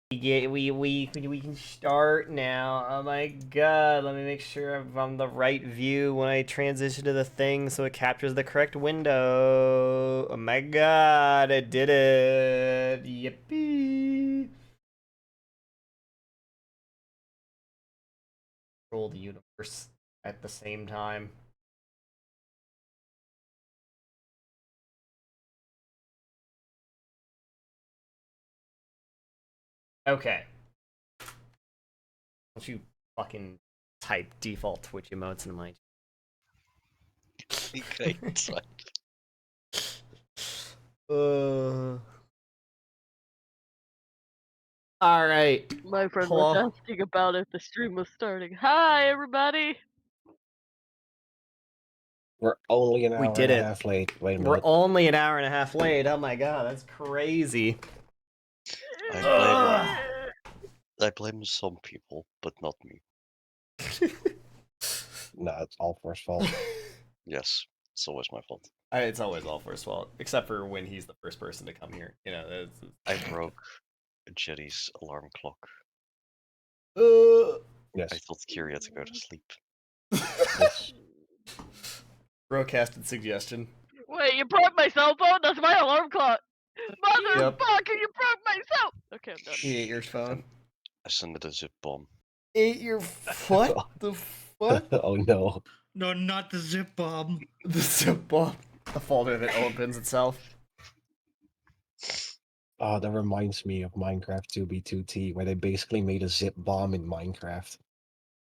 We can start now. Oh my god, let me make sure I'm on the right view when I transition to the thing so it captures the correct window. Oh my god, I did it. Yippee. Control the universe at the same time. Okay. Don't you fucking type default Twitch emotes in my Okay, it's fine. All right. My friend Hello. was asking about if the stream was starting. Hi, everybody! We're only an We hour did and a it. half late. Wait a We're minute. only an hour and a half late. Oh my god, that's crazy. I blame some people, but not me. No, it's all For's fault. Yes, it's always my fault. It's always all For's fault, except for when he's the first person to come here. You know, I broke Jetty's alarm clock. Yes. I told Kyria to go to sleep. Yes. Broadcasted suggestion. Wait, you broke my cell phone? That's my alarm clock! Motherfucker, you broke my cell! Okay, I'm done. He ate your phone. I sent it a zip bomb. Ate your what? The fuck? Oh no. No, not the zip bomb. The zip bomb. The folder that opens itself. Oh, that reminds me of Minecraft 2b2t, where they basically made a zip bomb in Minecraft.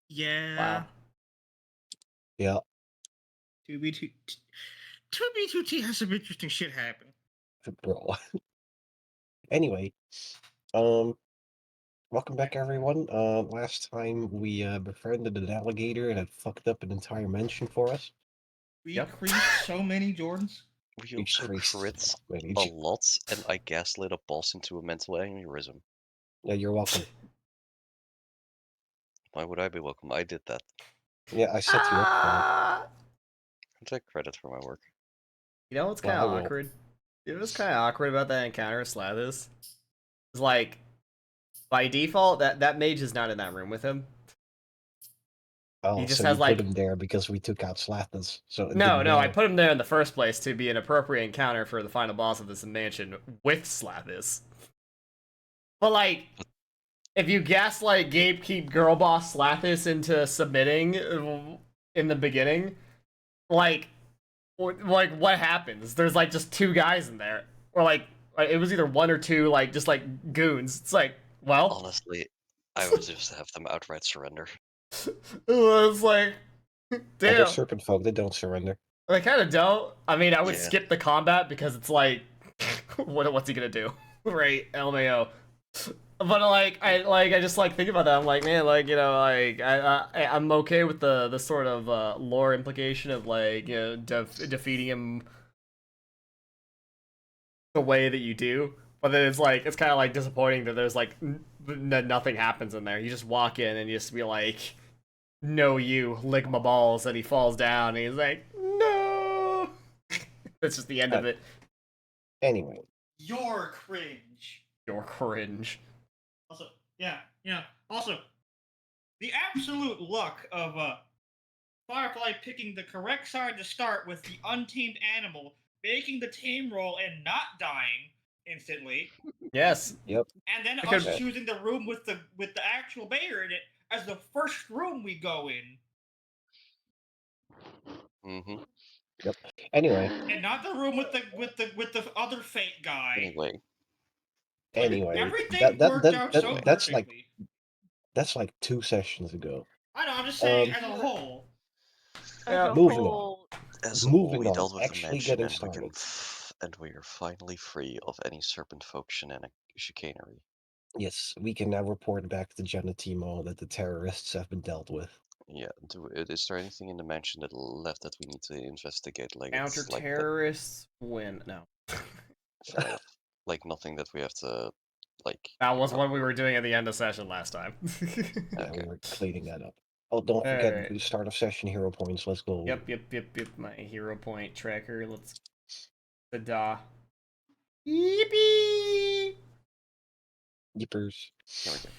Yeah. Wow. Yeah. 2b2t has some interesting shit happen. Bro. Anyway, welcome back everyone. Last time we befriended an alligator and it fucked up an entire mansion for us. We Yep. creased so many Jordans. We also crit a lot, and I gaslit a boss into a mental aneurysm. Yeah, you're welcome. Why would I be welcome? I did that. Yeah, I set you up for I take credit for my work. You know what's Well, kind of I will. awkward? You know what's kind of awkward about that encounter with Slathis? It's like, by default, that mage is not in that room with him. Oh, He just so has, you like- put him there because we took out Slathis. So it No, didn't no, I matter. put him there in the first place to be an appropriate encounter for the final boss of this mansion with Slathis. But, like, if you gaslight gatekeep girl boss Slathis into submitting in the beginning, like what happens? There's, like, just two guys in there. Or, like, it was either one or two, like, just, like, goons. It's like, well... Honestly, I would just have them outright surrender. It's like, Well, they're damn. serpent folk, they don't surrender. They kind of don't. I mean, I would Yeah. skip the combat because it's like, what's he gonna do? Right, LMAO. But I just like think about that. I'm like, man, like, you know, like I'm okay with the sort of lore implication of, like, you know, defeating him the way that you do. But then it's like, it's kind of like disappointing that there's like nothing happens in there. You just walk in and you just be like, no, you lick my balls, and he falls down and he's like, no. That's just the end of it. Anyway. You're cringe. You're cringe. Also, yeah. Also, the absolute luck of Firefly picking the correct side to start with the untamed animal, making the tame roll and not dying instantly. Yes. Yep. And then Because- us choosing the room with the actual bear in it as the first room we go in. Mm-hmm. Yep. Anyway. And not the room with the other fake guy. Anyway, Everything worked out so perfectly. That's like 2 sessions ago. I know, I'm just saying as a whole. Moving on. As Moving we on, dealt with actually the mansion getting and started. and we are finally free of any serpent folk chicanery. Yes, we can now report back to Janatimo that the terrorists have been dealt with. Yeah, is there anything in the mansion that left that we need to investigate? Like Counter terrorists win. No. Like nothing that we have to, like... That was what we were doing at the end of session last time. Yeah, we were cleaning that up. Oh, don't forget the start of session hero points. Let's go. Yep. My hero point tracker. Let's... Da. Yippee! Yippers. Here we go.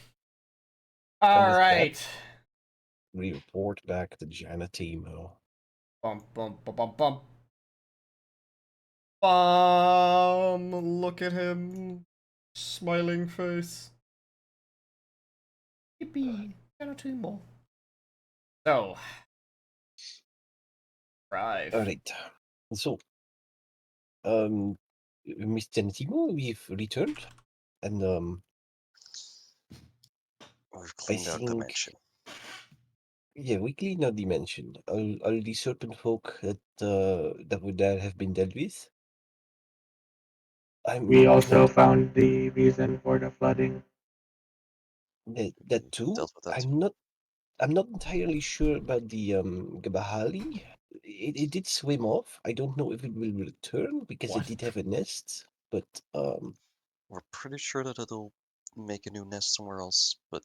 All with that- right. Report back to Janatimo. Bum bum bum bum bum. Look at him, smiling face. Yippee! Got a two more. So, drive. Alright. So, Miss Janatimo, we've returned. And, We've cleaned out the think- mansion. yeah, we cleaned out the mansion. All the serpent folk that were there have been dealt with. We also found the reason for the flooding. That too. Dealt with that I'm not entirely sure about the Gabahali. It did swim off. I don't know if it will return because What? it did have a nest. But We're pretty sure that it'll make a new nest somewhere else, but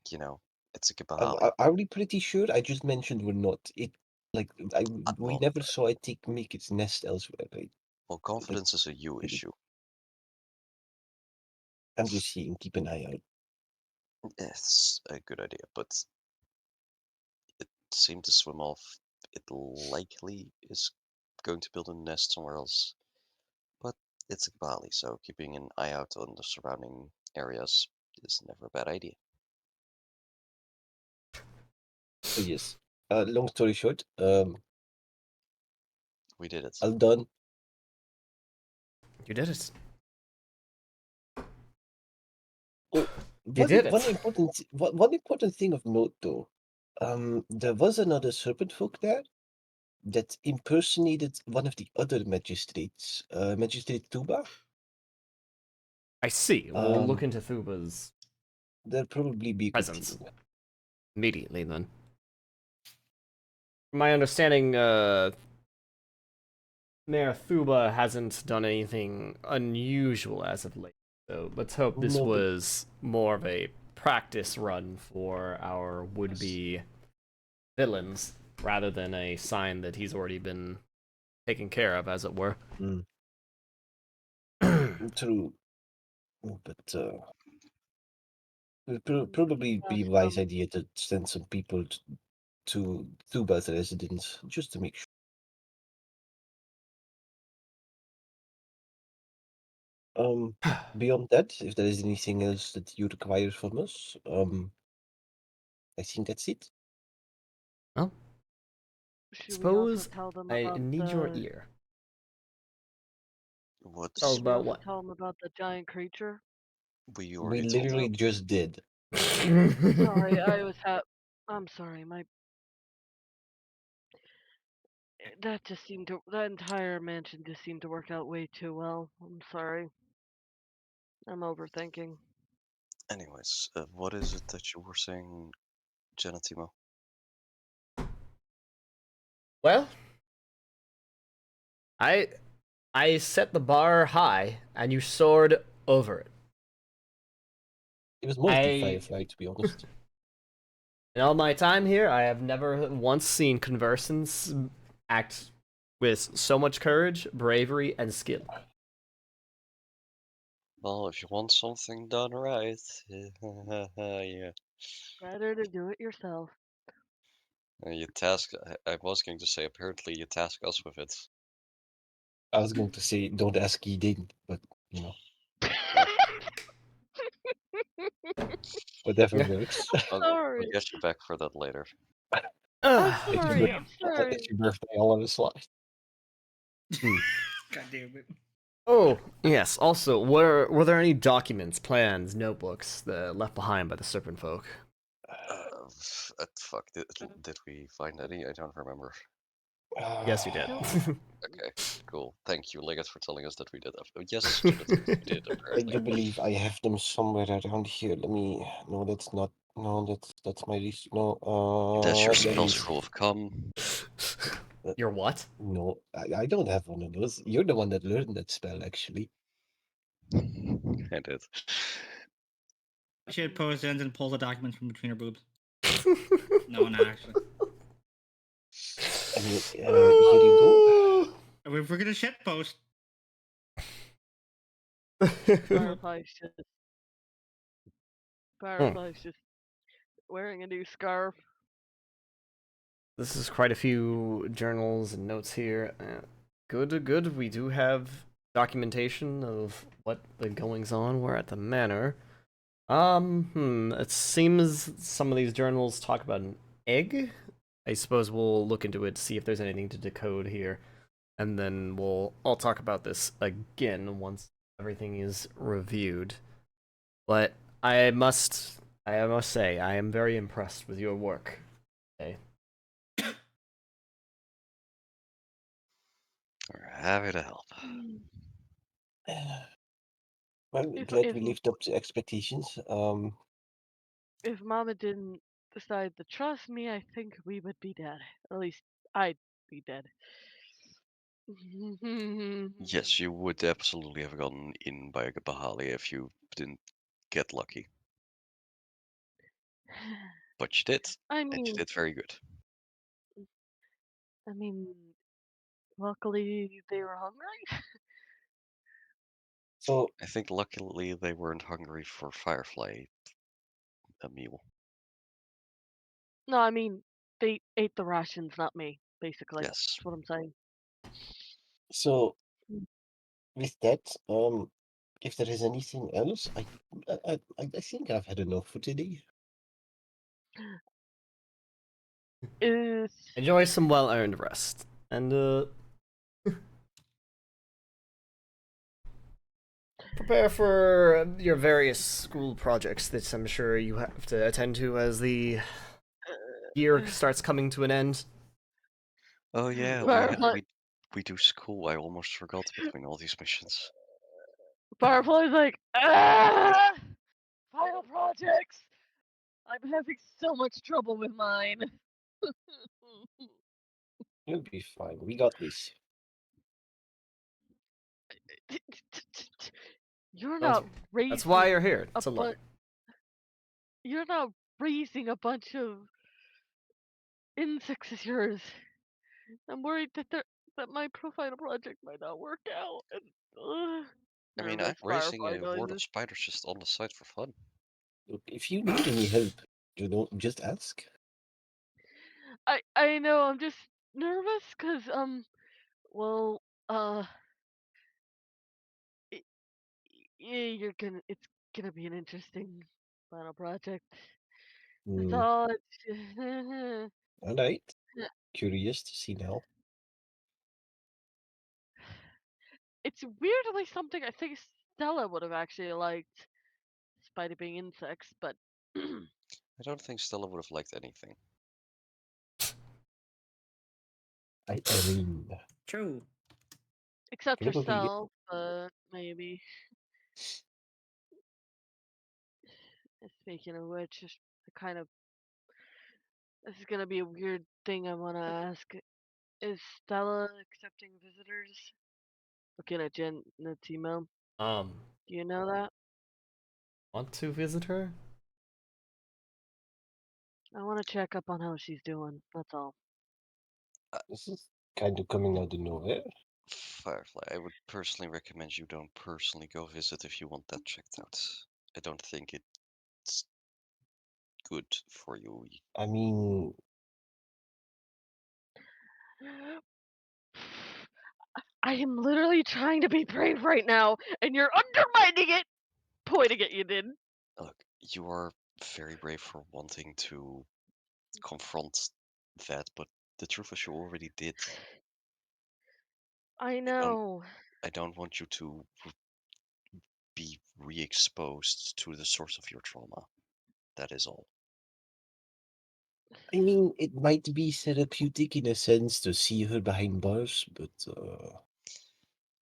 you know, it's a Gibahali. are we pretty sure? I just mentioned we're not. It like we well, never saw it make its nest elsewhere. Right? Well, confidence is a you it- issue. I'm just saying, keep an eye out. It's a good idea, but it seemed to swim off. It likely is going to build a nest somewhere else, but it's a Bali, so keeping an eye out on the surrounding areas is never a bad idea. So yes. Long story short, We did it. all done. You did it. Oh, You did it. One important thing of note, though. There was another serpent folk there that impersonated one of the other magistrates, Magistrate Tuba. I see. We'll look Um, into Thuba's There'll probably be a good presence thing. immediately then. From my understanding, Mayor Thuba hasn't done anything unusual as of late. So let's hope this No, but- was more of a practice run for our would-be villains, rather than a sign that he's already been taken care of, as it were. True. But it'll probably be a wise idea to send some people to Tuba's residence just to make sure. Beyond that, if there is anything else that you require from us, I think that's it. Should we also Suppose tell them I about need the... your ear. What? Oh, Should we about also what? tell them about the giant creature? We We already told literally them. just did. Sorry, I'm sorry, that just seemed to... That entire mansion just seemed to work out way too well. I'm sorry. I'm overthinking. Anyways, what is it that you were saying, Genatimo? Well, I set the bar high, and you soared over it. It was mostly I- Firefly, to be honest. In all my time here, I have never once seen conversants act with so much courage, bravery, and skill. Well, if you want something done right, yeah. Better to do it yourself. You task. I was going to say, apparently you task us with it. I was going to say, don't ask Eden, but you know, whatever works. I'll Sorry. get you back for that later. I'm Ugh. sorry, I'm sorry. It's your birthday all on a slide. God damn it. Oh, yes. Also, were there any documents, plans, notebooks left behind by the serpent folk? Fuck, did we find any? I don't remember. Yes, you did. Okay, cool. Thank you, Leggett, for telling us that we did that. Yes, Jonathan, we did, I apparently. do believe I have them somewhere around here. Let me. No, that's not. No, that's my list. No. That's your there spell is- scroll of cum. Your what? No, I don't have one of those. You're the one that learned that spell, actually. I did. She had pose ends and pulls the documents from between her boobs. No, not actually. I mean, here you go. If we're gonna shit post, Firefly's just Firefly's just wearing a new scarf. This is quite a few journals and notes here. Good, good. We do have documentation of what the goings on were at the manor. It seems some of these journals talk about an egg. I suppose we'll look into it to see if there's anything to decode here. And then I'll talk about this again once everything is reviewed. But I must say, I am very impressed with your work. Okay. We're happy to help. Well, If glad if we lived up to expectations. if Mama didn't decide to trust me, I think we would be dead. At least I'd be dead. Yes, you would absolutely have gotten in by Bahali if you didn't get lucky. But you did, I and you mean, did very good. I mean, luckily they were hungry. So, I think luckily they weren't hungry for Firefly a meal. No, I mean they ate the rations, not me. Basically, Yes. that's what I'm saying. so Mm. with that, if there is anything else, I think I've had enough for today. Is Enjoy some well-earned rest. And, prepare for your various school projects that I'm sure you have to attend to as the year starts coming to an end. Oh yeah, Firefly. we do school. I almost forgot between all these missions. Firefly's like, ah, final projects. I'm having so much trouble with mine. You'll be fine. We got this. You're Don't not That's why you're raising here, a to learn. You're not raising a bunch of insects as yours. I'm worried that my profile project might not work out. And, I mean, I'm nervous raising firefly a horde of noises. spiders just on the side for fun. Look, if you need any help, you don't just ask. I know. I'm just nervous because well it, yeah, it's gonna be an interesting final project. That's Hmm. all. It's, All right. Curious to see now. it's weirdly something I think Stella would have actually liked, despite it being insects. But I don't think Stella would have liked anything. I mean, True. except probably. herself, maybe. Speaking of which, just the kind of this is gonna be a weird thing I want to ask. Is Stella accepting visitors? Looking at Janet's email. Do you know that? Want to visit her? I want to check up on how she's doing. That's all. This is kind of coming out of nowhere. Firefly, I would personally recommend you don't personally go visit if you want that checked out. I don't think it's good for you. I mean, I am literally trying to be brave right now, and you're undermining it. Pointing at you, did. Look, you are very brave for wanting to confront that, but the truth is you already did. I I don't know. I don't want you to be re-exposed to the source of your trauma. That is all. I mean, it might be therapeutic in a sense to see her behind bars, but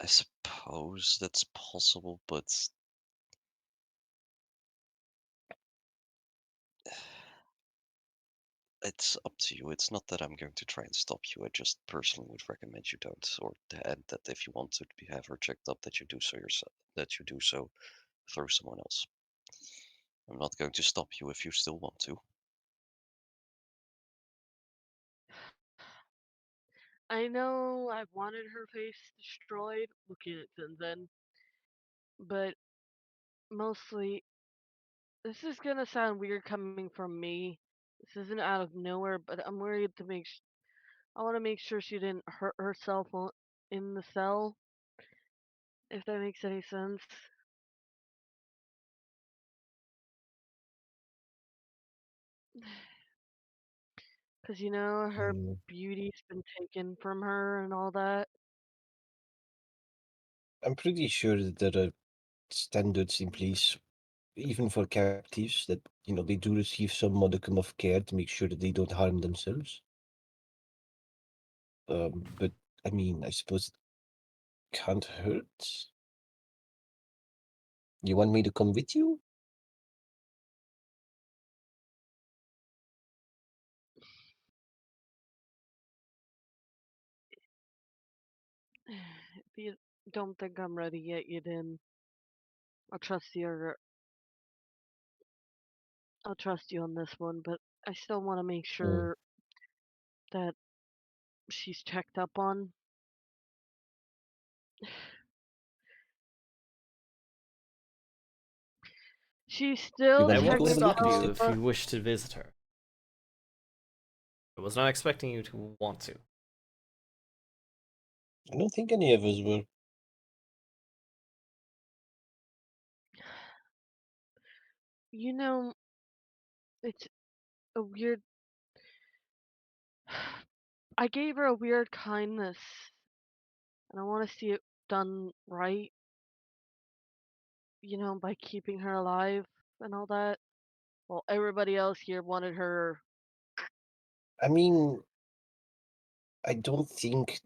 I suppose that's possible, but it's up to you. It's not that I'm going to try and stop you. I just personally would recommend you don't, and that if you want to have her checked up, that you do so yourself. That you do so through someone else. I'm not going to stop you if you still want to. I know I wanted her face destroyed, looking at Zenzen, but mostly This is gonna sound weird coming from me. This isn't out of nowhere, but I'm worried to make. I want to make sure she didn't hurt herself in the cell. If that makes any sense. Because her Mm, beauty's been taken from her and all that. I'm pretty sure that there are standards in place, even for captives, that they do receive some modicum of care to make sure that they don't harm themselves. But I mean, I suppose it can't hurt. You want me to come with you? If you don't think I'm ready yet, you didn't. I'll trust you. I'll trust you on this one, but I still want to make Mm. sure that she's checked up on. She's You still I want me to won't go checked have a look stop you out. instead? if you wish to visit her. I was not expecting you to want to. I don't think any of us were. You know, it's a weird. I gave her a weird kindness, and I want to see it done right. By keeping her alive and all that. Well, everybody else here wanted her. I mean, I don't think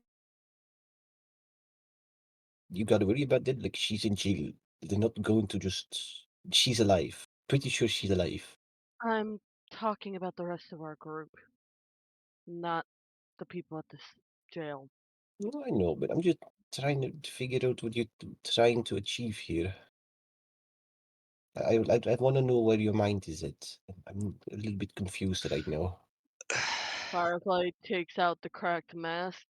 you gotta worry about that. Like, she's in jail. They're not going to just. She's alive. Pretty sure she's alive. I'm talking about the rest of our group, not the people at this jail. No, I know, but I'm just trying to figure out what you're trying to achieve here. I want to know where your mind is at. I'm a little bit confused right now. Firefly takes out the cracked mask.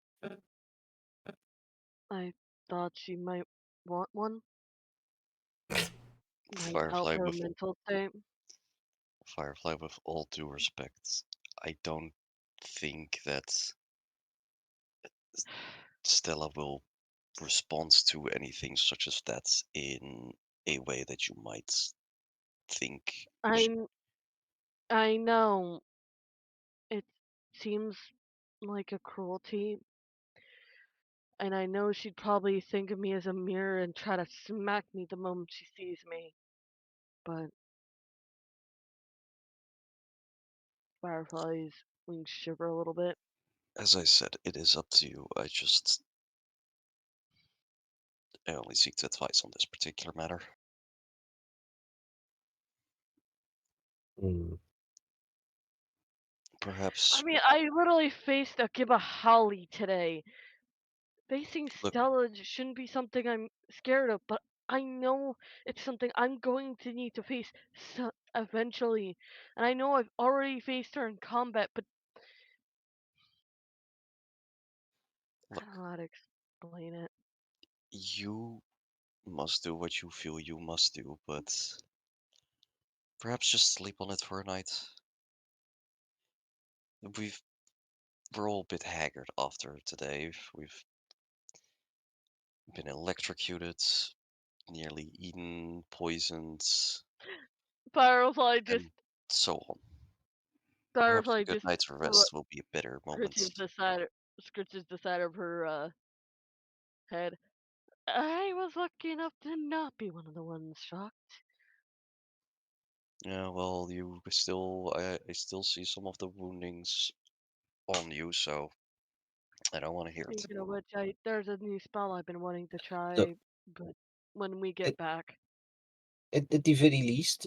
I thought she might want one. Might help Firefly her with mental state. Firefly, with all due respect, I don't think that Stella will respond to anything such as that in a way that you might think. I I know it seems like a cruelty, and I know she'd probably think of me as a mirror and try to smack me the moment she sees me. But Firefly's wings shiver a little bit. As I said, it is up to you. I only seek to advise on this particular matter. Mm. I Perhaps mean, I literally faced a Giba Holly today. Facing look, Stella shouldn't be something I'm scared of, but I know it's something I'm going to need to face eventually. And I know I've already faced her in combat, but I don't look, know how to explain it. you must do what you feel you must do, but perhaps just sleep on it for a night. We've we're all a bit haggard after today. We've been electrocuted, nearly eaten, poisoned, Firefly just and so on. Perhaps a Firefly good just night's rest will be a better moment. scritches the side of her head. I was lucky enough to not be one of the ones shocked. Yeah, well, I still see some of the woundings on you, so I don't want to hear it. Speaking of which, there's a new spell I've been wanting to So, try, but when we at, get back. at the very least,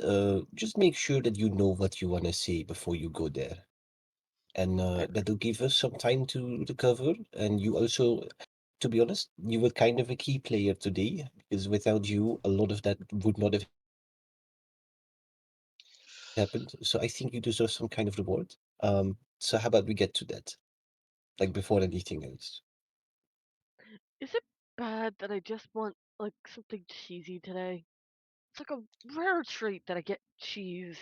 just make sure that you know what you want to say before you go there. And that'll give us some time to recover. And you also, to be honest, you were kind of a key player today, because without you, a lot of that would not have happened. So I think you deserve some kind of reward. So how about we get to that, like before anything else? Is it bad that I just want like something cheesy today? It's like a rare treat that I get cheese.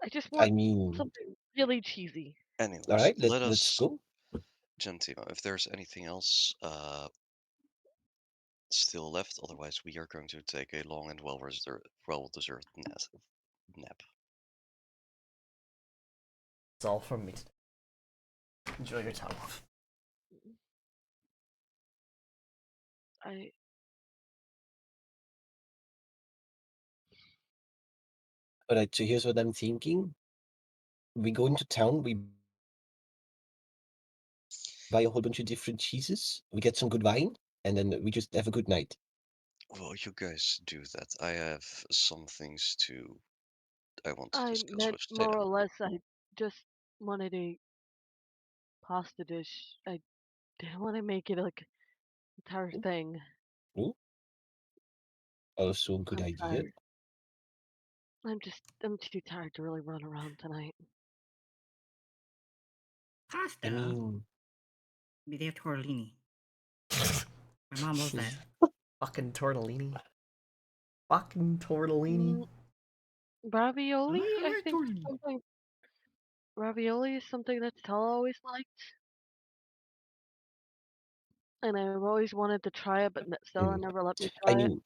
I just I want mean, something really cheesy. all Anyways, right, let let's us, go. Gentimo, if there's anything else still left, otherwise we are going to take a long and well-deserved nap. It's all from me today. Enjoy your time off. I All right, so here's what I'm thinking. We go into town, we buy a whole bunch of different cheeses, we get some good wine, and then we just have a good night. Well, you guys do that. I have some things I want to I discuss meant with more Seda. or less I just wanted a pasta dish. I didn't want to make it like entire thing. Ooh, also a good I'm idea. tired. I'm too tired to really run around tonight. Pasta. I mean, They have tortellini. My mom loves that. Fucking tortellini. Fucking tortellini. Mm, ravioli, I I like think tortellini. something. Ravioli is something that Stella always liked, and I've always wanted to try it, but Stella mm, never let me I try it. mean,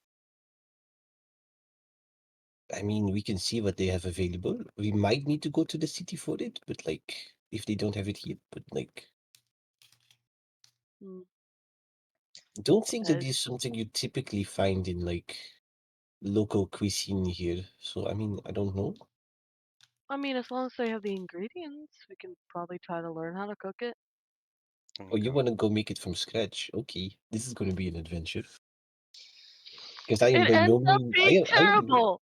I mean, we can see what they have available. We might need to go to the city for it, but like, if they don't have it here, but like, Mm, don't think that as is something you typically find in like local cuisine here. So, I mean, I don't know. I mean, as long as they have the ingredients, we can probably try to learn how to cook it. I'm Oh, you going. want to go make it from scratch? Okay, this is going to be an adventure. Because I am It by no ends up means, being terrible.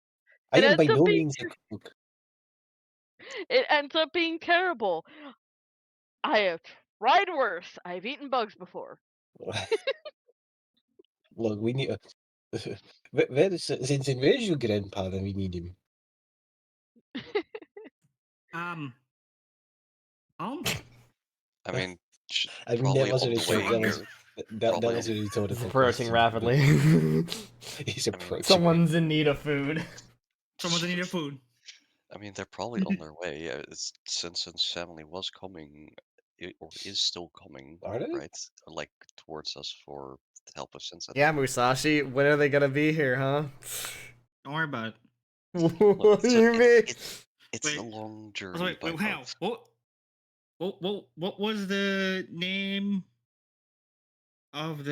I It am by ends up no being means a cook. it ends up being terrible. I have tried worse. I've eaten bugs before. Look, we need. Where is Vincent? Where is your grandpa when we need him? Um, I mean, I mean, probably on the way here. that was a It's rhetorical approaching question. but rapidly. He's I mean, approaching. Someone's in need of food. someone's in need of food. I mean, they're probably on their way. Since family was coming, or is still coming, Are they? right? Like towards us for help with Sinset. Yeah, Musashi, when are they gonna be here, huh? Don't worry about it. What do you mean? It's a Wait. long Oh, journey by how? boat. What was the name of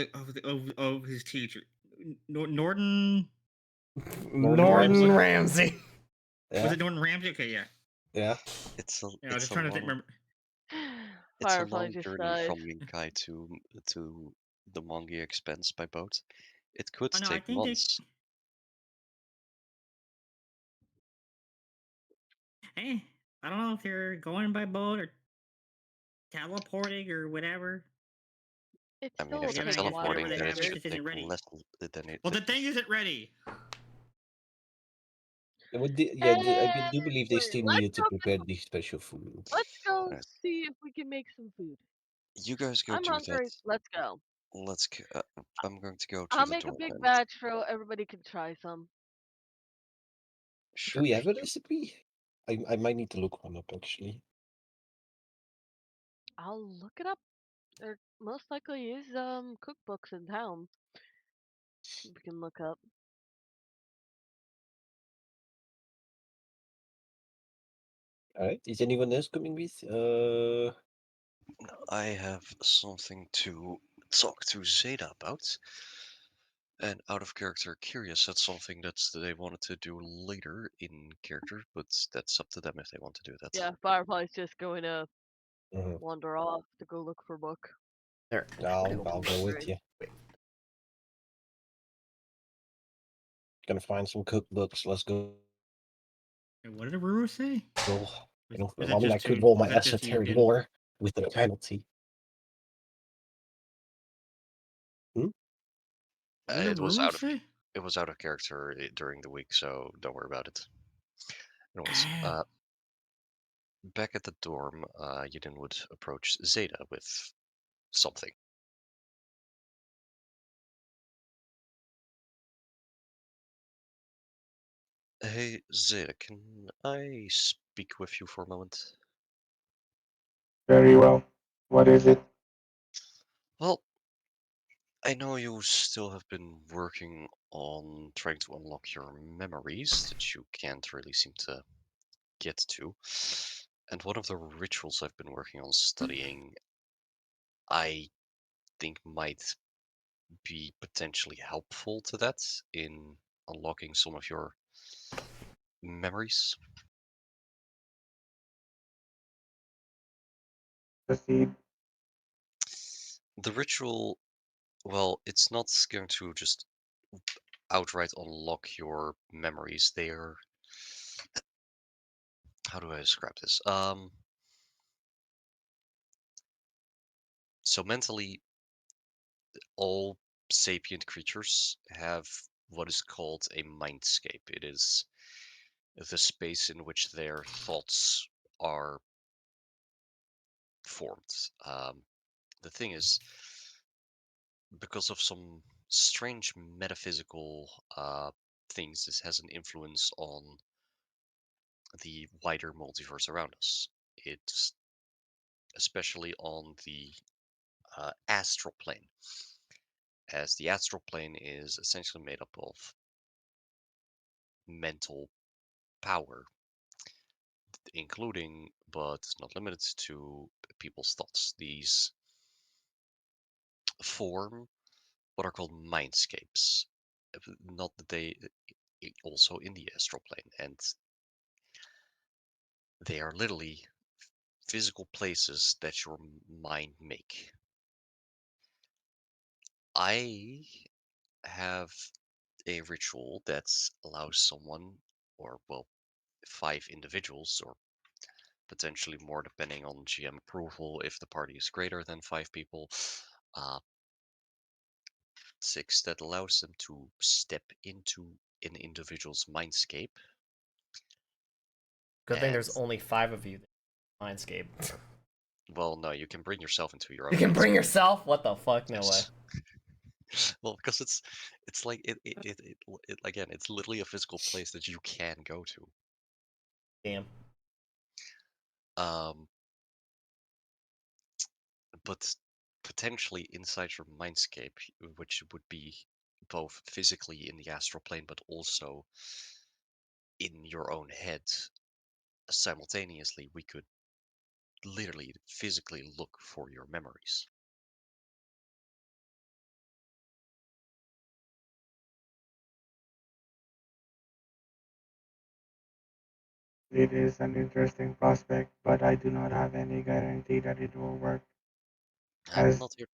his teacher? Norton. Norton Ramsay? Ramsay. Was Yeah, it Norton Ramsay? Okay, yeah. yeah. It's a Yeah, I was it's just a trying to think. long Remember. it's a Firefly long just journey died. from Minkai to the Mongi Expense by boat. It could Oh no, I take think they. months. Hey, I don't know if they're going by boat or teleporting or whatever. It I mean, still if will Again, they're I take a guess while to whatever teleporting, they get then have, it it here. should just isn't take ready. less than it. Well, the thing isn't ready. Yeah, I do believe they Anyway, still let's needed to go. prepare the special food. Let's go Right. see if we can make some food. You guys go I'm do that. hungry. Let's go. I'm going to go to I'll the make a dorm big and batch so everybody can try some. Do sure. we have a recipe? I might need to look one up actually. I'll look it up. There most likely is cookbooks in town we can look up. All right. Is anyone else coming with? I have something to talk to Zeta about. And out of character curious, that's something that they wanted to do later in character, but that's up to them if they want to do that. Yeah, Firefly's just going to Mhm. wander off to go look for a book. There. I'll go with you. Gonna find some cookbooks. Let's go. What did Ruru say? You know, Was I that mean, I just could you? roll my Was that just you, esoteric Jin? lore with the penalty. Hmm? What did It was Ruru say? out of character during the week, so don't worry about it. Anyways, Ah, back at the dorm, Yudin would approach Zeta with something. Hey, Zeta, can I speak with you for a moment? Very well. What is it? Well, I know you still have been working on trying to unlock your memories that you can't really seem to get to. And one of the rituals I've been working on studying, I think might be potentially helpful to that in unlocking some of your memories. Proceed. The ritual, well, it's not going to just outright unlock your memories. They're, how do I describe this? So mentally, all sapient creatures have what is called a mindscape. It is the space in which their thoughts are formed. The thing is, because of some strange metaphysical things, this has an influence on the wider multiverse around us. It's especially on the astral plane, as the astral plane is essentially made up of mental power, including but not limited to people's thoughts. These form what are called mindscapes. Not that they also in the astral plane, and they are literally physical places that your mind make. I have a ritual that allows someone, or well, 5 individuals, or potentially more depending on GM approval if the party is greater than 5 people. Uh, 6, that allows them to step into an individual's mindscape. Good thing there's And, only 5 of you. Mindscape. well, no, you can bring yourself into your own You can bring mindscape. yourself? What the fuck? No way. Yes. Well, because it's like it again, it's literally a physical place that you can go to. Damn. Um, but potentially inside your mindscape, which would be both physically in the astral plane, but also in your own head simultaneously, we could literally physically look for your memories. It is an interesting prospect, but I do not have any guarantee that it will work. I'm As not here.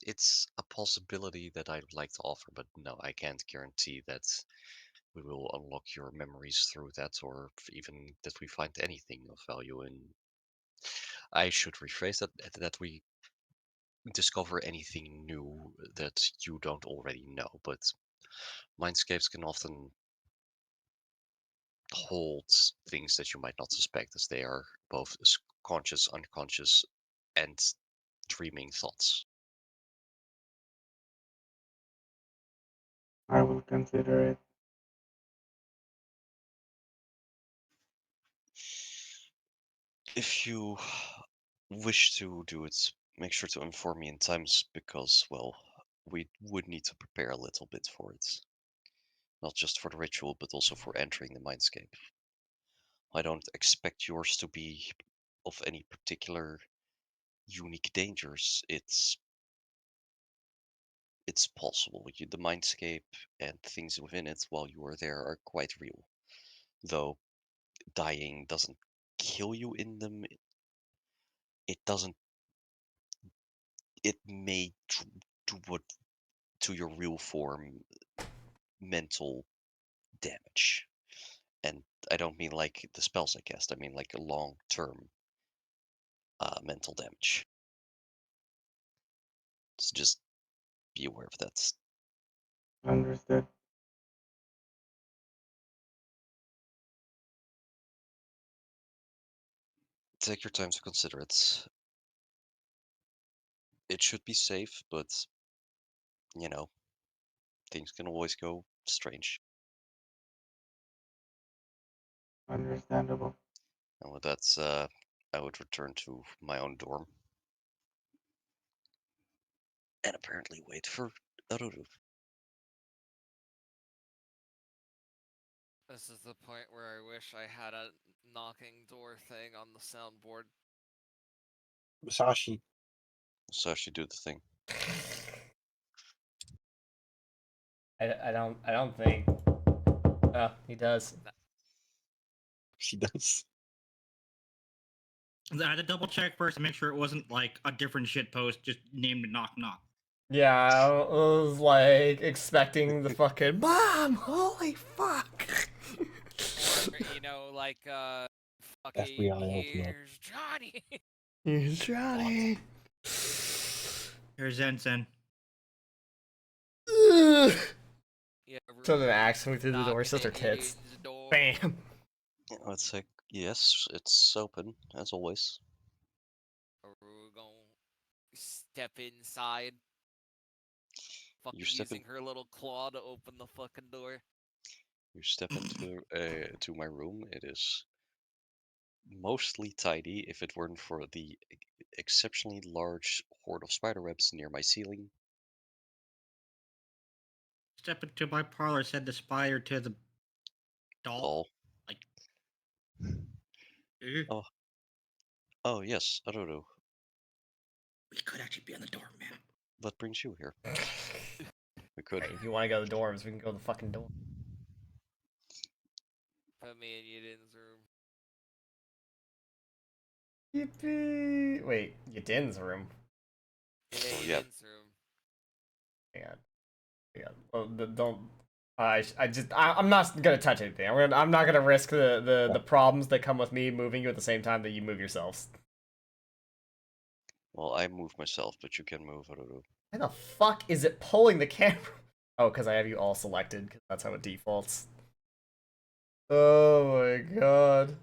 It's a possibility that I'd like to offer, but no, I can't guarantee that we will unlock your memories through that, or even that we find anything of value in. I should rephrase that we discover anything new that you don't already know, but mindscapes can often hold things that you might not suspect, as they are both conscious, unconscious, and dreaming thoughts. I will consider it. If you wish to do it, make sure to inform me in times because, well, we would need to prepare a little bit for it. Not just for the ritual, but also for entering the mindscape. I don't expect yours to be of any particular unique dangers. It's possible. The mindscape and things within it while you are there are quite real. Though dying doesn't kill you in them, it doesn't. It may do what to your real form mental damage. And I don't mean like the spells I cast. I mean like a long-term mental damage. So just be aware of that. Understood. Take your time to consider it. It should be safe, but you know, things can always go strange. Understandable. And with that, I would return to my own dorm. And apparently wait for Aruru. This is the point where I wish I had a knocking door thing on the soundboard. Musashi. Sashi, do the thing. I don't think. Oh, he does. She does. I had to double check first to make sure it wasn't like a different shit post just named Knock Knock. Yeah, I was like expecting the fucking mom. Holy fuck! Or, you know, like, fucking, FBI open up. here's Johnny! Here's Johnny. Here's Zen Zen. Yeah, So the axe coming through the door, knocking sister at tits. Aiden's door. Bam. Let's say yes, it's open as always. Aru gonna step inside. Fucking step in- using her little claw to open the fucking door. You step into my room. It is mostly tidy. If it weren't for the exceptionally large horde of spiderwebs near my ceiling. Step into my parlor, said the spider to the doll. All. Like, Oh yes, Aruru. we could actually be on the door, man. What brings you here? We could. Hey, if you want to go to the dorms, we can go to the fucking door. Put me in Yidin's room. Yippee! Wait, Yadin's room. Yeah, Oh, yeah. Yidin's room. Hang on. Well, don't. I'm not gonna touch anything. I'm not gonna risk the problems that come with me moving you at the same time that you move yourselves. Well, I move myself, but you can move, Aruru. Why the fuck is it pulling the camera? Oh, because I have you all selected, because that's how it defaults. Oh my god.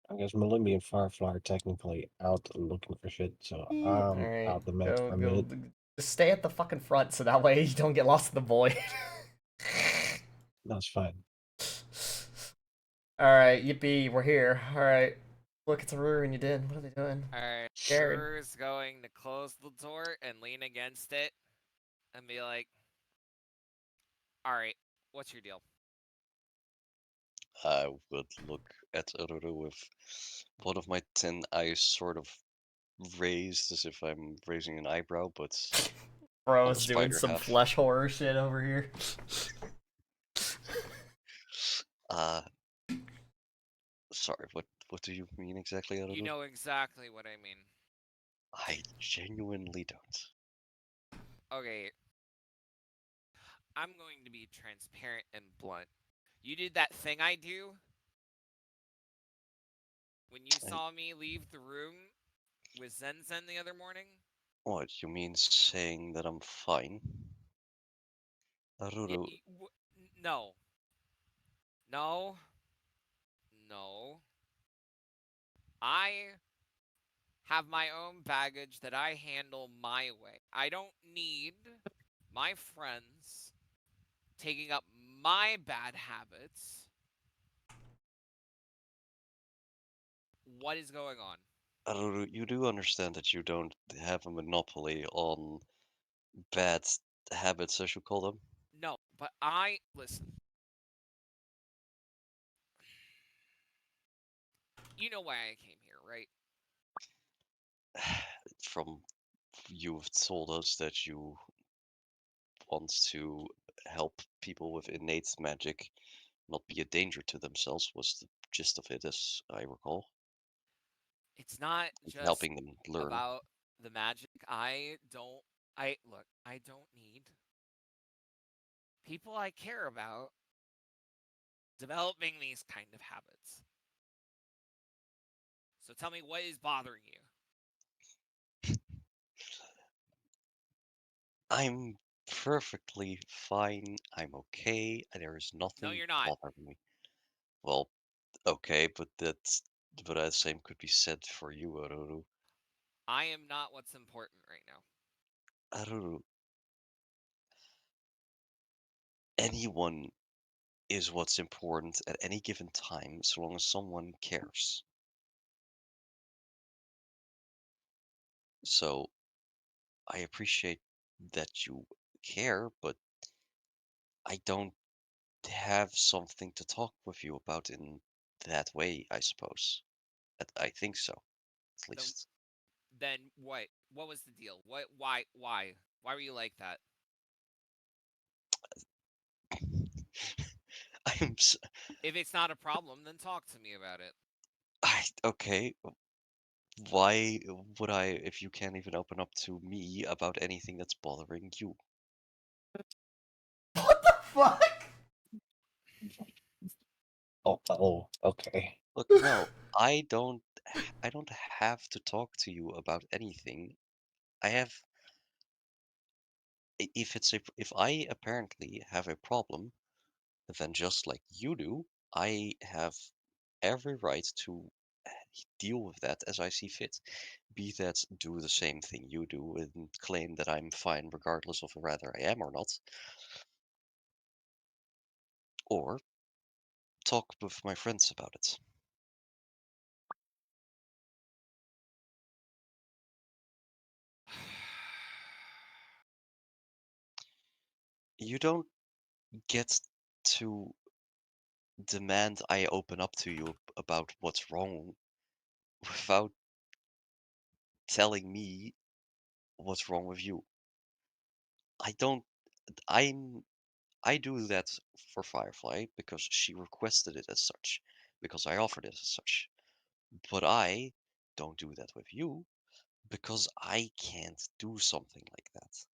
I guess Malimby and Firefly are technically out looking for shit, so I'm Alright, out the map for a go. minute. Just stay at the fucking front so that way you don't get lost in the void. That's fine. Alright, yippee, we're here. Alright. Look, it's a Ruru and you did. What are they doing? Alright, Scared. Ruru's going to close the door and lean against it and be like, alright, what's your deal? I would look at Aruru with one of my 10 eyes sort of raised as if I'm raising an eyebrow, but Bro's the doing spider some half. flesh horror shit over here. Sorry, what do you mean exactly, Aruru? You know exactly what I mean. I genuinely don't. Okay. I'm going to be transparent and blunt. You did that thing I do when you saw me leave the room with Zen Zen the other morning? What, you mean saying that I'm fine? Aruru, No. No. No. I have my own baggage that I handle my way. I don't need my friends taking up my bad habits. What is going on? Aruru, you do understand that you don't have a monopoly on bad habits, as you call them? No, but listen. You know why I came here, right? From you've told us that you want to help people with innate magic not be a danger to themselves, was the gist of it, as I recall. It's not just Helping them learn. about the magic. I don't need people I care about developing these kind of habits. So tell me, what is bothering you? I'm perfectly fine. I'm okay. There is nothing No, you're not. bothering me. Well, okay, but that same could be said for you, Aruru. I am not what's important right now. Aruru. Anyone is what's important at any given time, so long as someone cares. So I appreciate that you care, but I don't have something to talk with you about in that way, I suppose. I think so, at Then, least. then what? What was the deal? What? Why? Why? Why were you like that? I'm s- If it's not a problem, then talk to me about it. okay. Why would I, if you can't even open up to me about anything that's bothering you? What the fuck? Oh, okay. Look, no, I don't have to talk to you about anything. I have, if I apparently have a problem, then just like you do, I have every right to deal with that as I see fit. Be that do the same thing you do and claim that I'm fine regardless of whether I am or not, or talk with my friends about it. You don't get to demand I open up to you about what's wrong without telling me what's wrong with you. I don't I'm I do that for Firefly because she requested it as such, because I offered it as such. But I don't do that with you because I can't do something like that.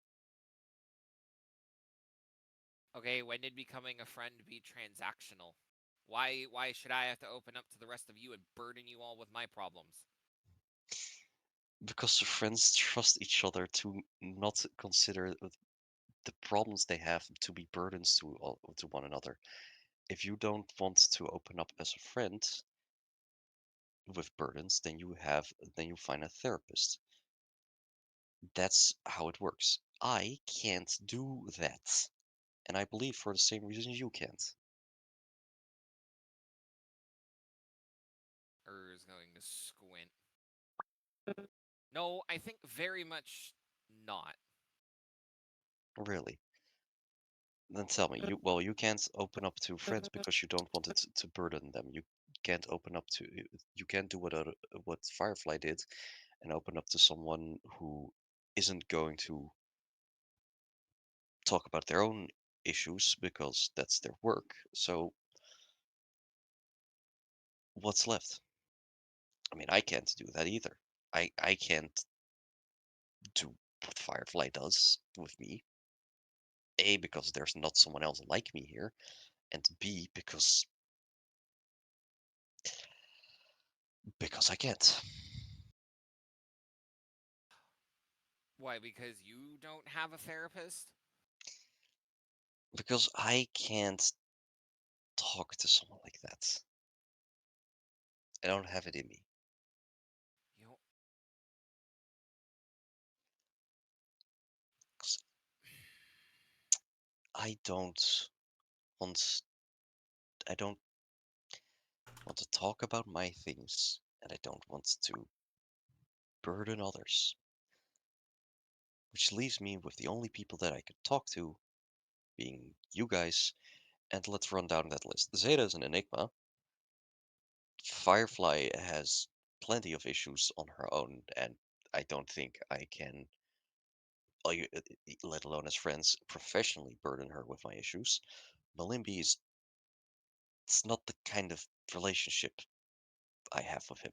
Okay, when did becoming a friend be transactional? Why should I have to open up to the rest of you and burden you all with my problems? Because friends trust each other to not consider the problems they have to be burdens to one another. If you don't want to open up as a friend with burdens, then you find a therapist. That's how it works. I can't do that. And I believe for the same reason you can't. Is going to squint. No, I think very much not. Really. Then tell me, you can't open up to friends because you don't want it to burden them. You can't open up to you can't do what Firefly did and open up to someone who isn't going to talk about their own issues because that's their work. So what's left? I mean, I can't do that either. I can't do what Firefly does with me. A, because there's not someone else like me here, and B, because I can't. Why? Because you don't have a therapist? Because I can't talk to someone like that. I don't have it in me. You don't... 'Cause I don't want I don't want to talk about my things, and I don't want to burden others. Which leaves me with the only people that I could talk to being you guys, and let's run down that list. Zeta is an enigma. Firefly has plenty of issues on her own, and I don't think I can, let alone as friends, professionally burden her with my issues. Malimbi is it's not the kind of relationship I have with him.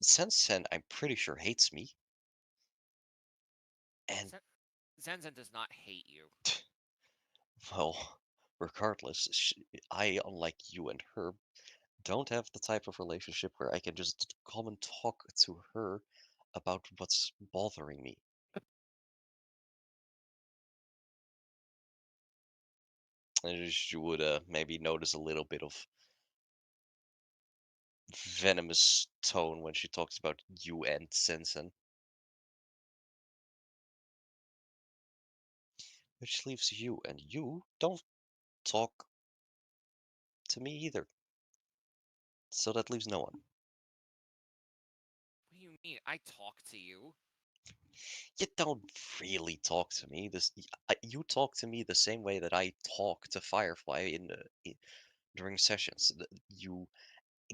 Sensen, I'm pretty sure hates me, and Zenzen does not hate you. well, regardless, I, unlike you and her, don't have the type of relationship where I can just come and talk to her about what's bothering me. And she would maybe notice a little bit of venomous tone when she talks about you and Sensen. Which leaves you, and you don't talk to me either. So that leaves no one. What do you mean? I talk to you. You don't really talk to me. You talk to me the same way that I talk to Firefly during sessions. You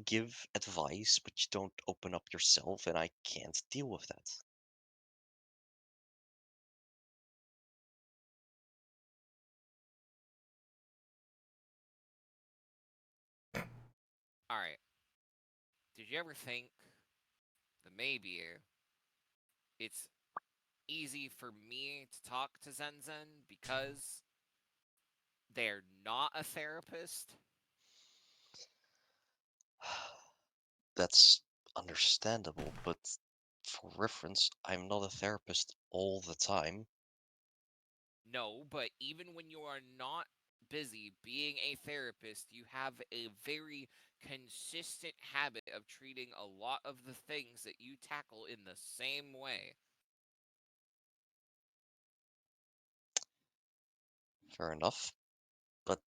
give advice, but you don't open up yourself, and I can't deal with that. All right. Did you ever think that maybe it's easy for me to talk to Zen Zen because they're not a therapist? That's understandable, but for reference, I'm not a therapist all the time. No, but even when you are not busy being a therapist, you have a very consistent habit of treating a lot of the things that you tackle in the same way. Fair enough, but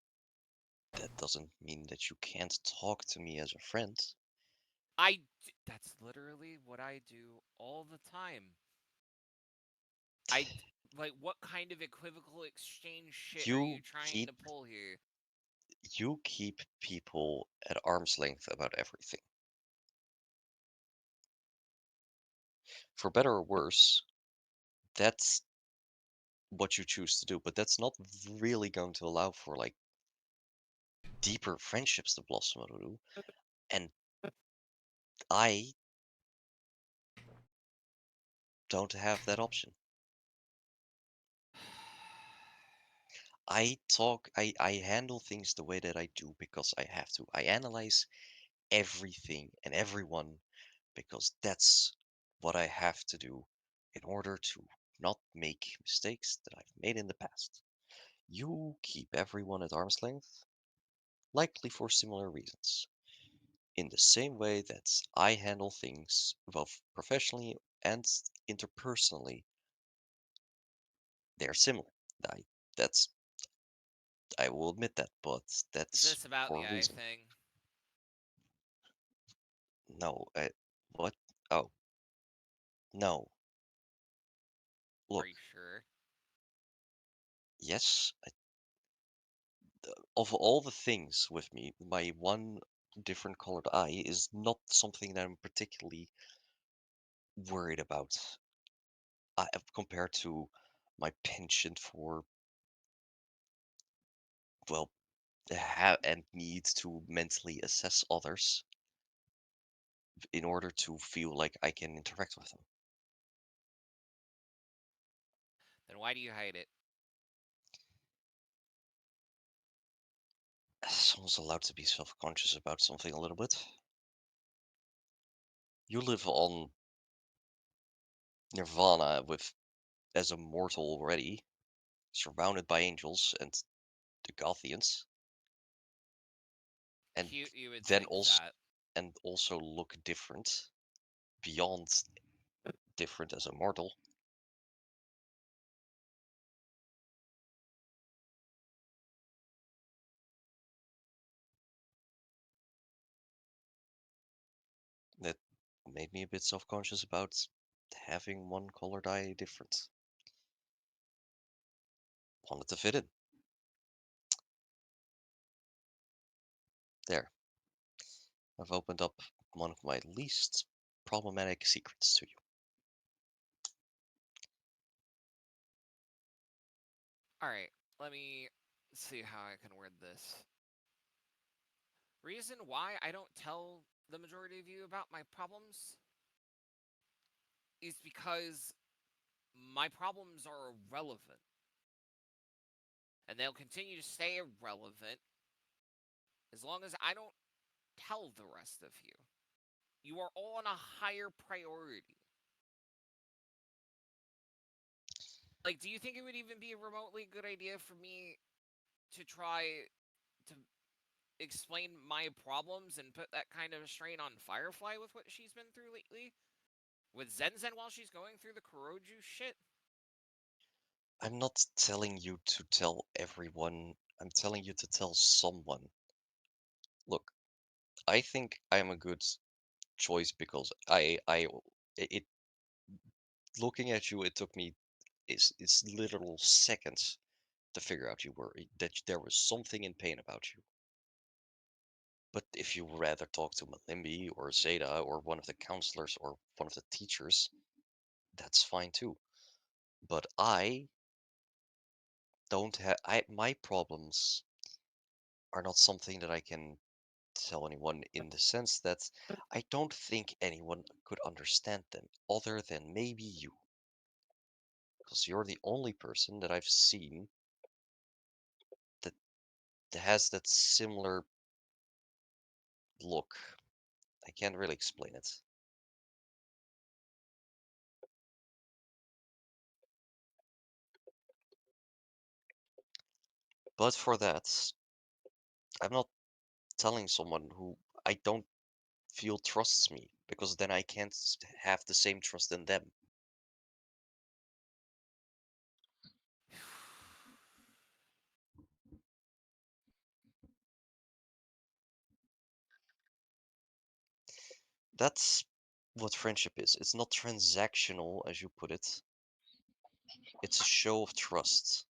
that doesn't mean that you can't talk to me as a friend. That's literally what I do all the time. Like, what kind of equivocal exchange shit are you You trying keep to pull here? you keep people at arm's length about everything. For better or worse, that's what you choose to do, but that's not really going to allow for like deeper friendships to blossom, Ruru. And I don't have that option. I handle things the way that I do because I have to. I analyze everything and everyone because that's what I have to do in order to not make mistakes that I've made in the past. You keep everyone at arm's length, likely for similar reasons. In the same way that I handle things both professionally and interpersonally, they're similar. I that's I will admit that, but Is that's this about for the a eye reason. thing? No, what? Oh, no. Are Look, you sure? yes, of all the things with me, my one different colored eye is not something that I'm particularly worried about. Compared to my penchant for, well, and need to mentally assess others in order to feel like I can interact with them. Then why do you hide it? Someone's allowed to be self-conscious about something a little bit. You live on Nirvana with as a mortal already, surrounded by angels and the Gothians, and Cute, you would then think also that. look different beyond different as a mortal. That made me a bit self-conscious about having one colored eye different. Wanted to fit in. There. I've opened up one of my least problematic secrets to you. Alright, let me see how I can word this. Reason why I don't tell the majority of you about my problems is because my problems are irrelevant. And they'll continue to stay irrelevant as long as I don't tell the rest of you. You are all on a higher priority. Like, do you think it would even be a remotely good idea for me to try to explain my problems and put that kind of strain on Firefly with what she's been through lately? With Zen Zen while she's going through the Kuroju shit? I'm not telling you to tell everyone. I'm telling you to tell someone. Look, I think I'm a good choice because it looking at you, it took me it's literal seconds to figure out that there was something in pain about you. But if you would rather talk to Malimbi or Zeta or one of the counselors or one of the teachers, that's fine too. But I don't have my problems are not something that I can tell anyone in the sense that I don't think anyone could understand them other than maybe you. Because you're the only person that I've seen that has that similar look. I can't really explain it. But for that, I'm not telling someone who I don't feel trusts me because then I can't have the same trust in them. That's what friendship is. It's not transactional, as you put it. It's a show of trust.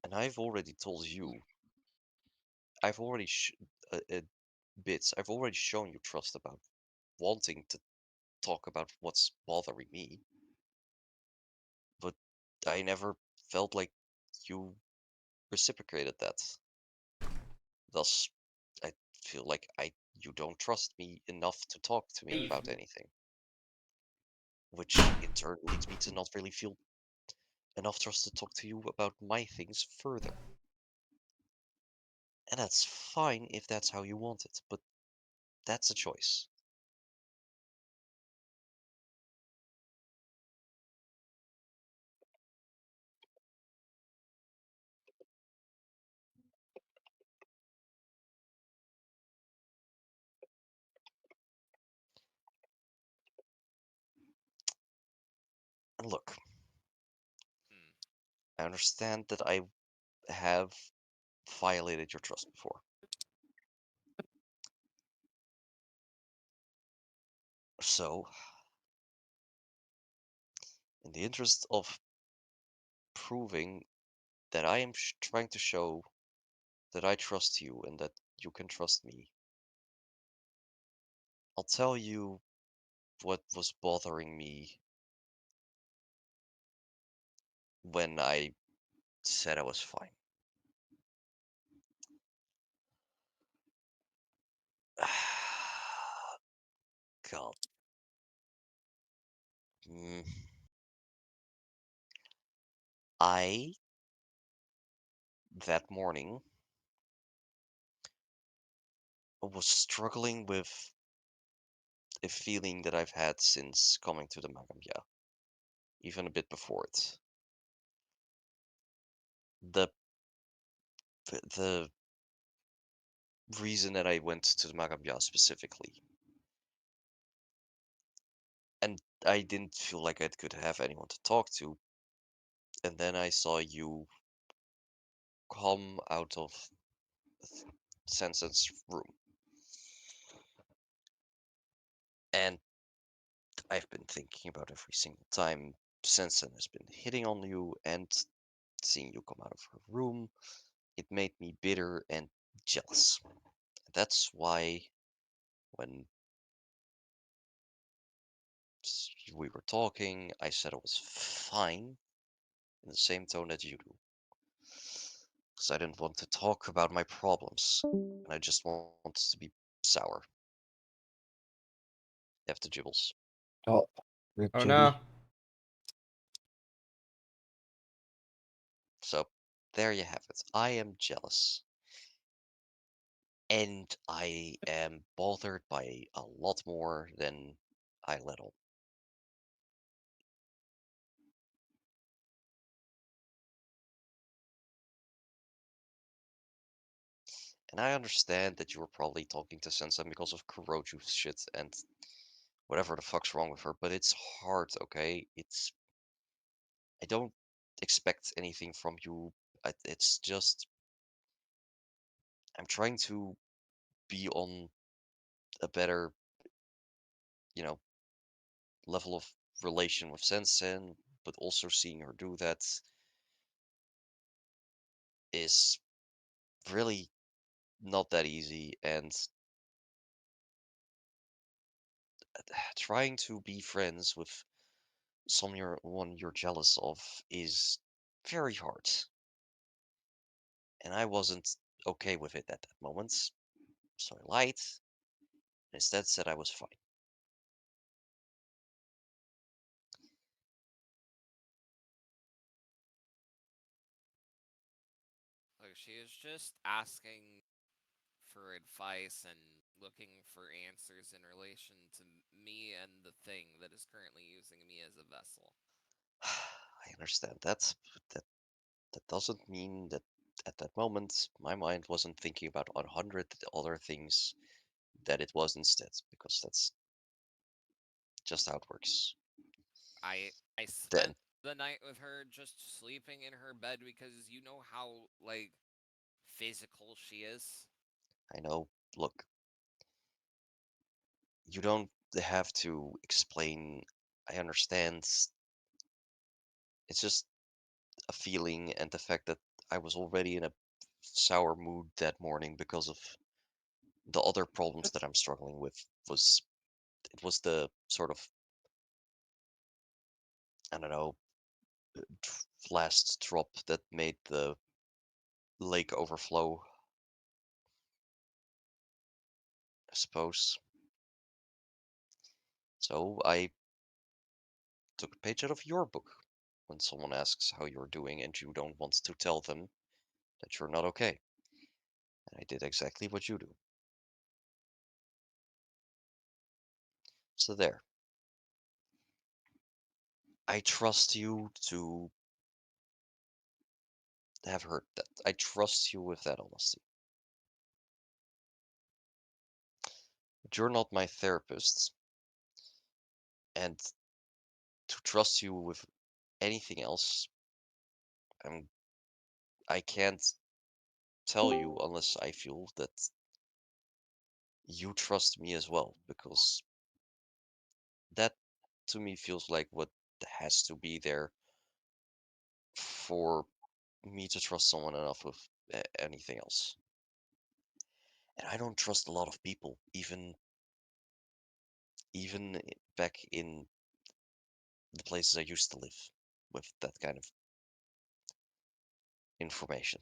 And I've already told you, I've already bits. I've already shown you trust about wanting to talk about what's bothering me, but I never felt like you reciprocated that. Thus, I feel like you don't trust me enough to talk to me about anything, which in turn leads me to not really feel enough trust to talk to you about my things further. And that's fine if that's how you want it, but that's a choice. And look, Hmm. I understand that I have violated your trust before. So, in the interest of proving that I am trying to show that I trust you and that you can trust me, I'll tell you what was bothering me when I said I was fine. God. Mm, I, that morning, was struggling with a feeling that I've had since coming to the Magambia, even a bit before it. The the reason that I went to the Magambia specifically, and I didn't feel like I could have anyone to talk to, and then I saw you come out of Sensen's room, and I've been thinking about every single time Sensen has been hitting on you and seeing you come out of her room. It made me bitter and jealous. That's why when we were talking, I said it was fine in the same tone that you do. Because I didn't want to talk about my problems. And I just wanted to be sour. After Jibbles. Oh, Rip Oh Jibby. no. So there you have it. I am jealous. And I am bothered by a lot more than I let on. And I understand that you were probably talking to Sensen because of Kuroju's shit and whatever the fuck's wrong with her, but it's hard, okay? I don't expect anything from you. It's just I'm trying to be on a better, you know, level of relation with Sensen, but also seeing her do that is really not that easy. And trying to be friends with someone you're jealous of is very hard. And I wasn't okay with it at that moment, so I lied and instead said I was fine. Like, she is just asking for advice and looking for answers in relation to me and the thing that is currently using me as a vessel. I understand that, but that doesn't mean that at that moment my mind wasn't thinking about 100 other things that it was instead, because that's just how it works. I Then spent the night with her just sleeping in her bed because you know how, like, physical she is. I know, look, you don't have to explain. I understand. It's just a feeling, and the fact that I was already in a sour mood that morning because of the other problems that I'm struggling with was it was the sort of, I don't know, last drop that made the lake overflow, I suppose. So I took a page out of your book when someone asks how you're doing and you don't want to tell them that you're not okay. And I did exactly what you do. So there. I trust you to have heard that. I trust you with that honesty. But you're not my therapist, and to trust you with anything else, I'm I can't tell you unless I feel that you trust me as well, because that to me feels like what has to be there for me to trust someone enough with anything else. And I don't trust a lot of people, even back in the places I used to live, with that kind of information.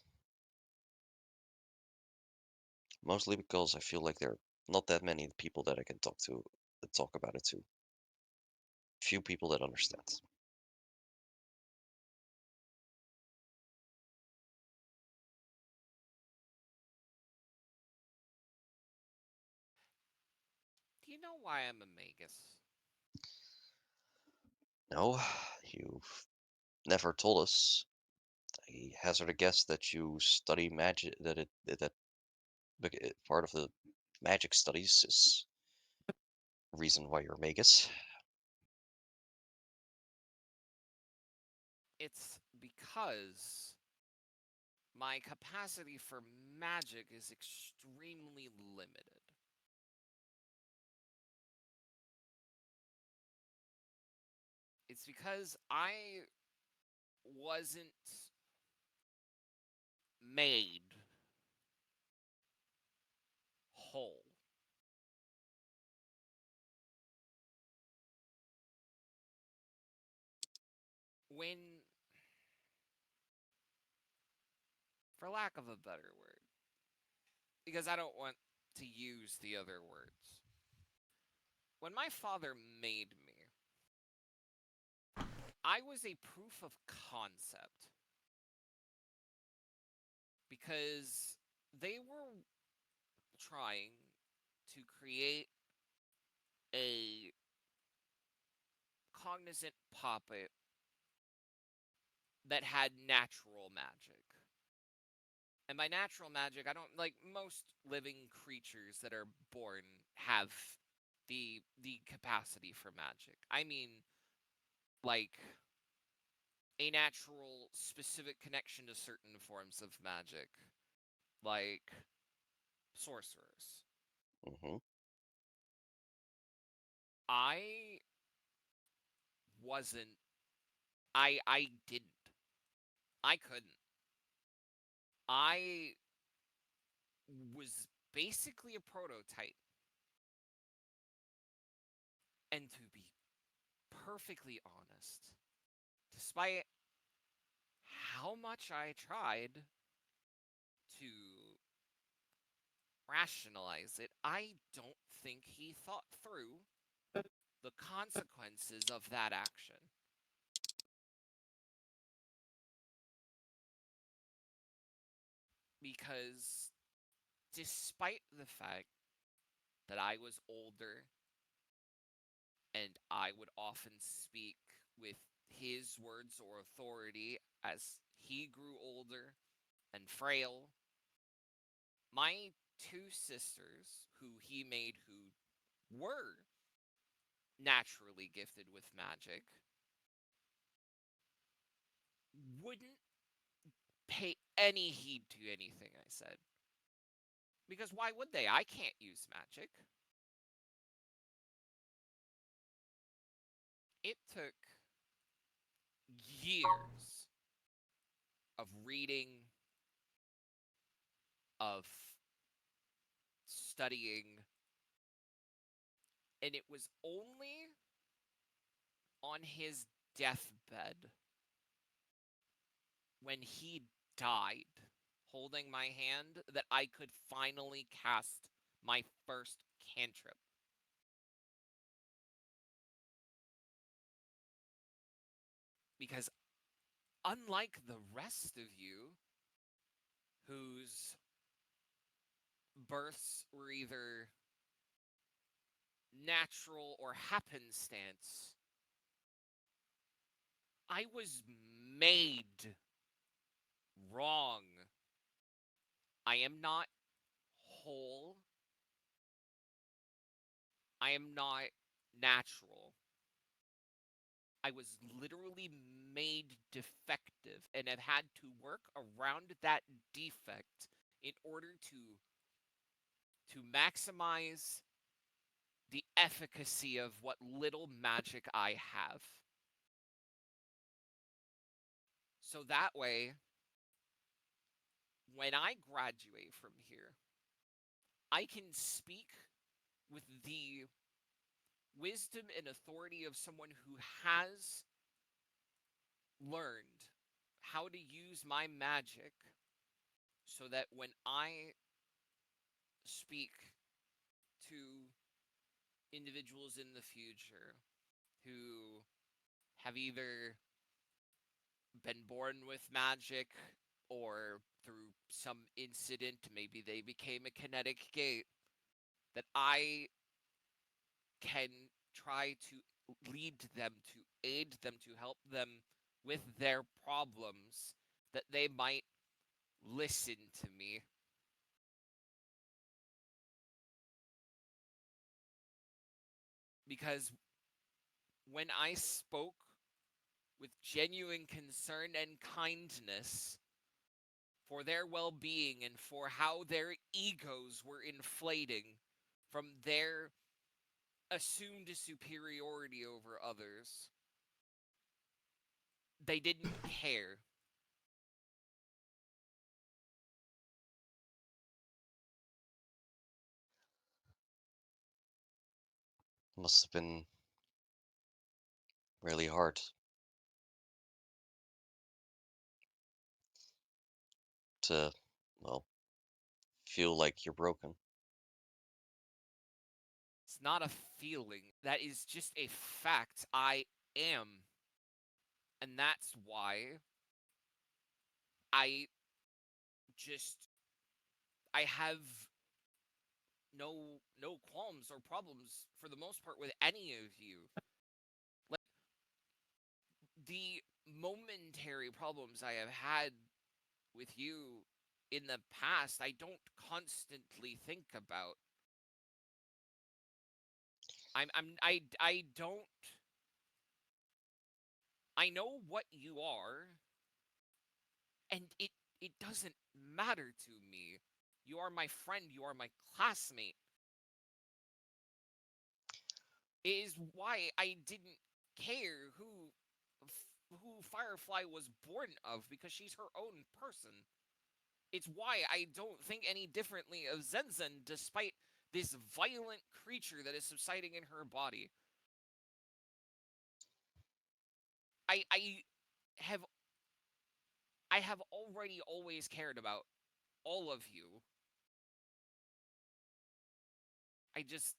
Mostly because I feel like there are not that many people that I can talk about it to. Few people that understand. Do you know why I'm a magus? No, you've never told us. I hazard a guess that you study magic. That part of the magic studies is reason why you're magus. It's because my capacity for magic is extremely limited. It's because I wasn't made whole. When, for lack of a better word, because I don't want to use the other words, when my father made me, I was a proof of concept because they were trying to create a cognizant puppet that had natural magic. And by natural magic, I don't like most living creatures that are born have the capacity for magic. I mean, like a natural specific connection to certain forms of magic. Like sorcerers. Mm-hmm. I wasn't. I didn't. I couldn't. I was basically a prototype. And to be perfectly honest, despite how much I tried to rationalize it, I don't think he thought through the consequences of that action. Because despite the fact that I was older and I would often speak with his words or authority as he grew older and frail, my two sisters, who he made who were naturally gifted with magic, wouldn't pay any heed to anything I said. Because why would they? I can't use magic. It took years of reading, of studying, and it was only on his deathbed when he died holding my hand that I could finally cast my first cantrip. Because unlike the rest of you, whose births were either natural or happenstance, I was made wrong. I am not whole. I am not natural. I was literally made defective and have had to work around that defect in order to maximize the efficacy of what little magic I have. So that way, when I graduate from here, I can speak with the wisdom and authority of someone who has learned how to use my magic so that when I speak to individuals in the future who have either been born with magic or through some incident, maybe they became a kinetic gate, that I can try to lead them, to aid them, to help them with their problems, that they might listen to me. Because when I spoke with genuine concern and kindness for their well being and for how their egos were inflating from their assumed superiority over others, they didn't care. Must have been really hard to, well, feel like you're broken. It's not a feeling, that is just a fact. I am. And that's why I just I have no qualms or problems for the most part with any of you. Like the momentary problems I have had with you in the past, I don't constantly think about. I don't. I know what you are, and it doesn't matter to me. You are my friend. You are my classmate. It is why I didn't care who Firefly was born of, because she's her own person. It's why I don't think any differently of Zenzen, despite this violent creature that is subsiding in her body. I have already always cared about all of you. I just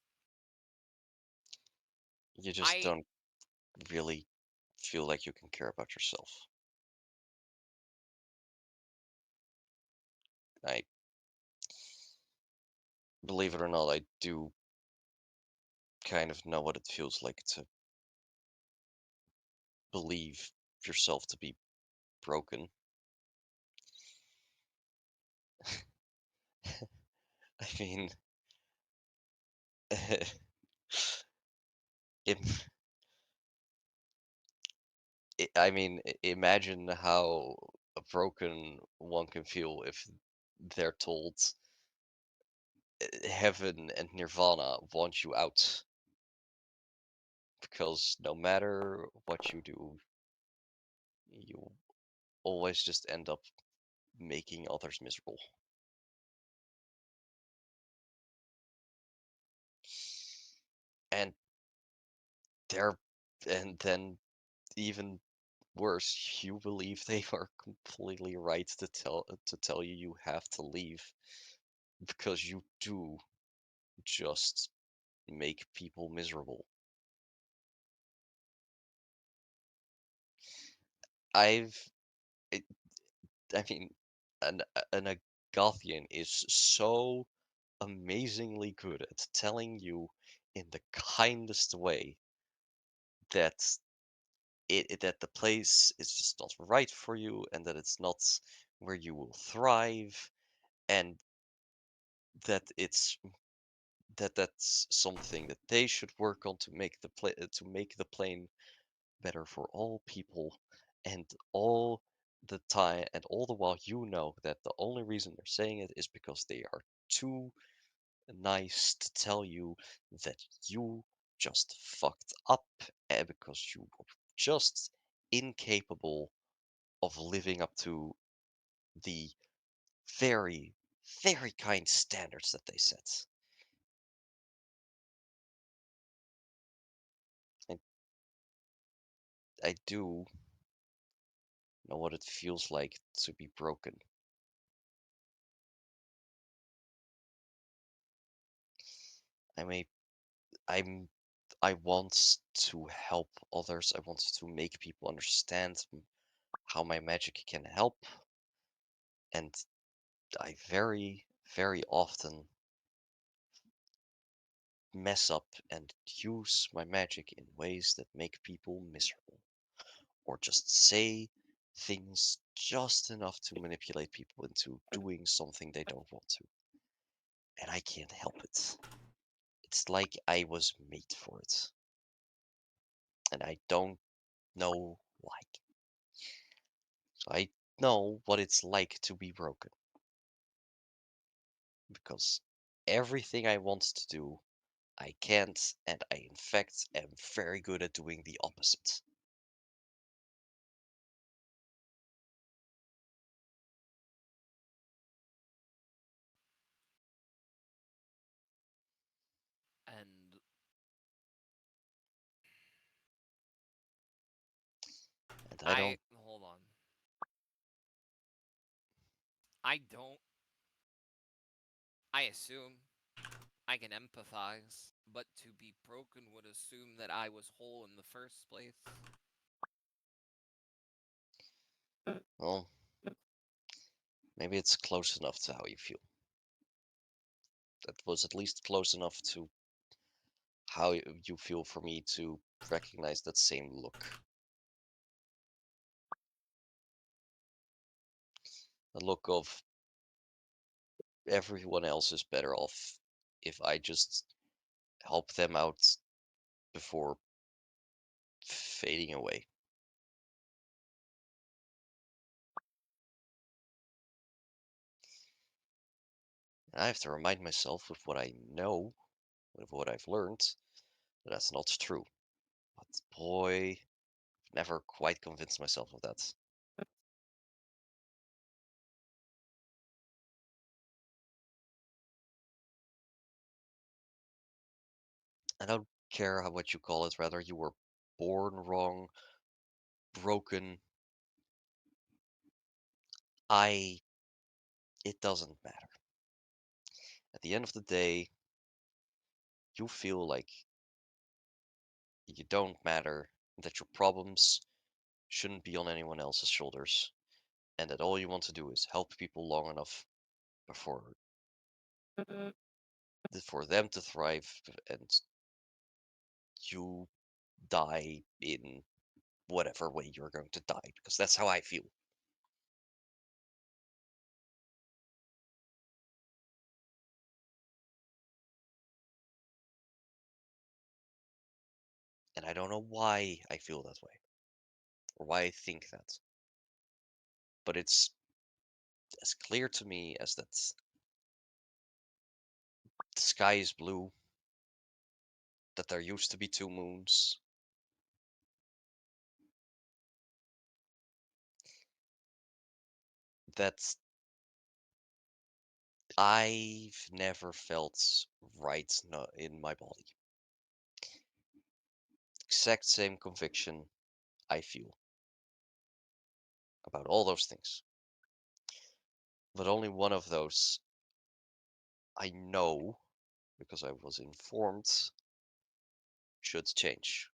You just don't really feel like you can care about yourself. I believe it or not, I do kind of know what it feels like to believe yourself to be broken. I mean, im imagine how broken one can feel if they're told heaven and nirvana want you out. Because no matter what you do, you always just end up making others miserable. And they're and then even worse, you believe they are completely right to tell you you have to leave because you do just make people miserable. I've it, I mean an Agathian is so amazingly good at telling you in the kindest way that that the place is just not right for you and that it's not where you will thrive, and that that's something that they should work on to make the plane better for all people, and all the time, and all the while you know that the only reason they're saying it is because they are too nice to tell you that you just fucked up, because you were just incapable of living up to the very, very kind standards that they set. And I do know what it feels like to be broken. I mean, I'm I want to help others. I want to make people understand how my magic can help, and I very, very often mess up and use my magic in ways that make people miserable, or just say things just enough to manipulate people into doing something they don't want to. And I can't help it. It's like I was made for it. And I don't know why. So I know what it's like to be broken. Because everything I want to do, I can't, and I in fact am very good at doing the opposite. and And I don't hold on. I don't. I assume I can empathize, but to be broken would assume that I was whole in the first place. well, maybe it's close enough to how you feel. That was at least close enough to how you feel for me to recognize that same look. The look of everyone else is better off if I just help them out before fading away. And I have to remind myself with what I know, with what I've learned, that that's not true. But boy, I've never quite convinced myself of that. I don't care how what you call it, whether you were born wrong, broken. It doesn't matter. At the end of the day, you feel like you don't matter, that your problems shouldn't be on anyone else's shoulders, and that all you want to do is help people long enough before for them to thrive and you die in whatever way you're going to die, because that's how I feel. And I don't know why I feel that way, or why I think that. But it's as clear to me as that the sky is blue, that there used to be two moons, that I've never felt right in my body. Exact same conviction I feel about all those things. But only one of those I know, because I was informed, should change.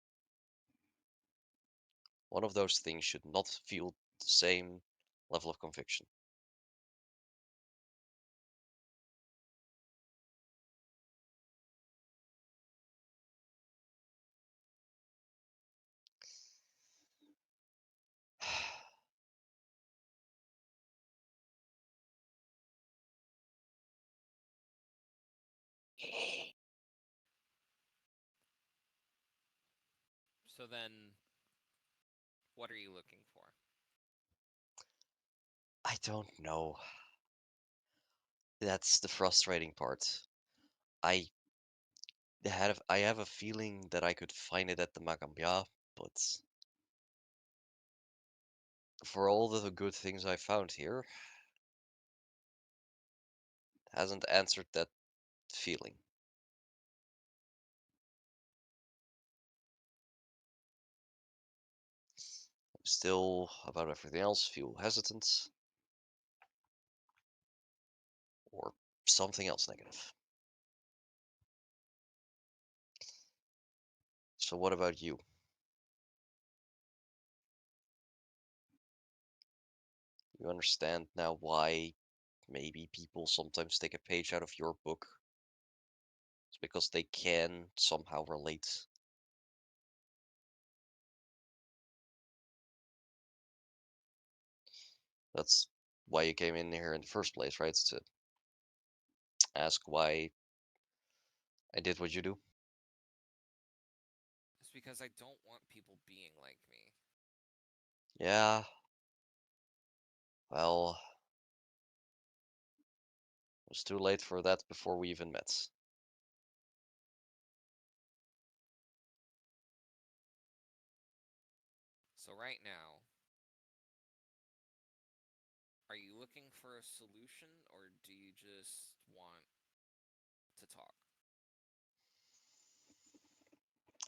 One of those things should not feel the same level of conviction. So then, what are you looking for? I don't know. That's the frustrating part. I I have a feeling that I could find it at the Magambia, but for all the good things I found here, hasn't answered that feeling. Still, about everything else, feel hesitant. Or something else negative. So what about you? You understand now why maybe people sometimes take a page out of your book? It's because they can somehow relate. That's why you came in here in the first place, right? To ask why I did what you do. It's because I don't want people being like me. Yeah. Well, it was too late for that before we even met. So right now, are you looking for a solution, or do you just want to talk?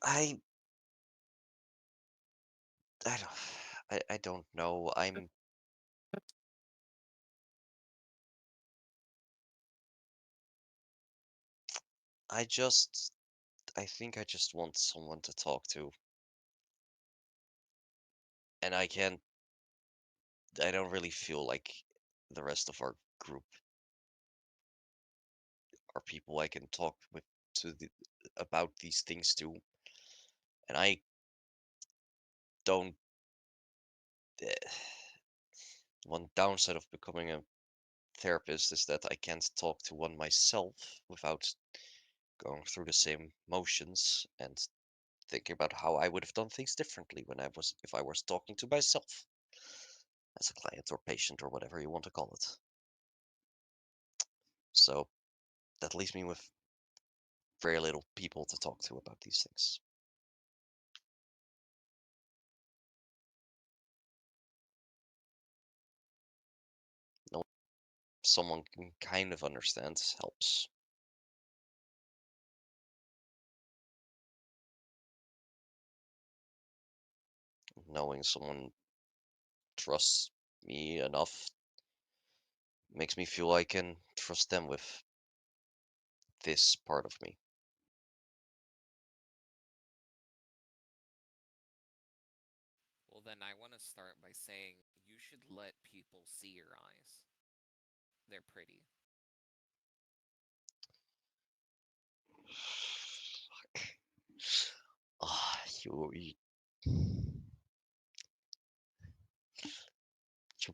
I I don't I don't know. I think I just want someone to talk to. And I don't really feel like the rest of our group are people I can talk with about these things to. And I don't. eh, One downside of becoming a therapist is that I can't talk to one myself without going through the same motions and thinking about how I would have done things differently if I was talking to myself as a client or patient or whatever you want to call it. So that leaves me with very little people to talk to about these things. No, someone can kind of understand helps. Knowing someone trusts me enough makes me feel I can trust them with this part of me. Well, then I want to start by saying you should let people see your eyes. They're pretty. Fuck. Ah, you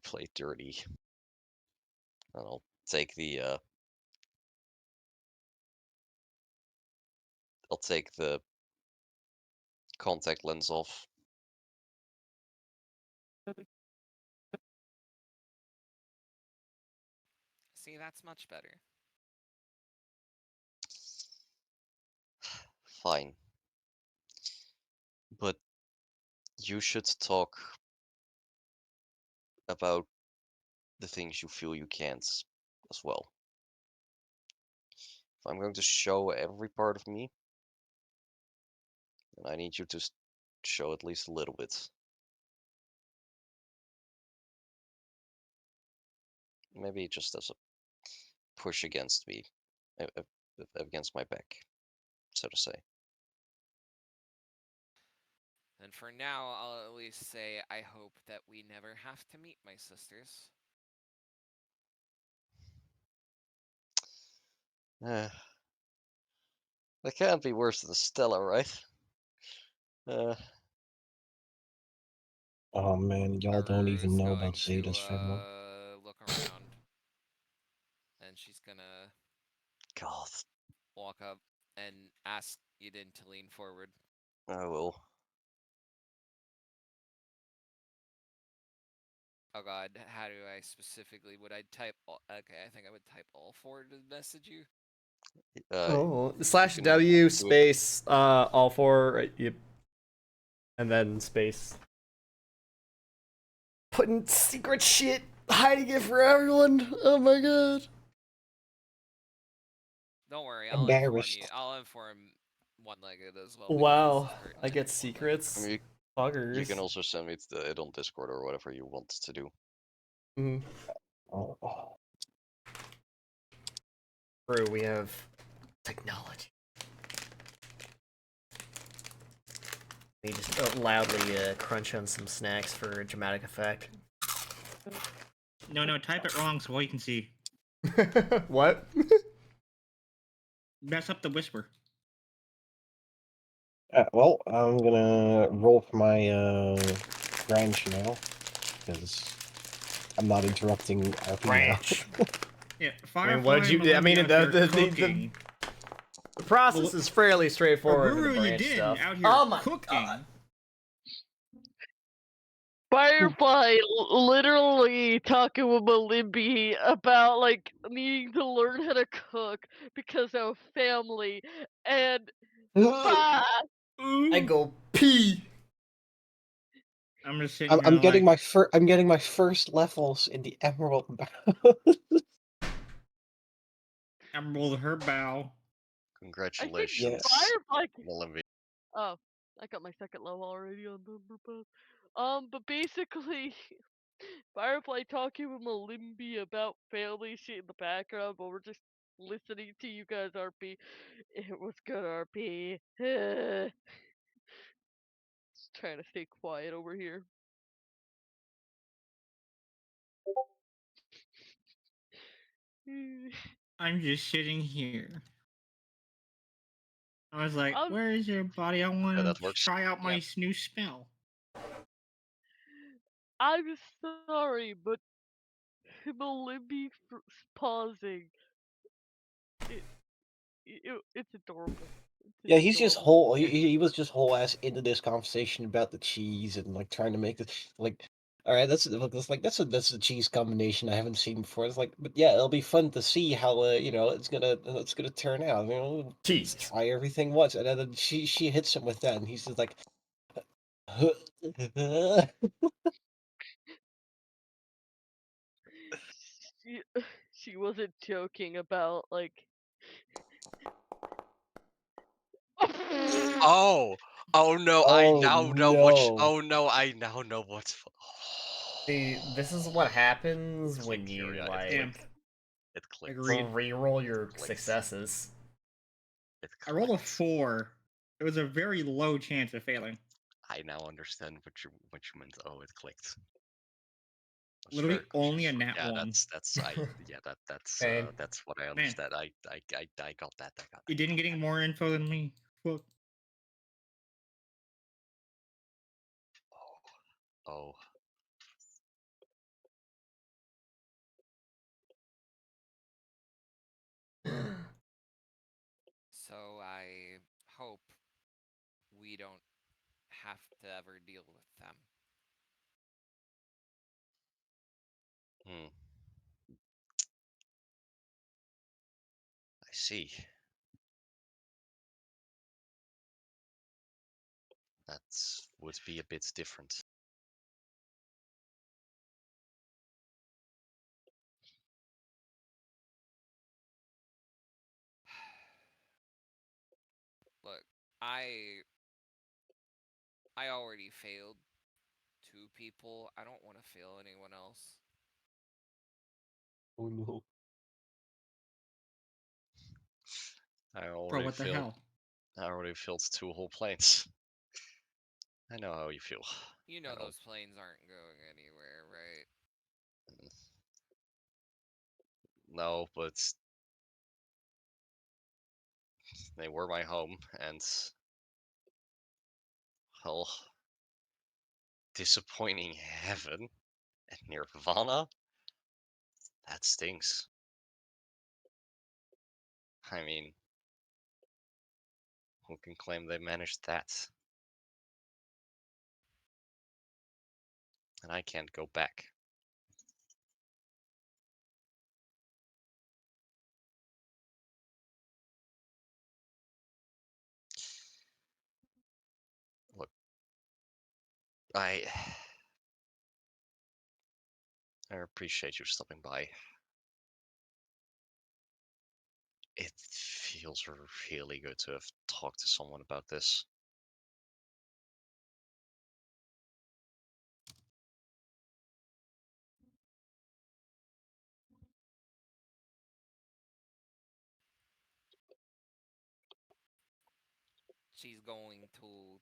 play dirty. And I'll take the contact lens off. See, that's much better. Fine. But you should talk about the things you feel you can't as well. If I'm going to show every part of me, then I need you to show at least a little bit. Maybe just as a push against me, against my back, so to say. And for now, I'll at least say I hope that we never have to meet my sisters. That can't be worse than Stella, right? Oh man, y'all don't even Aruru's know going about to Zeta's family. look around, and she's gonna God, walk up and ask Eden to lean forward. I will. Oh god, how do I specifically, would I type okay, I think I would type all four to message you. Oh, You slash can W do it. space all four, yep. And then space. Putting secret shit, hiding it for everyone. Oh my god. Don't worry, I'll inform Embarrassed. you. I'll inform One-Legged as well. Wow, because I get it's pertinent to secrets. I mean, Fuckers. you can also send me it on Discord or whatever you want to do. Mhm. Oh. True, we have technology. We just loudly crunch on some snacks for dramatic effect. No, type it wrong so all you can see. What? Mess up the whisper. Well, I'm gonna roll for my branch now, because I'm not interrupting RP Branch. now. Yeah, I Firefly mean, what'd you and do? I mean, Melindy out here the cooking. process is fairly straightforward with the Aruru branch Yadin stuff. out here Oh my cooking. god. Firefly literally talking with Malimby about like needing to learn how to cook because of family and bah! I go pee. I'm just sitting here I'm getting like, I'm getting my first levels in the Emerald. Emerald her bow. I think Congratulations, Firefly. Malimby. Oh, I got my second level already on number pass. But basically, Firefly talking with Malimby about family shit in the background, but we're just listening to you guys RP. It was good RP. Just trying to stay quiet over here. I'm just sitting here. I was like, Um, where is your body? I want that to works. try out my Yep. new spell. I'm sorry, but Malimby pausing. It's adorable. Yeah, he's just adorable. he was just whole ass into this conversation about the cheese and like trying to make it like All right, that's that's a cheese combination I haven't seen before. It's like, but yeah, it'll be fun to see how it's gonna turn out. Cheese. Try everything once, and then she hits him with that, and he's just like, she, she wasn't joking about like. Oh, oh no! I oh now know what. no. Oh no! I now know what's. See, this is what happens when Clicked here, you yeah, like Damn. it clicked. Agreed. re-roll your Clicked. successes. It I rolled a clicked. 4. It was a very low chance of failing. I now understand what you meant. Oh, it clicked. I was Literally very only a confused. nat Yeah, 1. Same. that's what I Man. understand. I got that. I got You that. didn't get any more info than me. Fuck. Oh. So I hope we don't have to ever deal with them. Hmm. I see. That would be a bit different. Look, I already failed 2 people. I don't want to fail anyone else. Oh no. I Bro, already what the filled. hell? I already filled 2 whole planes. I know how you feel. You know I don't- those planes aren't going anywhere, right? No, but they were my home, and well, disappointing heaven and Nirvana. That stings. I mean, who can claim they managed that? And I can't go back. Look, I appreciate you stopping by. It feels really good to have talked to someone about this. She's going to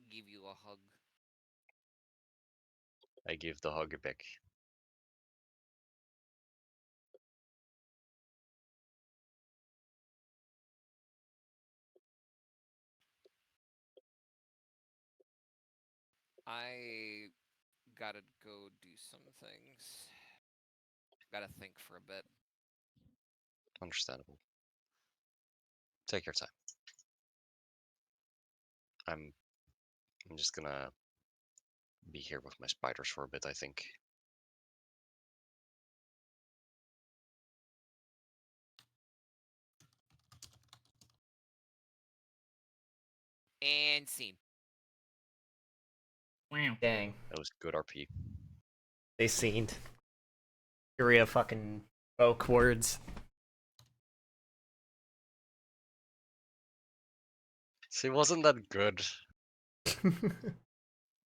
give you a hug. I give the hug back. I gotta go do some things. Gotta think for a bit. Understandable. Take your time. I'm just gonna be here with my spiders for a bit, I think. And scene. Wow. Dang. That was good RP. They scened. Korea fucking spoke words. See, wasn't that good? Ow.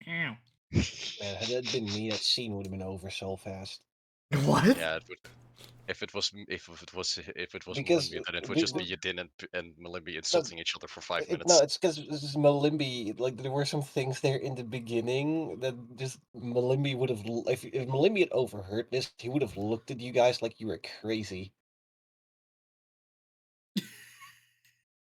Man, had that been me, that scene would have been over so fast. What? Yeah, it would. If it was Because Malimbi, then it would just be Yadin and Malimbi no, insulting each other for 5 no, minutes. it's because this is Malimbi. Like there were some things there in the beginning that just Malimbi would have. If Malimbi had overheard this, he would have looked at you guys like you were crazy.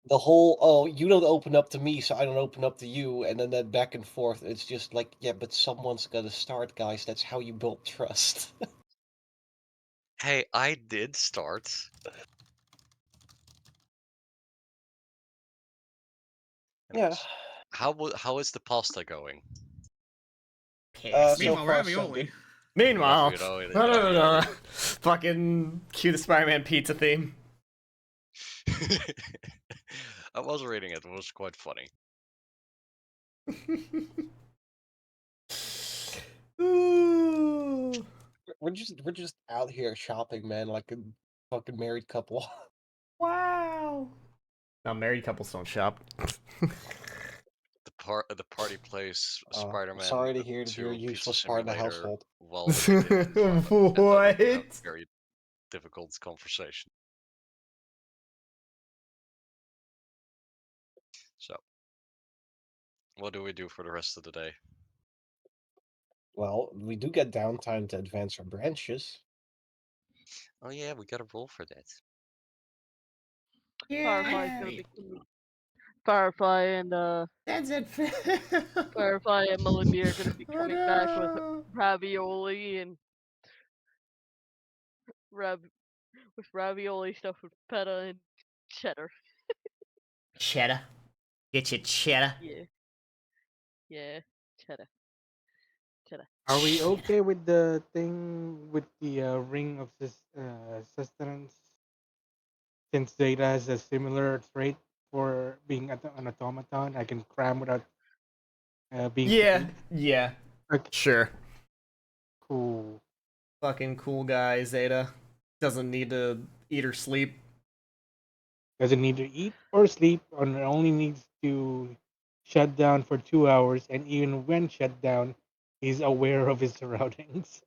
The whole you don't open up to me, so I don't open up to you, and then that back and forth. It's just like, yeah, but someone's got to start, guys. That's how you build trust. Hey, I did start. Yeah. Anyways, how is the pasta going? Chaos. So Meanwhile, far, so ravioli. good. Meanwhile, Ravioli. fucking cue the Spider-Man pizza theme. I was reading it. It was quite funny. Ooh. We're just out here shopping, man, like a fucking married couple. Wow. No, married couples don't shop. The party plays Spider-Man Sorry to hear that you're a 2 Pizza useless part of the Simulator household. while the kid in front of them, and that would be a What? very difficult conversation. So, what do we do for the rest of the day? Well, we do get downtime to advance our branches. Oh yeah, we got a roll for that. Firefly's gonna Yeah. be Firefly and That's it. Firefly and Melimby are gonna be Oh, coming back with no. ravioli and ravioli stuffed with feta and cheddar. Cheddar. Get your cheddar. Yeah. Yeah. Cheddar. Cheddar. Are we okay with the thing with the ring of sustenance? Since Zeta has a similar trait for being an automaton, I can cram without being Yeah, fatigued. yeah, Okay, sure. cool. Fucking cool guy, Zeta. Doesn't need to eat or sleep. Doesn't need to eat or sleep, and only needs to shut down for 2 hours. And even when shut down, he's aware of his surroundings.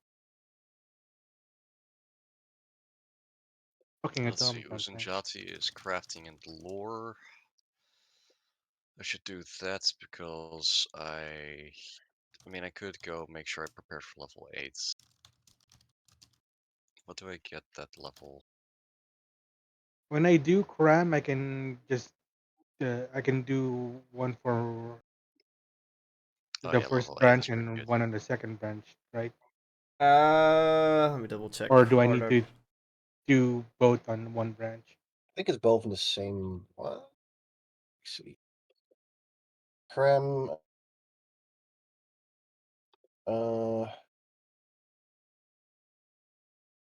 Fucking Let's see, automaton thing. Uzunjati is crafting and lore. I should do that because I mean, I could go make sure I prepare for level 8. What do I get that level? When I do cram, I can just I can do one for Oh the yeah, first level 8 is branch pretty and good. one on the second branch, right? Let me double check. Or do I Hold need on. to do both on one branch? I think it's both in the same. What? Let's see. Cram. Uh,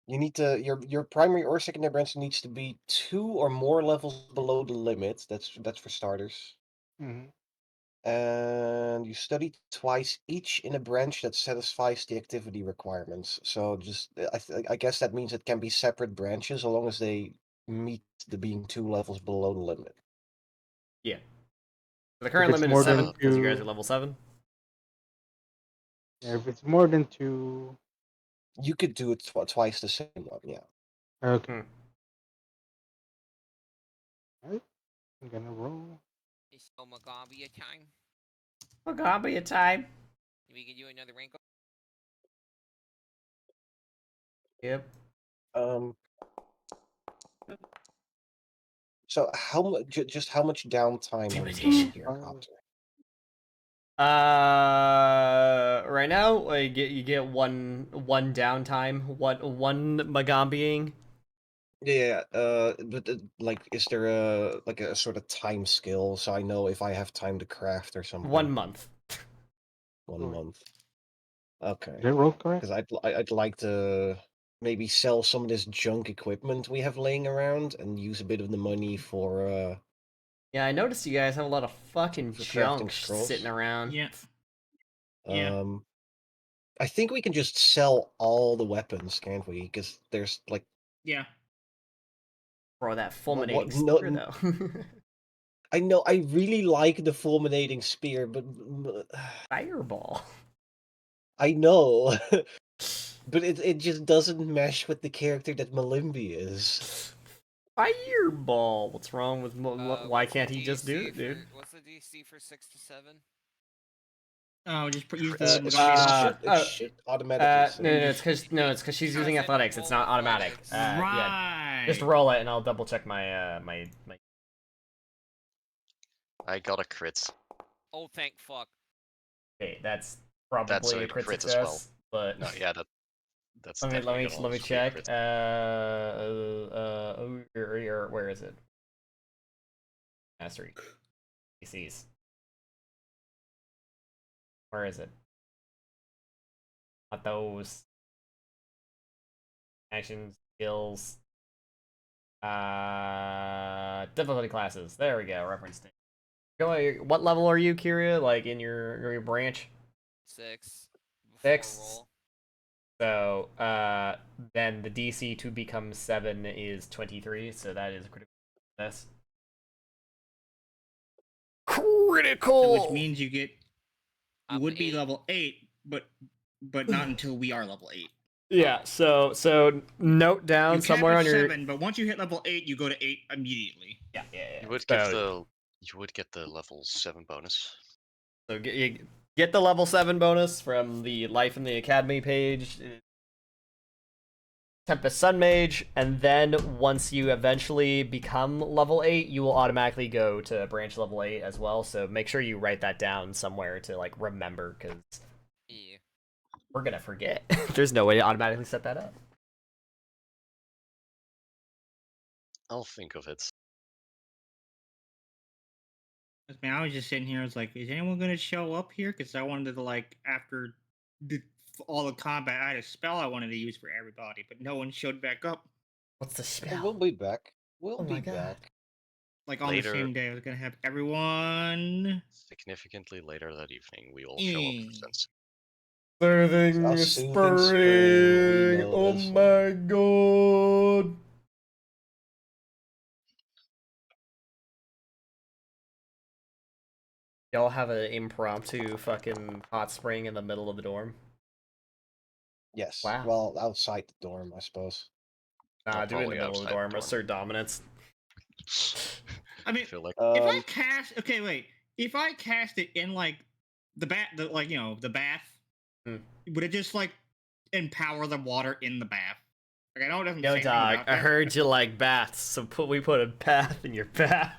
you need to your primary or secondary branch needs to be 2 or more levels below the limit. That's for starters. Hmm. And you study twice each in a branch that satisfies the activity requirements. So just I guess that means it can be separate branches as long as they meet the being 2 levels below the limit. Yeah. The If current it's limit is more than 7 because you guys are 2, level 7. yeah, if it's more than 2, You could do it twice the same one, yeah. okay. Hmm. Alright, I'm gonna roll. It's Omagambia time. Oh god, be a time. We can do another wrinkle. Yep. Um. So how much? Just how much downtime are we getting here, Uh, Copter? Right now, you get one downtime, one Magambiing. Yeah. But like, is there a sort of time scale so I know if I have time to craft or something? 1 month. 1 Oh, month. Okay. did I roll correct? Because I'd like to maybe sell some of this junk equipment we have laying around and use a bit of the money for Yeah, I noticed you guys have a lot of fucking for junk crafting scrolls. sitting around. Yeah. Yeah. I think we can just sell all the weapons, can't we? Because there's like Yeah. Bro, that what, fulminating no, spear though. I know I really like the fulminating spear, but Fireball. I know, but it just doesn't mesh with the character that Malimbi is. Fireball. What's wrong with why What's can't the he just do DC it, dude? What's the DC for 6 to 7? Oh, just use Crits. the Magami dodge. It should automatically save. No, it's because she's using Because athletics. It's not roll automatic. athletics. Yeah, just Right. roll it, and I'll double check my my. I got a crit. Oh, thank fuck. Okay, that's That's probably a a crit crit as success, well. but No, yeah, that's let me definitely gonna let me also be a check. crit. Where is it? Mastery. PCs. Where is it? Not those. Actions, skills. Difficulty classes. There we go. Reference name. What level are you, Kyria? Like in your branch? 6. Before 6. roll. So, then the DC to become 7 is 23, so that is critical success. Critical! Which means you would be 8. level 8, but not until we are level 8. Yeah, so note down You cap somewhere at on your 7, but once you hit level 8, you go to 8 immediately. yeah. You would So, get the level 7 bonus. So you get the level 7 bonus from the Life in the Academy page. Tempest Sun Mage, and then once you eventually become level 8, you will automatically go to branch level 8 as well. So make sure you write that down somewhere to like remember, because Yeah. we're gonna forget. There's no way to automatically set that up. I'll think of it. Man, I was just sitting here. I was like, "Is anyone gonna show up here?" Because I wanted to after all the combat, I had a spell I wanted to use for everybody, but no one showed back up. What's the Oh, spell? we'll be back. We'll Oh be my God. back. Like on Later. the same day, I was gonna have everyone. Significantly later that evening, we all show up for sense. Serving A soothing spring, we know Oh this. my God. Y'all have an impromptu fucking hot spring in the middle of the dorm? Yes. Wow. Well, outside the dorm, I suppose. Nah, do it in the Probably middle of the outside dorm. the dorm. Assert dominance. I mean, I feel like if I cast, okay, wait, if I cast it in the bath, would it just empower the water in the bath? Like I know it doesn't say Yo, anything dog, about I that. heard you like baths, so we put a bath in your bath.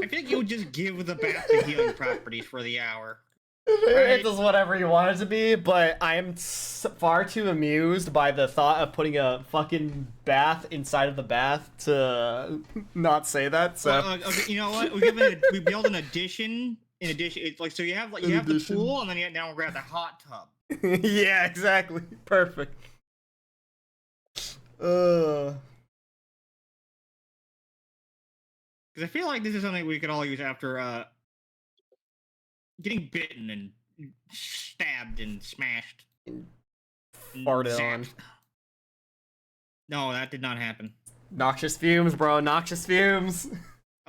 I think you would just give the bath the healing properties for the hour. It Right. does whatever you want it to be, but I am far too amused by the thought of putting a fucking bath inside of the bath to not say that. So Well, okay, you know what? We build an addition. In addition, it's like so you have An the addition. pool, and then now we're at the hot tub. yeah, exactly, perfect. Because I feel like this is something we could all use after getting bitten and stabbed and smashed. And Farted on. zapped. No, that did not happen. Noxious fumes, bro. Noxious fumes.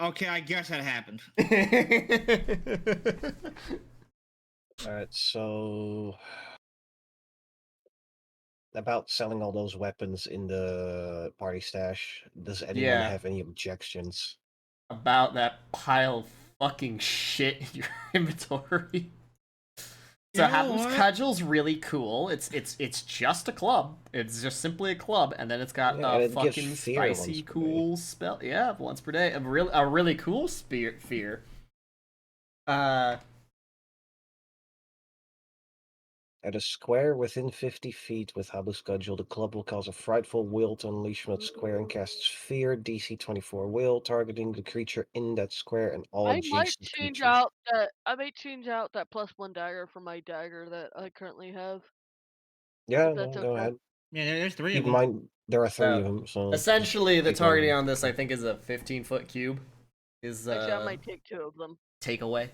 Okay, I guess that happened. Alright, so about selling all those weapons in the party stash, does anyone Yeah. have any objections? About that pile of fucking shit in your inventory. So You know Happin's what? Cudgel's really cool. It's just a club. It's just simply a club, and then it's got Yeah, and a it gives fucking fear once spicy, per cool spell. Yeah, once per day. A really cool fear. At a square within 50 feet with Habu's Cudgel, the club will cause a frightful will to unleash from that square and casts Fear DC 24 will, targeting the creature in that square and all I might adjacent change creatures. out that +1 dagger for my dagger that I currently have. Yeah, If that's go okay. ahead. Yeah, there's 3 Keep of in them. mind, there are 3 of So, them, so... essentially, the keep one. targeting on this, I think, is a 15-foot cube. Is Actually, I might take 2 of them. takeaway.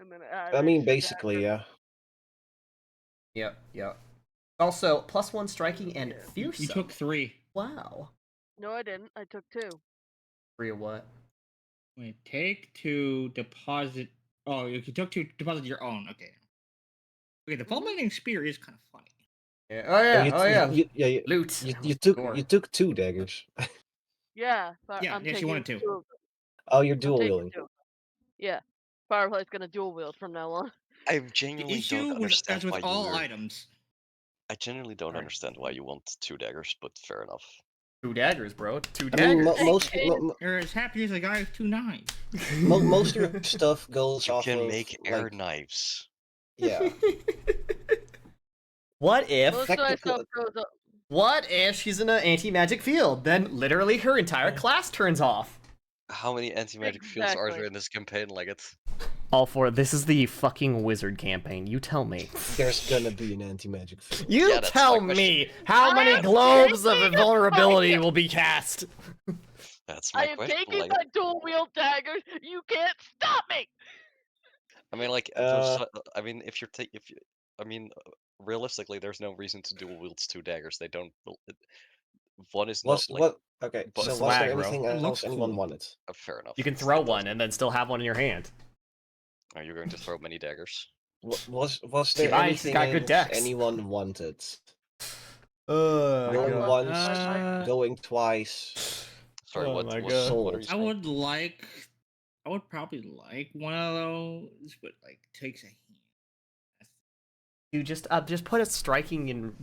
I'm gonna add I an mean, extra basically, dagger. yeah. Yep. Also, +1 striking and Yeah. fearsome. You took 3. Wow. No, I didn't. I took 2. 3 of what? Wait, take 2, deposit. Oh, you took 2, deposit your own. Okay. Okay, the fulminating spear is kind of funny. Yeah. Oh yeah. Loot. You Score. took 2 daggers. Yeah, Yeah, I'm yes, you taking wanted 2. 2 of them. Oh, you're I'm dual taking wielding. 2 of them. Yeah. Firefly's gonna dual wield from now on. I The genuinely issue don't with, understand as with why all you. items, I genuinely don't Sorry. understand why you want 2 daggers, but fair enough. 2 daggers, bro. 2 I mean, daggers. you're as happy as a guy with 2 knives. most of your stuff goes You off can of, make air knives. Yeah. What if? Most of my Technically- stuff goes up. What if she's in an anti-magic field? Then literally her entire class turns off. How many anti-magic fields are Exactly. there in this campaign? Like it's All for it. This is the fucking wizard campaign. You tell me. There's gonna be an anti-magic field. You Yeah, that's tell my question. me how many I'm globes of taking invulnerability my- will be cast. That's I my am question. taking Like, my dual wield daggers. You can't stop me. I mean, like, I mean, if you're I mean, realistically, there's no reason to dual wield 2 daggers. They don't. One is not like. Okay, But so was swag, there bro. anything It looks else anyone cool. wanted? Fair enough. You can throw It does one look- and then still have one in your hand. Are you going to throw many daggers? Was She there might, she's anything got good else decks. anyone wanted? Oh Going god. once, going twice. Sorry, Oh what? my What God. are you I saying? would probably like one of those, but like takes a hand. You just put a striking in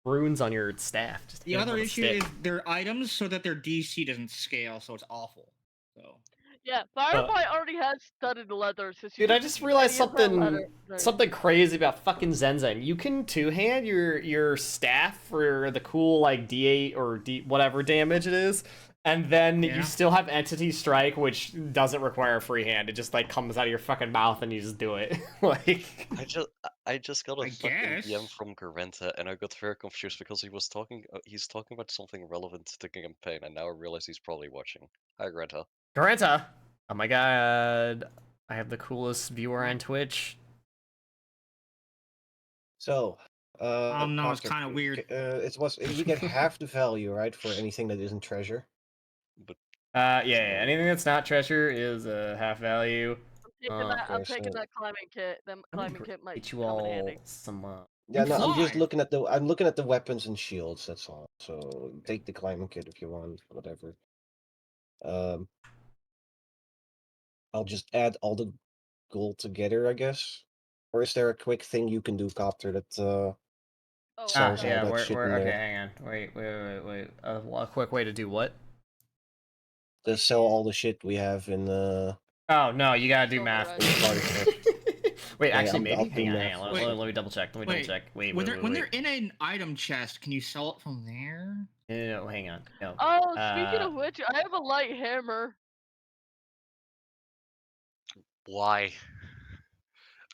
runes on your staff. Just The hit 'em other with a issue stick. is their items so that their DC doesn't scale, so it's awful. So Yeah, Firefly already has studded leather, so she Dude, I can just use realized any of that leather. something crazy about fucking Zenzen. You can two-hand your staff for the cool like D8 or D whatever damage it is, and then Yeah. you still have Entity Strike, which doesn't require a free hand. It just like comes out of your fucking mouth and you just do it. Like I just got a I fucking DM guess. from Garenta, and I got very confused because he's talking about something relevant to the campaign, and now I realize he's probably watching. Hi, Garenta. Garanta. Oh my god. I have the coolest viewer on Twitch. So, No, it's Copter, kind of weird. you get half the value, right, for anything that isn't treasure. Yeah. Anything that's not treasure is half value. I'm Okay, taking so- that climbing kit. That climbing kit might Get you come in all handy. some Yeah, You no, I'm just fly. looking at the weapons and shields. That's all. So take the climbing kit if you want, whatever. I'll just add all the gold together, I guess. Or is there a quick thing you can do, Copter, that sells all yeah, that shit we're in okay, there? hang on. Wait. A quick way to do what? To sell all the shit we have in Oh no, you gotta do Silver math. Edge. party shop. Wait, Okay, actually, I'll maybe. do Hang on. math Let, for let, you. let me double check. Wait. When they're in an item chest, can you sell it from there? No, hang on. No. Oh, speaking of which, I have a light hammer. Why?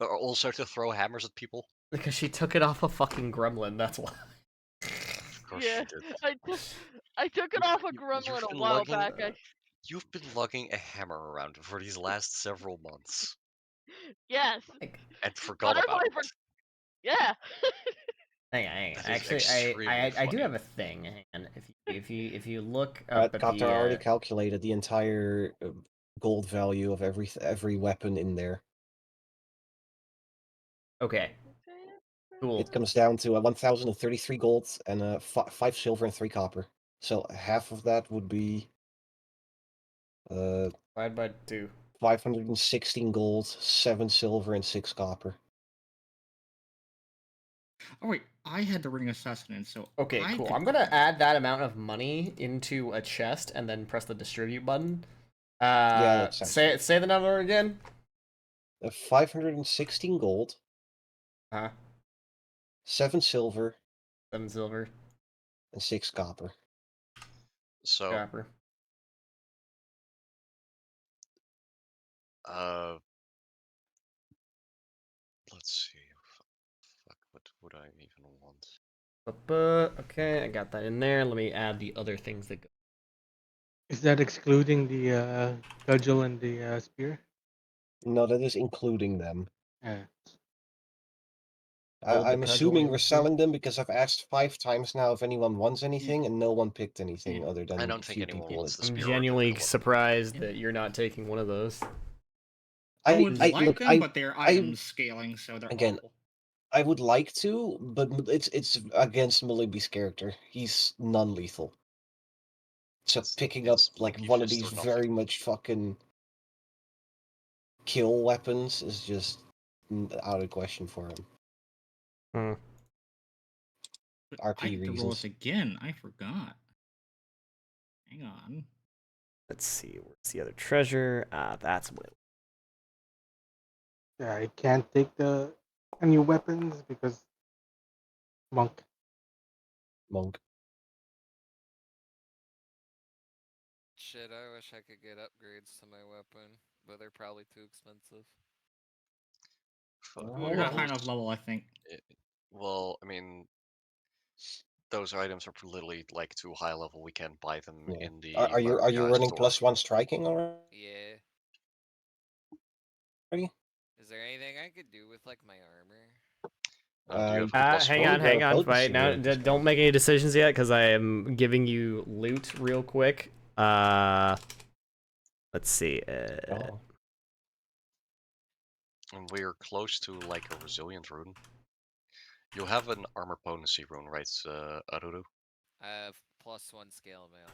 Or also to throw hammers at people? Because she took it off a fucking gremlin. That's why. Of course Yeah, she did. I took it off a You've gremlin a been while lugging- back. You've been lugging a hammer around for these last several months Yes. and forgot about it. Yeah. Hang on. That is Actually, extremely I do funny. have a thing. Hang on. If you look Right, up at Copter the already calculated the entire gold value of every weapon in there. okay, cool. It comes down to 1,033 gold and 5 silver and 3 copper. So half of that would be Divide by 2. 516 gold, 7 silver, and 6 copper. Oh wait, I had the ring of sustenance, so Okay, I cool. could I'm gonna add that amount of money into a chest and then press the distribute button. that sounds Say the number again. 516 gold, Huh? 7 silver, 7 silver. and 6 copper. So, Copper. let's see. Fuck, what would I even want? Okay, I got that in there. Let me add the other things that go. Is that excluding the cudgel and the spear? No, that is including them. Yeah. Gold, the I'm cudgel, assuming and we're the spear? selling them because I've asked 5 times now if anyone wants anything, and no one picked anything Yeah. other than I don't a think few anyone people. wants the I'm spear or genuinely cudgel. surprised Yeah. that you're not taking one of those. I would like look, them, but they're items scaling, so they're again, awful. I would like to, but it's against Malibi's character. He's non-lethal. So picking up It's like Monkey one of Fist these or very nothing. much fucking kill weapons is just out of the question for him. Hmm. But RP I have to roll reasons. this again. I forgot. Hang on. Let's see. Where's the other treasure? That's what. Yeah, I can't take the new weapons because monk. Monk. Shit, I wish I could get upgrades to my weapon, but they're probably too expensive. We're not high enough level, I think. Well, I mean, those items are literally like too high level. We can't buy them Yeah. in the. Are you Market running store. +1 striking already? Yeah. Ready? Is there anything I could do with like my armor? Do you have hang on, wait, now don't make any decisions yet, because I am giving you loot real quick. Let's see. Oh. And we're close to like a resilient rune. You have an armor potency rune, right, Aruru? I have +1 scale mail.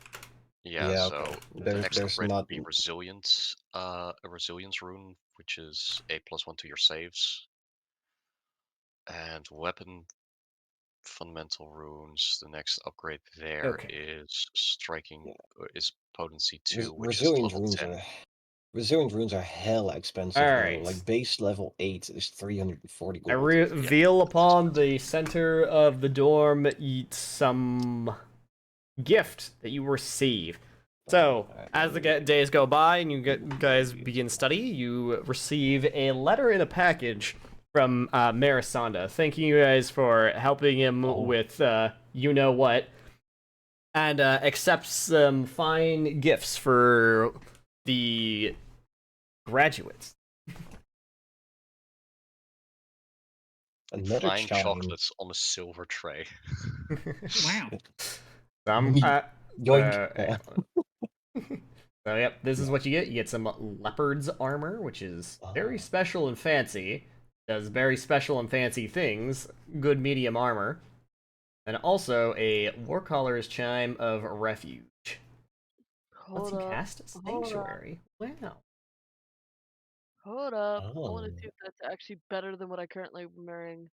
Yeah, so okay. the next There's upgrade not would be resilience, a resilience rune, which is a +1 to your saves. And weapon fundamental runes. The next upgrade there is striking, is potency 2, which is resilient level runes 10. resilient runes are hella expensive though. Alright. Like base level 8 is 340 I gold. reveal upon the center of the dorm some gift that you receive. So, as the days go by and you guys begin study, you receive a letter in a package from Marisanda, thanking you guys for helping him with you know what, and accepts some fine gifts for the graduates. Another Fine chime. chocolates on a silver tray. Wow. Yoink. So yep, this is what you get. You get some leopard's armor, which is very special and fancy. Does very special and fancy things. Good medium armor. And also a Warcaller's Chime of Refuge. Once you cast Sanctuary. Wow. Hold up. I want to Oh. see if that's actually better than what I currently am wearing.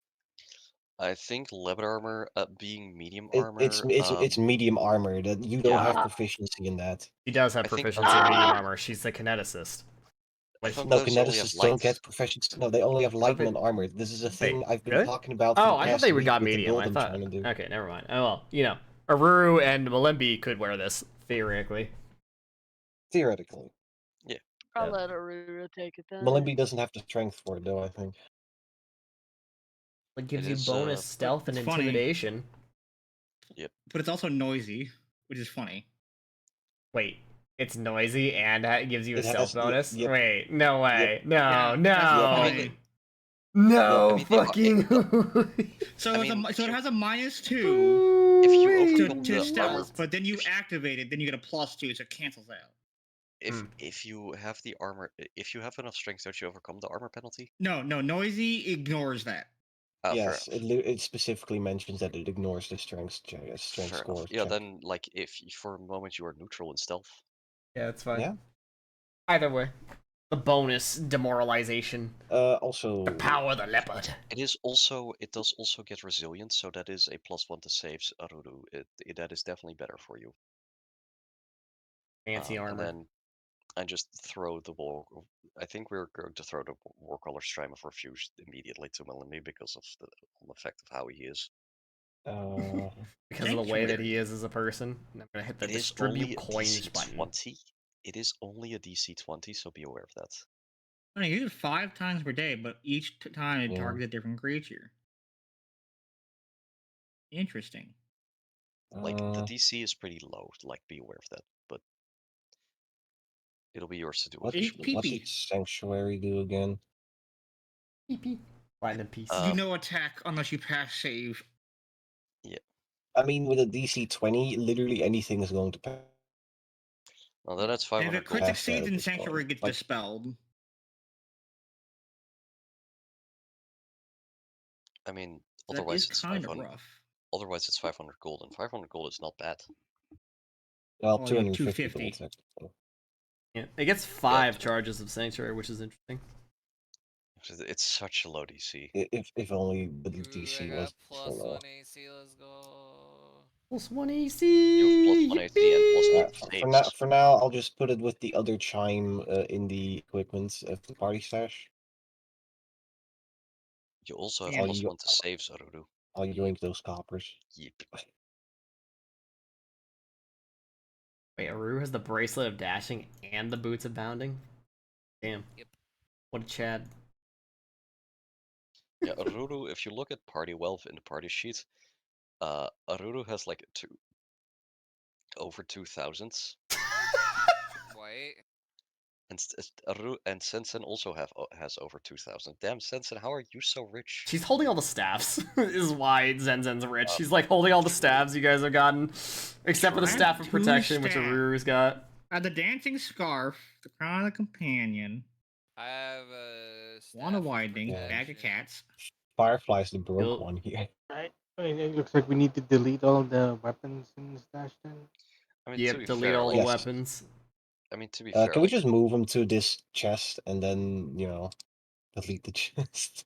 I think leopard armor being medium It's armor. it's medium armor. That you don't have proficiency in that. She does have I think proficiency in medium armor. She's the kineticist. I thought No, those only have kineticists light. don't get proficiency. No, they only have light and armor. This is a thing I've been talking about for Oh, the I thought past they week got with the medium. build I I'm thought. trying to do. Okay, never mind. Oh well, you know, Aru and Malimbi could wear this theoretically. Theoretically. Yeah. I'll let Arura take it then. Malimbi doesn't have the strength for it though, I think. It gives It you is, bonus stealth and it's funny. intimidation. Yep. But it's also noisy, which is funny. Wait, it's noisy and it gives you a It stealth has- bonus? yep. Wait, no way. No, Yeah, no. that's funny. No I mean, fucking. So, I mean, so it has a -2 if you Wait, overcome to the stealth, armor, but then you activate it, then you get a +2, so it cancels out. if you have the armor, if you have enough strength, don't you overcome the armor penalty? No, noisy ignores that. Oh, Yes, it specifically mentions that it ignores the strength fair enough. score Yeah, check. then like if for a moment you are neutral in stealth. Yeah, it's fine. Yeah. Either way. The bonus demoralization. Also The power of the leopard. It does also get resilience, so that is a +1 to saves, Aruru. That is definitely better for you. Fancy armor. And then I just throw the war. I think we're going to throw the Warcaller Stream of Refuge immediately to Melanie because of the effect of how he is. Because of the way that he is as a person. I'm gonna hit the It is distribute only a coins DC button. 20. It is only a DC 20, so be aware of that. I mean, you use it 5 times per day, but each time it Yeah. targets a different creature. Interesting. Like the DC is pretty low. Like be aware of that, but it'll be yours to do. What Officially. did Sanctuary do again? PP. Platinum piece. You know attack unless you pass save. Yeah. I mean, with a DC 20, literally anything is going to pass. Well, then that's And 500 if it crit gold. succeeds in Sanctuary, it gets Like- dispelled. I mean, That otherwise is it's kind of 500. rough. Otherwise it's 500 gold, and 500 gold is not bad. Well, Well, yeah, 250 250. gold. Actually. Yeah, it gets 5 charges of Sanctuary, which is interesting. It's such a low DC. If only the Ooh, DC I was got so low. +1 AC. Let's go. +1 AC. You have +1 AC and +1 saves. For now, I'll just put it with the other chime in the equipment of the party stash. You also have Yeah. +1 to saves, Aruru. I'll yoink those coppers. Yep. Wait, Aru has the bracelet of dashing and the boots of bounding? Damn. Yep. What a Chad. Yeah, Aruru, if you look at party wealth in the party sheet, Aruru has like over 2,000. Wait. And and Sensen also has over 2,000. Damn, Sensen, how are you so rich? She's holding all the staffs, is why Zenzen's rich. She's like holding all the staffs you guys have gotten, except for the I have staff of 2 protection, which staff. Aruru's got. The dancing scarf, the crown of the companion, I have a wand of staff widening, Yeah. bag of protection. cats. Firefly's the broke Yup. one here. Right. It looks like we need to delete all the weapons in the stash then. I mean, to Yep, be delete fair, all the like, Yes. weapons. I mean, to be fair, Can we like, just move them to this chest and then, delete the chest?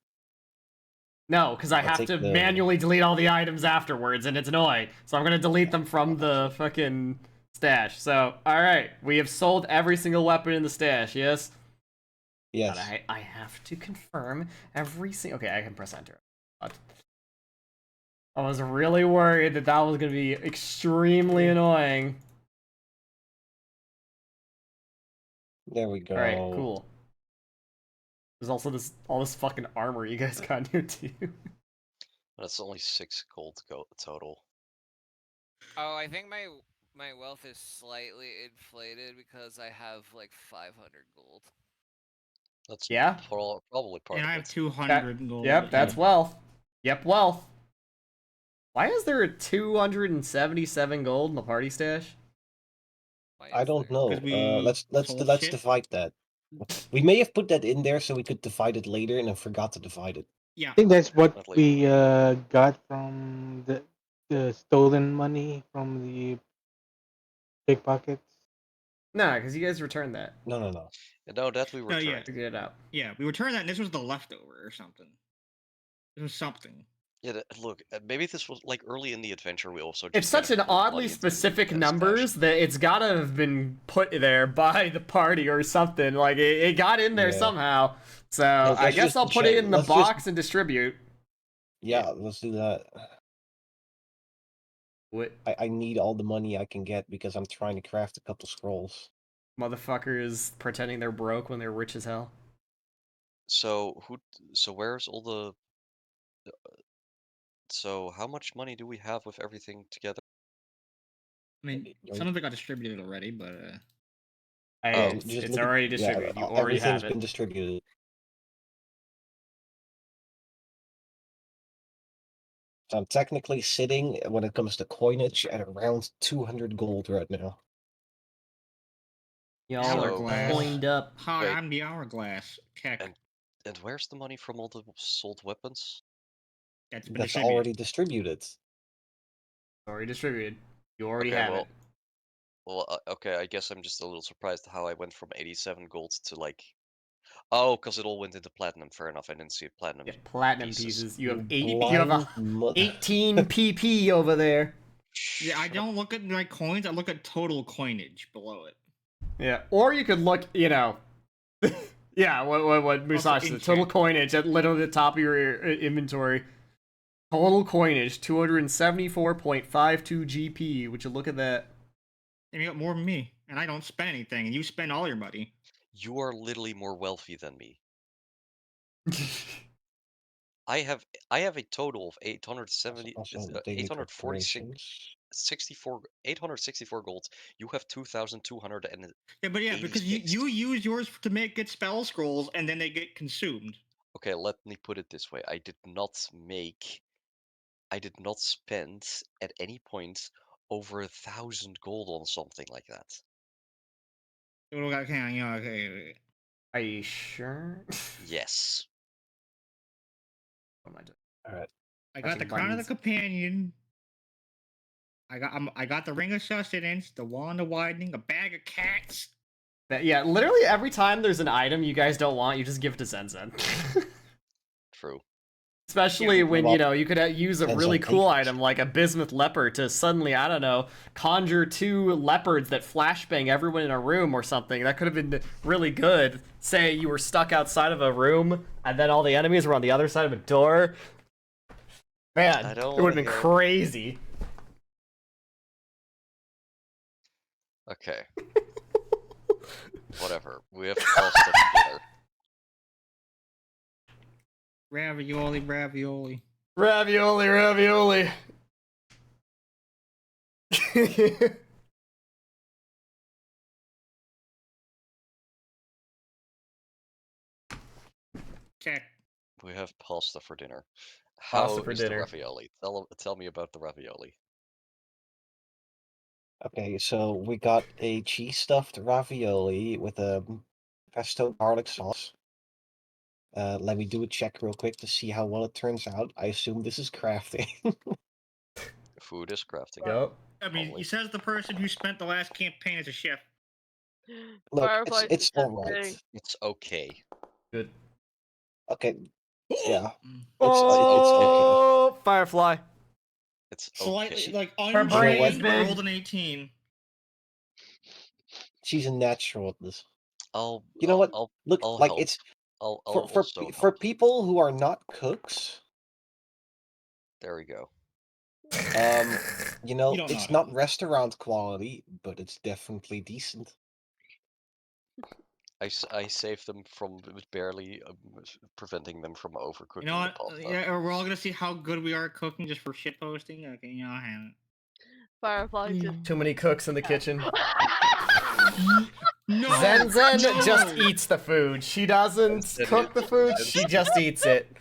No, because I I'll have take to the- manually delete all the items afterwards, and it's annoying. So I'm gonna delete them from the fucking stash. So, alright, we have sold every single weapon in the stash, yes? Yes. But I have to confirm every single... Okay, I can press enter. But I was really worried that that was gonna be extremely annoying. There we go. Alright, cool. There's also all this fucking armor you guys got here too. that's only 6 gold total. Oh, I think my wealth is slightly inflated because I have like 500 gold. That's Yeah? probably part And of I have it. 200 gold. Yep, that's yeah. wealth. Yep, wealth. Why is there a 277 gold in the party stash? Why I is don't there? know. 'Cause we Let's sold shit. divide that. We may have put that in there so we could divide it later, and I forgot to divide it. Yeah. I think that's what Definitely. we got from the stolen money from the pickpockets. Nah, because you guys returned that. No. No, that we No, yeah. returned. To get it out. Yeah, we returned that and this was the leftover or something. This was something. Yeah, look, maybe this was like early in the adventure. We also just It's such kind an of put money oddly into specific the stash. numbers that it's gotta have been put there by the party or something. Like, it got in there Yeah. somehow. So, Let's I guess just I'll put it check- in the let's just- box and distribute. Yeah, let's do that. What I need all the money I can get because I'm trying to craft a couple scrolls. motherfuckers pretending they're broke when they're rich as hell? So where's all the? So how much money do we have with everything together? I mean, some of it got distributed already, but It's just look at- already yeah, distributed. You already everything's have been it. distributed. So I'm technically sitting, when it comes to coinage, at around 200 gold right now. Y'all are Hourglass. coined up. hi, Wait. I'm the hourglass. Keck. And where's the money from all the sold weapons? That's been That's distributed. already distributed. Already distributed. You already Okay, have well- it. Well, okay, I guess I'm just a little surprised how I went from 87 gold to like. Oh, because it all went into platinum. Fair enough. I didn't see platinum. Yeah, platinum pieces. pieces. You have You you have a blind mother- 18 PP over there. Yeah, I Shut up. don't look at my coins. I look at total coinage below it. Yeah, or you could look, yeah, what Musashi in said. Total chat. coinage at literally the top of your inventory. Total coinage 274.52 GP. Would you look at that? And you got more than me, and I don't spend anything, and you spend all your money. You are literally more wealthy than me. I have a total of 870, Also, daily 846, preparations. 864 gold. You have 2,200 and Yeah, but yeah, because you 86. you use yours to get spell scrolls, and then they get consumed. Okay, let me put it this way. I did not spend at any point over 1,000 gold on something like that. Okay. Are you sure? Yes. What am I doing? Alright. I got the Pressing crown of the buttons. companion. I got the ring of sustenance, the wand of widening, a bag of cats. Yeah, literally every time there's an item you guys don't want, you just give it to Zenzen. True. Especially Yeah, when, well, you could use a Zenzen really cool hates- item like a bismuth leopard to suddenly, I don't know, conjure 2 leopards that flashbang everyone in a room or something. That could have been really good. Say you were stuck outside of a room and then all the enemies were on the other side of a door. Man, I it don't would have been wanna hear it. crazy. Okay. Whatever. We have to all step together. Ravioli, ravioli. Ravioli, ravioli. Check. We have pasta for dinner. Pasta How for is dinner. the ravioli? Tell me about the ravioli. Okay, so we got a cheese stuffed ravioli with a pesto garlic sauce. Let me do a check real quick to see how well it turns out. I assume this is crafting. Food is crafting. Yep. I mean, Only. he says the person who spent the last campaign as a chef. Look, Firefly it's all suggesting. right. It's okay. Good. Okay, yeah, Mm. it's okay. Oh, Firefly. It's Slightly, okay. like, Her brain is untrained, big. rolled an 18. She's a natural at this. I'll You know what? Look, I'll like help. it's I'll for also for help. people who are not cooks. There we go. You know, You don't know it's how to not cook. restaurant quality, but it's definitely decent. I saved them from barely preventing them from overcooking You know the what? pasta. Yeah, we're all gonna see how good we are at cooking just for shit posting. Okay, you know, I haven't. Firefly just. Too many cooks in the kitchen. No! Zen no! just eats the food. She doesn't Zen cook the is- food, Zen- she just eats it.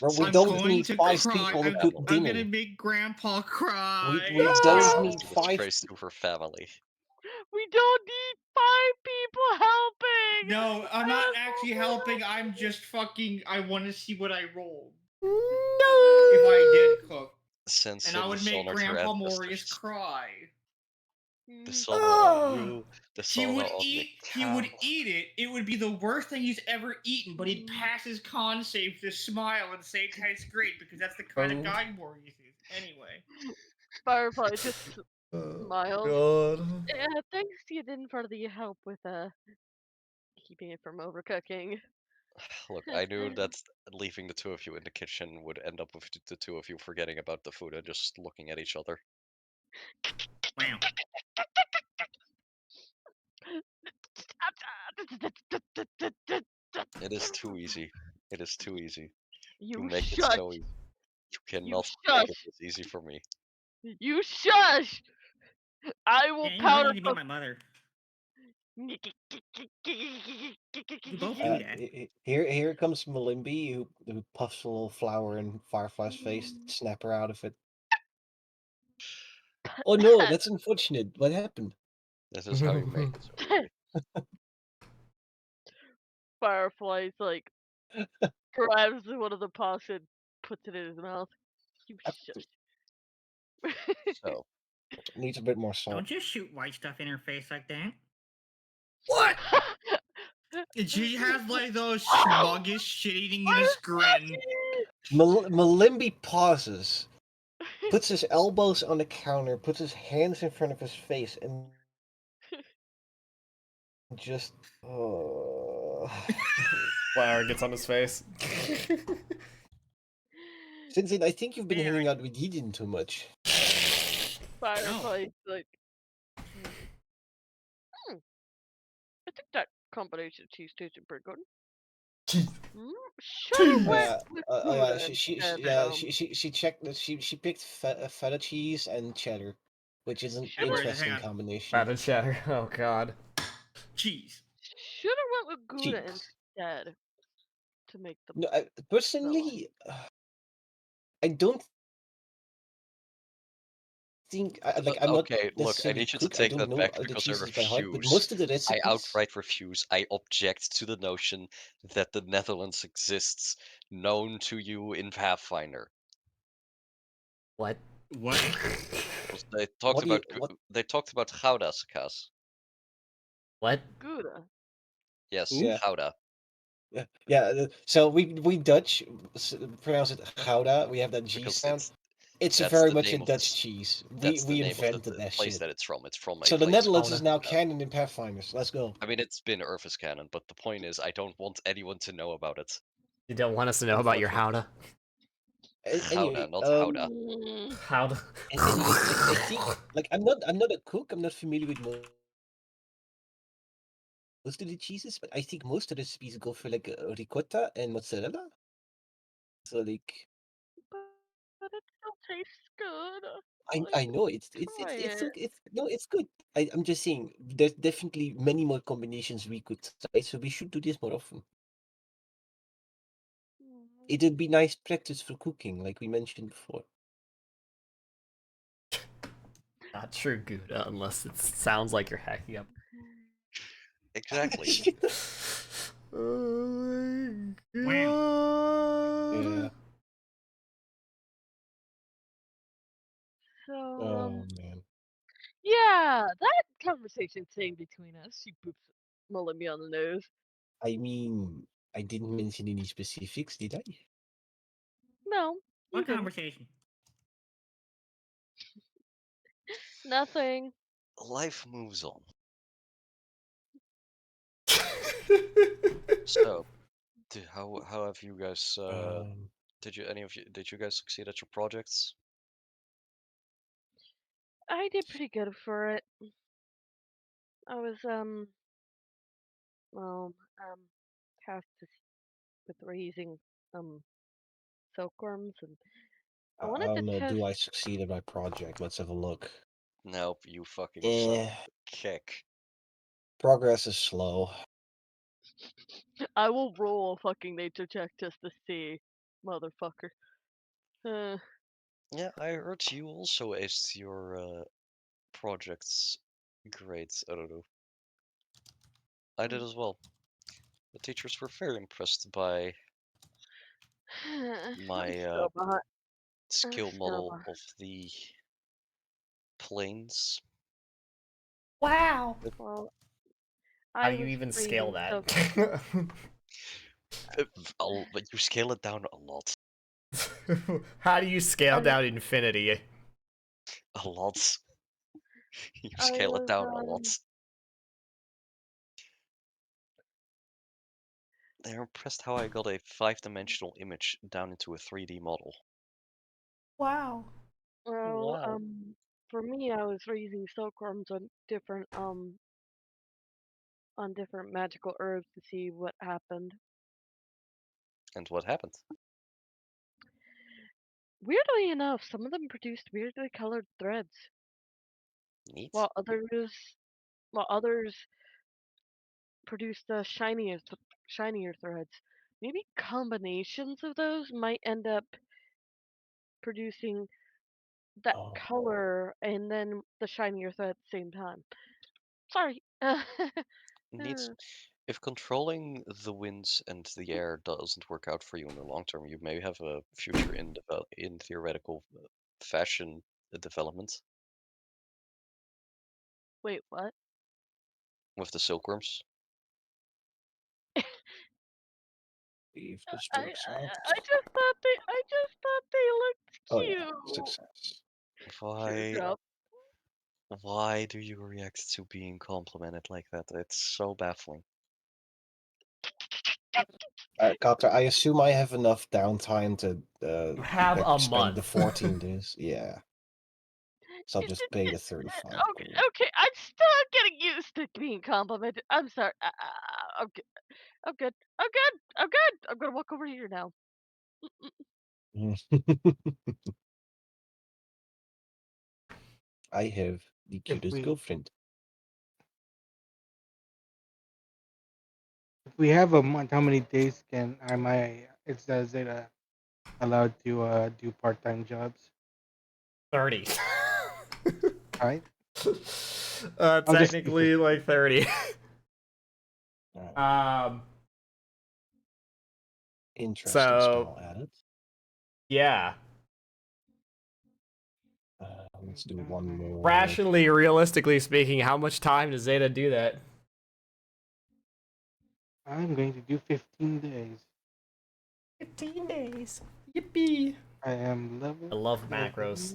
Well, we I'm don't going need to 5 cry. people to I'm- cook I'm dinner. gonna make Grandpa cry. We No! don't It's need too much 5. praise to her family. We don't need 5 people helping. No, I'm not actually helping. I'm just fucking. I want to see what I rolled No! if I did cook, Since and I would make dishonor to her Grandpa Morius ancestors. cry. Dishonor on Oh. you. He Dishonor would on eat. the He would cow. eat it. It would be the worst thing he's ever eaten. But he'd pass his con save to smile and say it tastes great because that's the kind of guy Morius is. Anyway. Firefly just Oh, smiles. God. Yeah, thanks you didn't for the help with keeping it from overcooking. Look, I knew that leaving the 2 of you in the kitchen would end up with the 2 of you forgetting about the food and just looking at each other. Wow. It is too easy. It is too easy. You make it shush. so easy. You cannot shush. make it this easy for me. You shush. I will Yeah, you really powder need to be my mother. You both do that. Here comes Malimbi, who puffs a little flour in Firefly's face. Snap her out of it. Oh no, that's unfortunate. What happened? This is how you make it so easy. Firefly's like grabs one of the puffs and puts it in his mouth. You shush. So, Needs a bit more salt. Don't just shoot white stuff in her face like that. What? She has like those smuggish shit-eating grin. Malimbi pauses, puts his elbows on the counter, puts his hands in front of his face, and just. Flower gets on his face. Since I think you've been Yeah, hanging out with Gideon too much. Firefly's like. I think that combination of cheese tasted pretty good. Should have went with Yeah, Gouda she instead, checked that she picked feta cheese and cheddar, which is an Cheddar? Hang interesting on. combination. Fat and cheddar. Oh, God. Cheese. Should have went with Gouda Cheese. instead to make the. No, personally, I don't think I'm not okay, look, I necessarily need you to cook. I take don't that know back the because I cheeses by heart, but refuse. most of the I recipes. outright refuse. I object to the notion that the Netherlands exists known to you in Pathfinder. What? What? They talked What do you- about what- they talked about Gouda Sakas. What? Gouda. Yes, Yeah. Gouda. Yeah, so we Dutch pronounce it Gouda. We have that G Because sound. It's that's very the much a name of the Dutch cheese. That's the We name of invented the that place shit. that it's from. It's from a So the place Netherlands called is now Gouda. canon in Pathfinders. Let's go. I mean, it's been Earth's canon, but the point is, I don't want anyone to know about it. You don't want us to know about your howda? Anyway, not Gouda. Howda? Anyway, I think I'm not a cook. I'm not familiar with most of the cheeses, but I think most of the recipes go for like ricotta and mozzarella. So like, but it still tastes good. I know it's try no, it's good. I'm just saying there's definitely many more combinations we could try, so we should do this more often. It would be nice practice for cooking, like we mentioned before. Not true, Gouda, unless it sounds like you're hacking up. Exactly. Oh my Wow. God. Yeah. So, Oh man. yeah, that conversation staying between us. She poops mulling me on the nose. I mean, I didn't mention any specifics, did I? No, you What didn't. conversation? Nothing. Life moves on. So, how have you guys? Did you guys succeed at your projects? I did pretty good for it. I was tasked with raising silkworms, and I I wanted to don't know. test. Do I succeed at my project? Let's have a look. Nope, you fucking suck. Eh, Kick. progress is slow. I will roll a fucking nature check just to see, motherfucker. Yeah, I heard you also aced your projects. Great. I don't know. I did as well. The teachers were very impressed by I'm my still behind. I'm skill still model behind. of the planes. Wow. Well, How I do you was even scale raising that? But you scale it down a lot. How do you scale I, down infinity? A lot. You I scale it was down a lot. They're impressed how I got a 5-dimensional image down into a 3D model. Wow. well, Wow. for me, I was raising silkworms on different magical herbs to see what happened. And what happened? Weirdly enough, some of them produced weirdly colored threads, Neat. while others produced shinier threads. Maybe combinations of those might end up producing that Oh, color and then the shinier thread at the same time. Sorry. Neat. If controlling the winds and the air doesn't work out for you in the long term, you may have a future in theoretical fashion development Wait, what? with the silkworms. leave this I, works I out. I just thought they looked Oh yeah, cute. success. Why? Why do you react to being complimented like that? It's so baffling. Carter, I assume I have enough downtime to You have a spend the month. 14 days. Yeah. So I'll just pay the 35 Okay, gold. okay, I'm still getting used to being complimented. I'm sorry. I'm good. I'm good. I'm good. I'm good. I'm gonna walk over here now. I have the If cutest we girlfriend. if we have a month, how many days am I? Is it allowed to do part-time jobs? 30. Right? I'll just keep it. Technically, like 30. Alright, interesting So, spell added. yeah. Let's do one more. Rationally, realistically speaking, how much time does Zeta do that? I'm going to do 15 days. 15 days. Yippee. I am level. I love macros.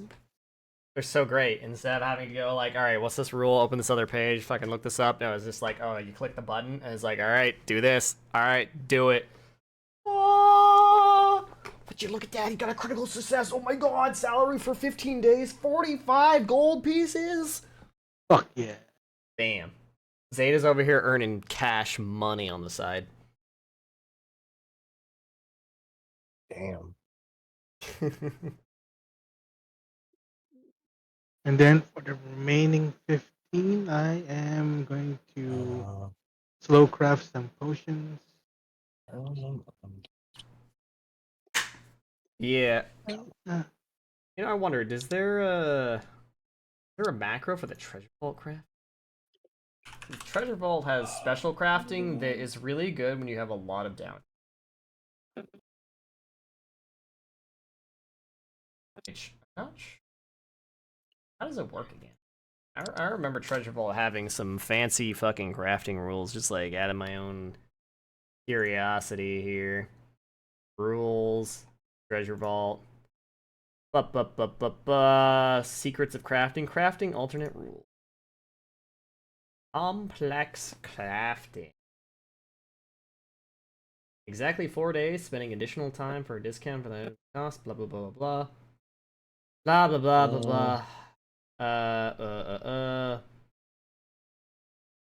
They're so great. Instead of having to go like, all right, what's this rule? Open this other page, fucking look this up. No, it's just like, oh, you click the button, and it's like, all right, do this. All right, do it. Oh, but you look at that, he got a critical success. Oh my god, salary for 15 days, 45 gold pieces. Fuck yeah. Damn. Zeta's over here earning cash money on the side. Damn. And then for the remaining 15, I am going to slow craft some potions. Yeah. Uh, You know, I wondered, is there a macro for the treasure vault craft? The treasure vault has special crafting that is really good when you have a lot of down. Ouch. How does it work again? I remember treasure vault having some fancy fucking crafting rules, just like out of my own curiosity here. Rules, treasure vault. Secrets of crafting. Crafting alternate rules. Complex crafting. Exactly 4 days, spending additional time for a discount for the cost, blah blah blah blah blah. Blah blah blah blah blah.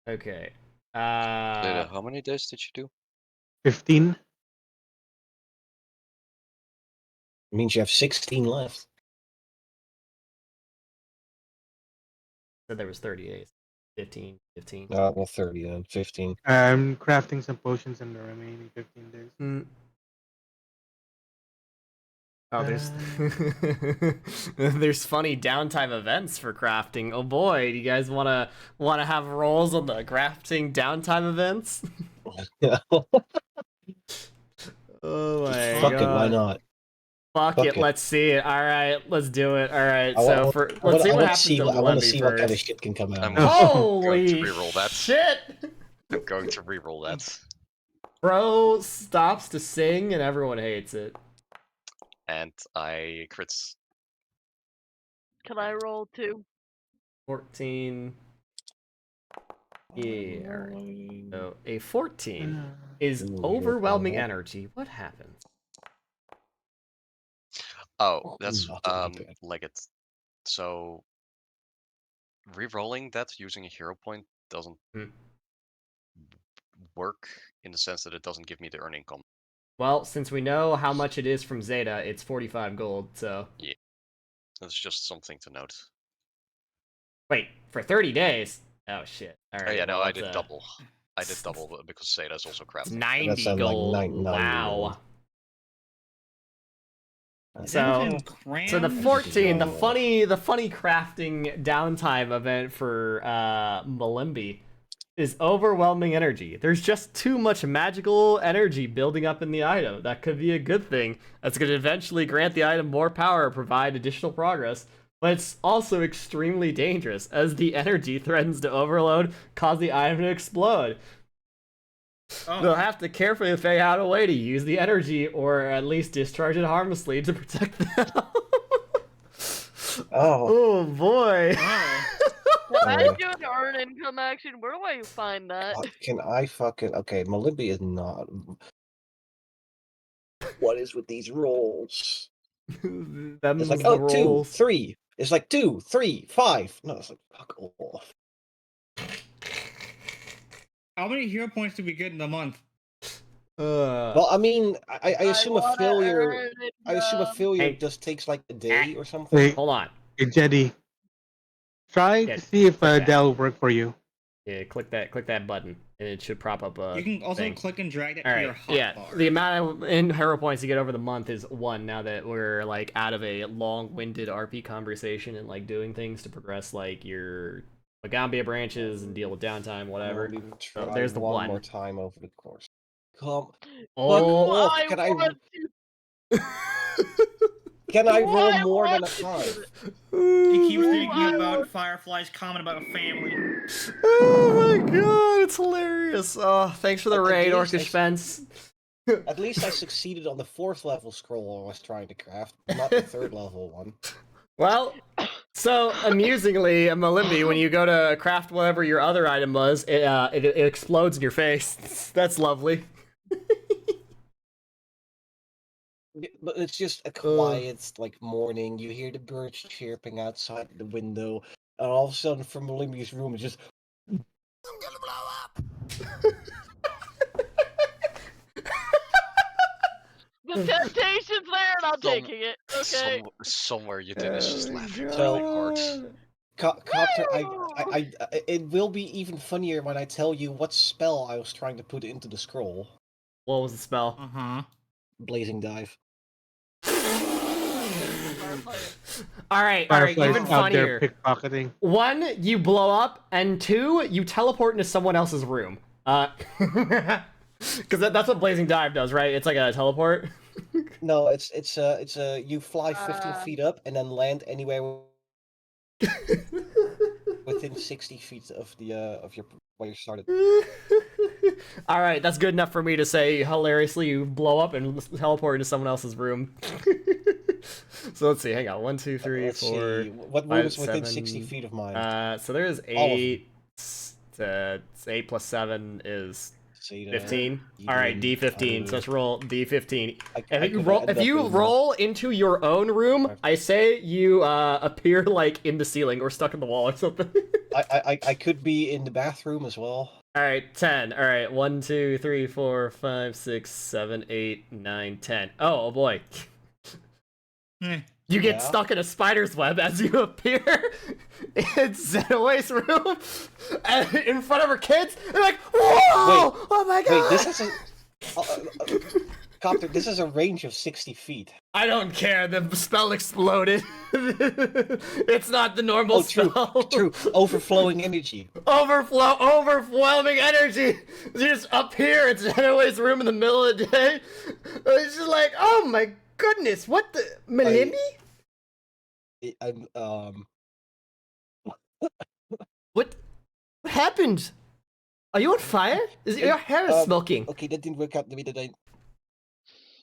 Okay. Data, how many days did you do? 15. Means you have 16 left. Said there was 30 days. 15. Well, 30 then. 15. I'm crafting some potions in the remaining 15 days. Oh, there's funny downtime events for crafting. Oh boy, do you guys wanna have roles on the crafting downtime events? Yeah. Oh my Fuck god. it, why not? Fuck it, let's see it. Alright, let's do it. Alright, so let's see what happens to I want to Malembi see what kind of first. shit can come out. I'm Holy going to reroll that. shit! I'm going to reroll that. Bro stops to sing and everyone hates it. And I crits. Can I roll too? 14. Yeah, alright. So a 14 is overwhelming energy. What happens? Oh, that's Not bad. like it's so re-rolling that using a hero point doesn't work in the sense that it doesn't give me the earn income. Well, since we know how much it is from Zeta, it's 45 gold, so... Yeah. That's just something to note. Wait, for 30 days? Oh, shit. Alright, Oh yeah, no, well, I did double. I did double because Zeta's also crafting. 90 gold. Like 90 wow. gold. So the 14, the funny crafting downtime event for Malembi is overwhelming energy. There's just too much magical energy building up in the item. That could be a good thing. That's going to eventually grant the item more power, provide additional progress. But it's also extremely dangerous, as the energy threatens to overload, cause the item to explode. They'll have to carefully figure out a way to use the energy, or at least discharge it harmlessly to protect them. Oh boy. Can I do an earn income action? Where do I find that? Can I fucking... Okay, Malimbi is not... What is with these rolls? It's like, oh, 2, 3. It's like 2, 3, 5. No, it's like, fuck off. How many hero points do we get in a month? Well, I mean, I assume a failure. I assume a failure Hey. just takes like a day or something. Hold on. Hey, Jetty. Try to see if that'll work for you. Yeah, click that button, and it should prop up a. You can also thing. click and drag it All to right. your hotbar. The amount in hero points you get over the month is 1. Now that we're like out of a long-winded RP conversation and like doing things to progress like your Magambia branches and deal with downtime, whatever. So there's the 1 more time over the course. Come. Oh, Fuck off. Can I roll more than a 5? He keeps thinking about Firefly's comment about a family. Oh my god, it's hilarious. Oh, thanks for the raid, Orcish Fence. At least I succeeded on the 4th level scroll I was trying to craft, not the 3rd level one. Well, so amusingly, Malimbi, when you go to craft whatever your other item was, it explodes in your face. That's lovely. But it's just a quiet, like, morning. You hear the birds chirping outside the window, and all of a sudden, from Malimbi's room, it's just... I'm gonna blow up! The temptation's there, and I'm Some- taking it. Okay. Somewhere you did is just Oh my laughing So- really hard. Copter, Woo! it will be even funnier when I tell you what spell I was trying to put into the scroll. What was the spell? Uh-huh. Blazing Dive. All right, Fireflies even out funnier. there pickpocketing. 1, you blow up, and 2, you teleport into someone else's room. Because that's what Blazing Dive does, right? It's like a teleport. No, it's you fly 15 feet up and then land anywhere within 60 feet of your where you started. All right, that's good enough for me to say hilariously you blow up and teleport into someone else's room. So let's see. Hang on. 1, 2, 3, Let's 4. see. What room 5, is within 7, 60 feet of mine? So there's All of them. 8. 8 plus 7 is Zeta, 15. All right, Eden, D15. So let's roll D15. If you roll into your own room, I say you appear like in the ceiling or stuck in the wall or something. I could be in the bathroom as well. All right, 10. All right, 1, 2, 3, 4, 5, 6, 7, 8, 9, 10. Oh boy. You get stuck in a spider's web as you appear in Zenaway's room and in front of her kids. They're like, "Whoa! Wait, Oh my god!" Wait, this is a Copter. This is a range of 60 feet. I don't care. The spell exploded. It's not the normal spell. True. Overflowing energy. Overwhelming energy. You just appear in Zenaway's room in the middle of the day. It's just like, oh my goodness, what the Malimbi? What happened? Are you on fire? Your hair is smoking. Okay, that didn't work out the way that I.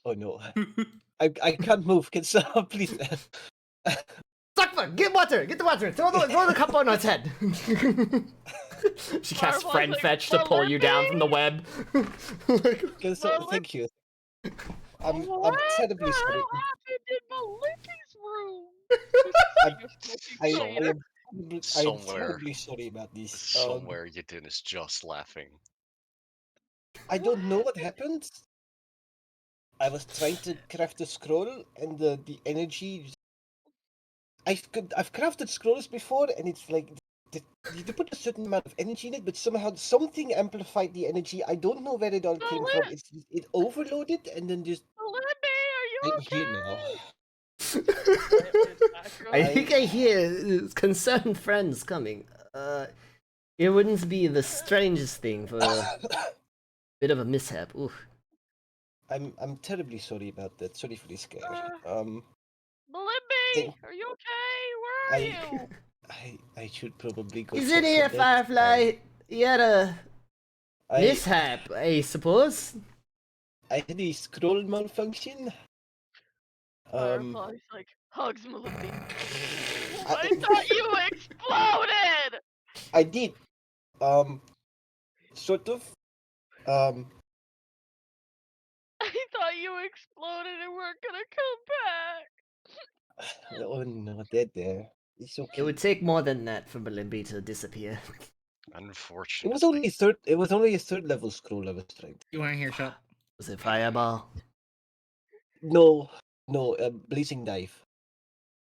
Oh no, I can't move. Can someone please? Suckman, get water. Get the water. Throw the cup on its head. She casts Firefly's friend like, fetch to pull you down from the web. Can someone, thank you. I'm What terribly the sorry. hell happened in Malimpi's room? I am Somewhere. terribly sorry about this. Somewhere Yadin is just laughing. I don't know what happened. I was trying to craft a scroll, and the energy. I've crafted scrolls before, and it's like you put a certain amount of energy in it, but somehow something amplified the energy. I don't know where it all came from. It overloaded, and then just. Malimpi, are you I'm here now. I think I hear concerned friends coming. It wouldn't be the strangest thing for a bit of a mishap. Oof. I'm terribly sorry about that. Sorry for the scare. Malimpi, are you okay? Where are you? I should probably go. Is check it here, on that. Firefly? You had a mishap, I suppose. I had a scroll malfunction. Firefly's like hugs Malimpi. I thought you exploded. I did. Sort of. I thought you exploded and weren't gonna come back. Oh no, dead there. It's okay. It would take more than that for Malimbi to disappear. Unfortunately. It was only a third. It was only a third level scroll I was trying. You want to hear shot? Was it Fireball? No, blazing dive.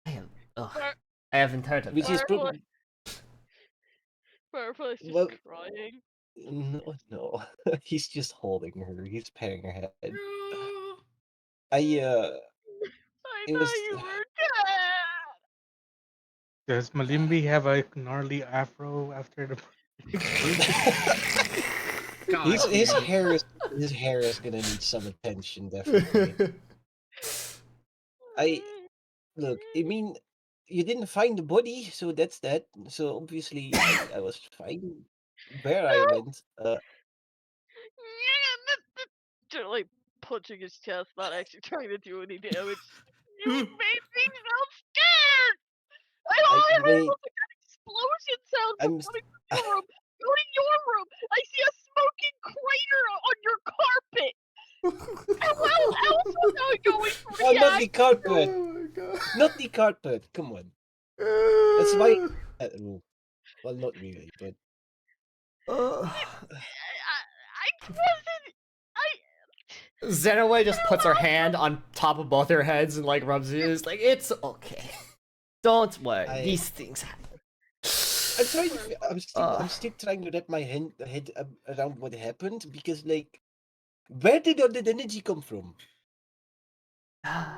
I haven't heard of Which that. is probably. Firefly's just Well- crying. No. He's just holding her. He's patting her head. I It thought was. you were dead. Does Malimbi have a gnarly afro after the? God, his damn. his hair is gonna need some attention, definitely. Look, I mean, you didn't find the body, so that's that. So obviously, I was fine where I went. Like punching his chest, not actually trying to do any damage. You made me so scared. All I heard wait, was like an explosion sound from I'm. coming from your room. Go to your room. I see a smoking crater on your carpet. And what else was I going to Oh, not the react? carpet! Oh my god. Not the carpet! Come on. That's why. Well, not really, but. I wasn't. Zenaway just puts her hand on top of both her heads and like rubs it. It's like, it's okay. Don't worry. These things happen. I'm trying to. I'm still trying to wrap my head around what happened because, like, where did all that energy come from? I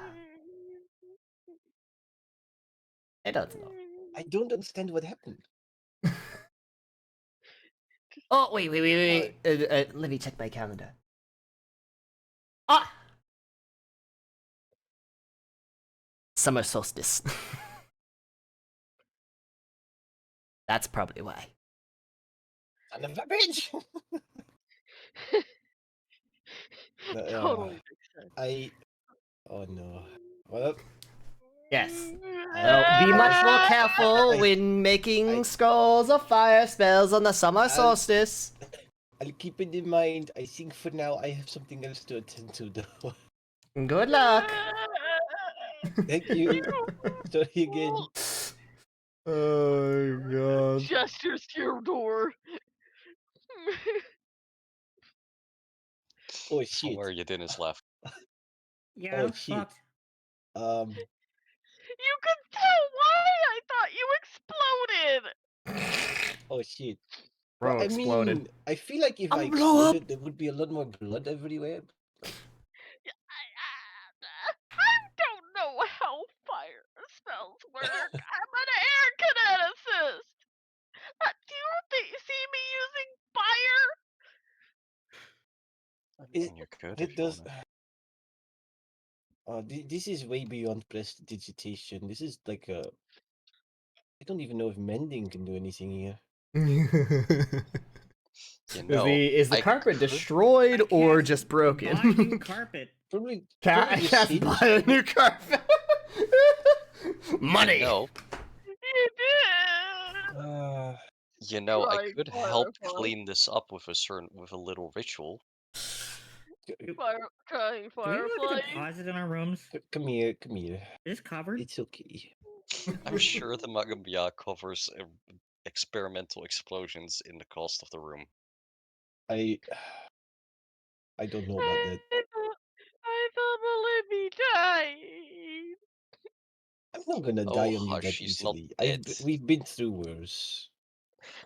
don't know. I don't understand what happened. Oh, wait. Let me check my calendar. Ah! Summer solstice. That's probably why. Son of a bitch! Totally makes sense. Oh no. Well, Yes. I- Be much more I- careful I- when making I- scrolls of fire spells on the summer solstice. I'll keep it in mind. I think for now I have something else to attend to, though. Good luck. Thank you. Sorry again. Oh god. Gestures to your door. Oh shit. Somewhere you didn't laugh. Yeah, Oh, that shit. sucked. You could tell why I thought you exploded. Oh shit. Bro Well, I exploded. mean, I feel like if I I'm blow up. exploded, there would be a lot more blood everywhere. I don't know how fire spells work. I'm an air kineticist. Do you see me using fire? You could It if you does. wanted. This is way beyond prestidigitation. This is like a. I don't even know if mending can do anything here. You know, is the I carpet could- destroyed or Cast just Buy new broken? carpet. Probably. I probably just can't singed. buy a new carpet. Money. No, You did. you know, I Right, could help Firefly. clean this up with a little ritual. Trying Do we have Firefly. like a closet in our rooms? Come here, come here. Is this covered? It's okay. I'm sure the Magambia covers experimental explosions in the cost of the room. I don't know about that. I thought Libby died. I'm not gonna Oh, die on you hush, that she's not easily. dead. We've been through worse.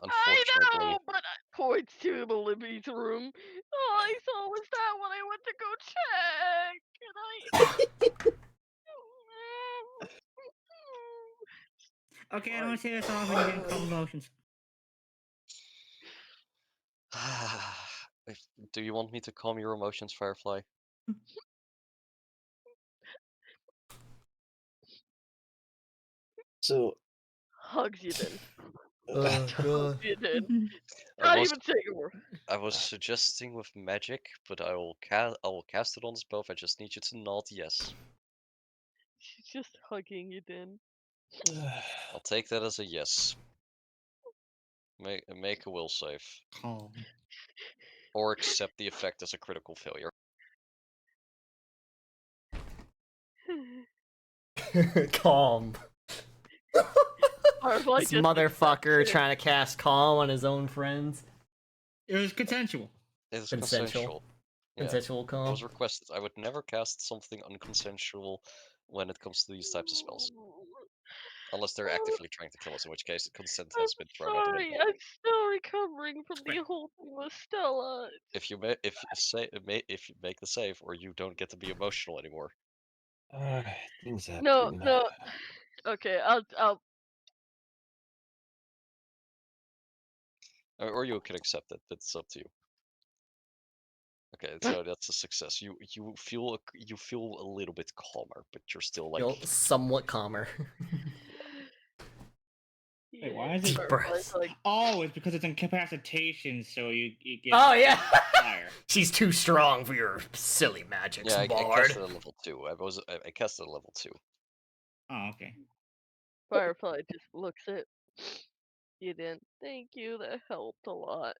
I Unfortunately, know, but I points to the Libby's room. All I saw was that when I went to go check, and Okay, I don't want to say this off and you're getting cold motions. do you want me to calm your emotions, Firefly? So. hugs you then. Oh god. Hugs you then. I Not was- even say a word. I was suggesting with magic, but I will cast it on us both. I just need you to nod yes. She's just hugging you then. I'll take that as a yes. Make a will save. Calm. Or accept the effect as a critical failure. Calm. Firefly This just motherfucker accepts it. trying to cast calm on his own friends. It was consensual. It's Consensual. consensual. Yeah, Consensual it calm. was requested. I would never cast something unconsensual when it comes to these types of spells. Unless they're actively trying to kill us, in which case consent has been thrown out the Sorry, window. I'm still recovering from the whole thing with Stella. If you make the save, or you don't get to be emotional anymore. Things happen. No. Okay, I'll. Or you can accept it. That's up to you. Okay, so that's a success. You feel a little bit calmer, but you're still like Feel somewhat calmer. Wait, why is Yeah, it- Deep Firefly's breaths. like, Oh, it's because it's incapacitation, so you get Oh yeah. fire. She's too strong for your silly magics, yeah. I bard. cast it at level 2. I cast it at level 2. Oh, okay. Firefly just looks at you then. Thank you, that helped a lot.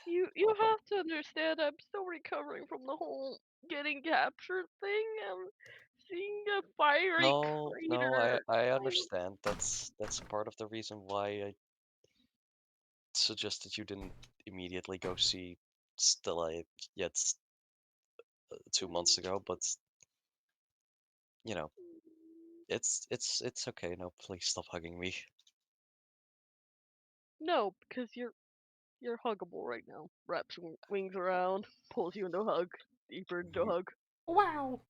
You have to understand, I'm still recovering from the whole getting captured thing. I'm seeing a fiery No, crater. I understand. That's part of the reason why I suggested you didn't immediately go see Stella yet 2 months ago, but you know, it's okay. No, please stop hugging me. No, because you're huggable right now. Wraps wings around, pulls you into a hug, deeper into a hug. Wow.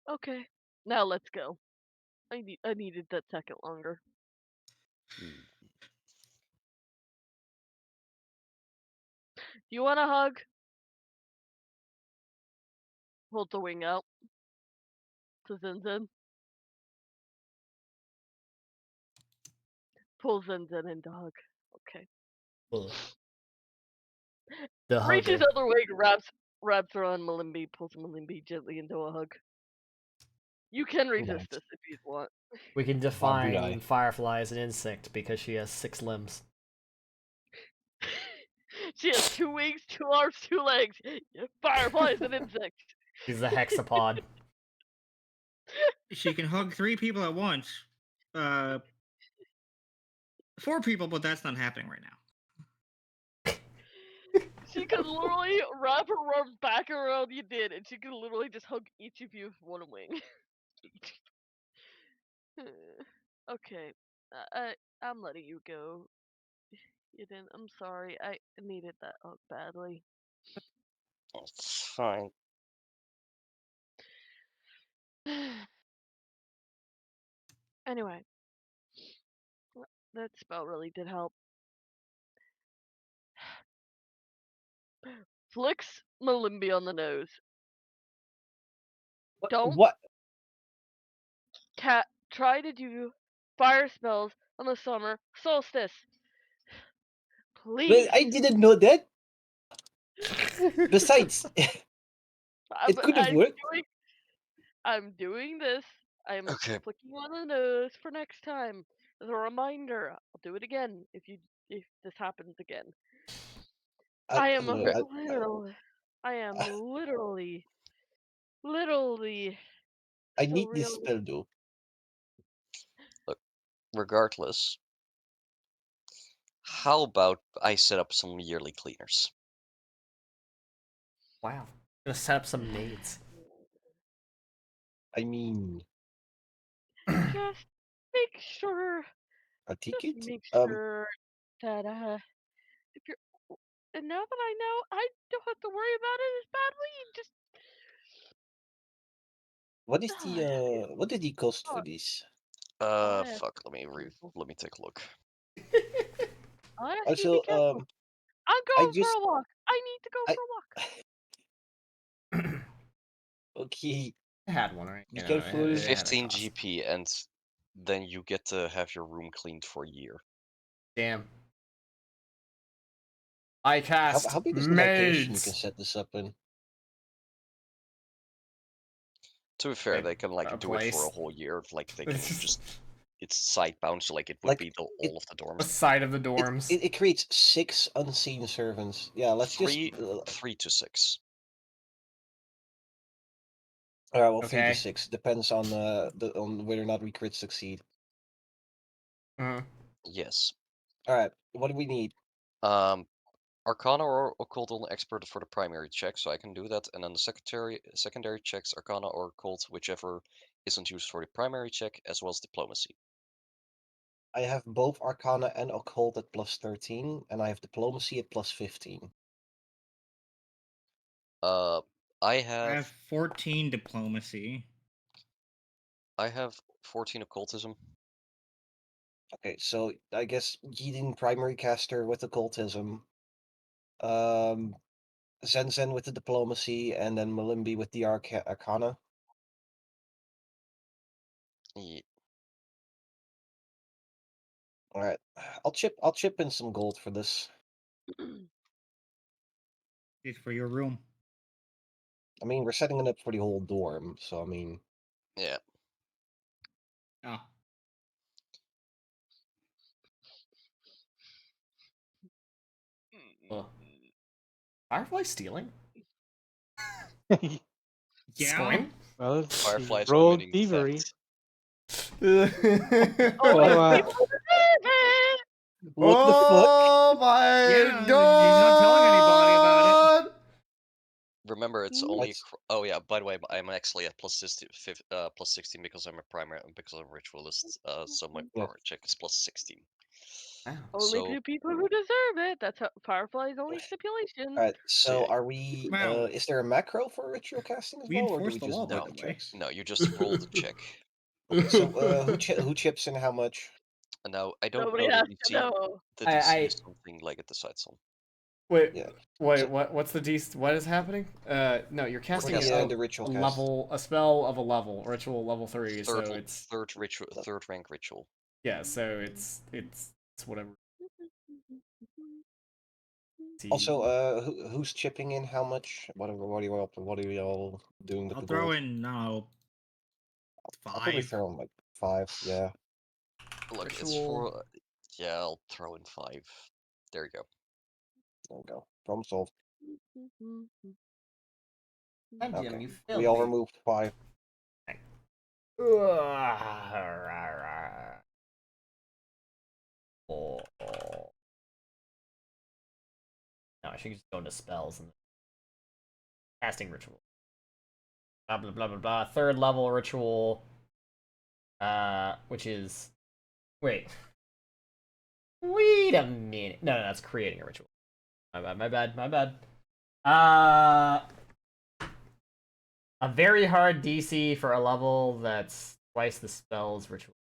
Okay, now let's go. I needed that second longer. Hmm. You want a hug? Hold the wing out to Zen Zen. Pull Zen Zen into hug. Okay. Ugh. The Reaches hugger. other way, wraps around Malimbi, pulls Malimbi gently into a hug. You can resist Right. this if you want. We can Why would define I? Firefly as an insect because she has 6 limbs. She has 2 wings, 2 arms, 2 legs. Firefly is an insect. She's a hexapod. She can hug 3 people at once. 4 people, but that's not happening right now. She could literally wrap her arms back around you did, and she could literally just hug each of you with one wing. Okay, I'm letting you go. You didn't. I'm sorry. I needed that hug badly. It's fine. Anyway, that spell really did help. Flicks Malimbi on the nose. Don't What? try to do fire spells on the summer solstice. But Please. I didn't know that. Besides, it could have worked. I'm doing this. I'm Okay. flicking on the nose for next time. As a reminder, I'll do it again if this happens again. I am literally I so need this real. spell though. Look, regardless, how about I set up some yearly cleaners? Wow. Gonna set up some nades. I mean, Just make sure. a ticket. Make sure that if you're and now that I know, I don't have to worry about it as badly. Just What is the what did the cost for Oh, this? I have Fuck. Let me careful. let me take a look. I ask you to be Also, careful. I'm I going for just a walk. I need to go I for a walk. okay. I had one, right? Be You know, careful. it had a 15 cost. GP, and then you get to have your room cleaned for a year. Damn. I cast How big is the location you maids. can set this up in? To be fair, Like, they can a do it for place. a whole year. Like they can It's just just it's side bound, so like it would Like, be all it- of the the dorms. side of the dorms. It creates 6 unseen servants. Yeah, let's Three, just 3 to 6. alright, well 3 to Okay. 6 depends on on whether or not we crit succeed. Mhm. Yes. Alright, what do we need? Arcana or Occult on expert for the primary check, so I can do that, and then the secondary checks, Arcana or Occult, whichever isn't used for the primary check, as well as Diplomacy. I have both Arcana and Occult at plus 13, and I have Diplomacy at plus 15. I I have have 14 diplomacy. 14 Occultism. Okay, so I guess Yeading primary caster with Occultism, Zen Zen with the Diplomacy, and then Malimbi with the Arcana. Ye- Alright, I'll chip in some gold for this. It's for your room. I mean, we're setting it up for the whole dorm, so I mean, Yeah. Oh. Ugh. Firefly stealing? Yeah. Coin? Well, he Fireflies rolled committing thievery. theft. Only So, the people who deserve it. What the fuck? Oh my Yeah, he's god! not telling anybody about it. Remember, it's Mm. only. Let's- Oh yeah. By the way, I'm actually at plus 16 because I'm a primary and because I'm a ritualist. So my Yeah. power check is plus 16. Wow. Only So the people who deserve it. That's how Firefly's only stipulation. Alright, so Yeah. are we Well, is there a macro for ritual casting as we well, or do enforce we the just law, do by no, the the way. checks? no, you just roll the check. Okay, so who chips in how much? And now I don't Nobody know has the to DC. know. The I- DC I- is something like it decides on. Wait, Yeah. wait, So- what's the what is happening? No, you're casting casting a, the ritual a cast. level, a spell of a level, ritual level 3, Third, so it's third rank ritual. yeah, so it's whatever. Also, who's chipping in how much? What are we all doing with I'll the throw gold? in, no, I'll probably 5. throw in like 5. Yeah. Look, it's Ritual. for. Yeah, I'll throw in 5. There you go. There we go. Problem solved. God damn, Okay. you We failed all me. removed 5. Oh. No, I should just go into spells and casting ritual. Blah blah blah blah blah. Third level ritual. Which is wait. Wait a minute. No, that's creating a ritual. My bad. A very hard DC for a level that's twice the spell's ritual.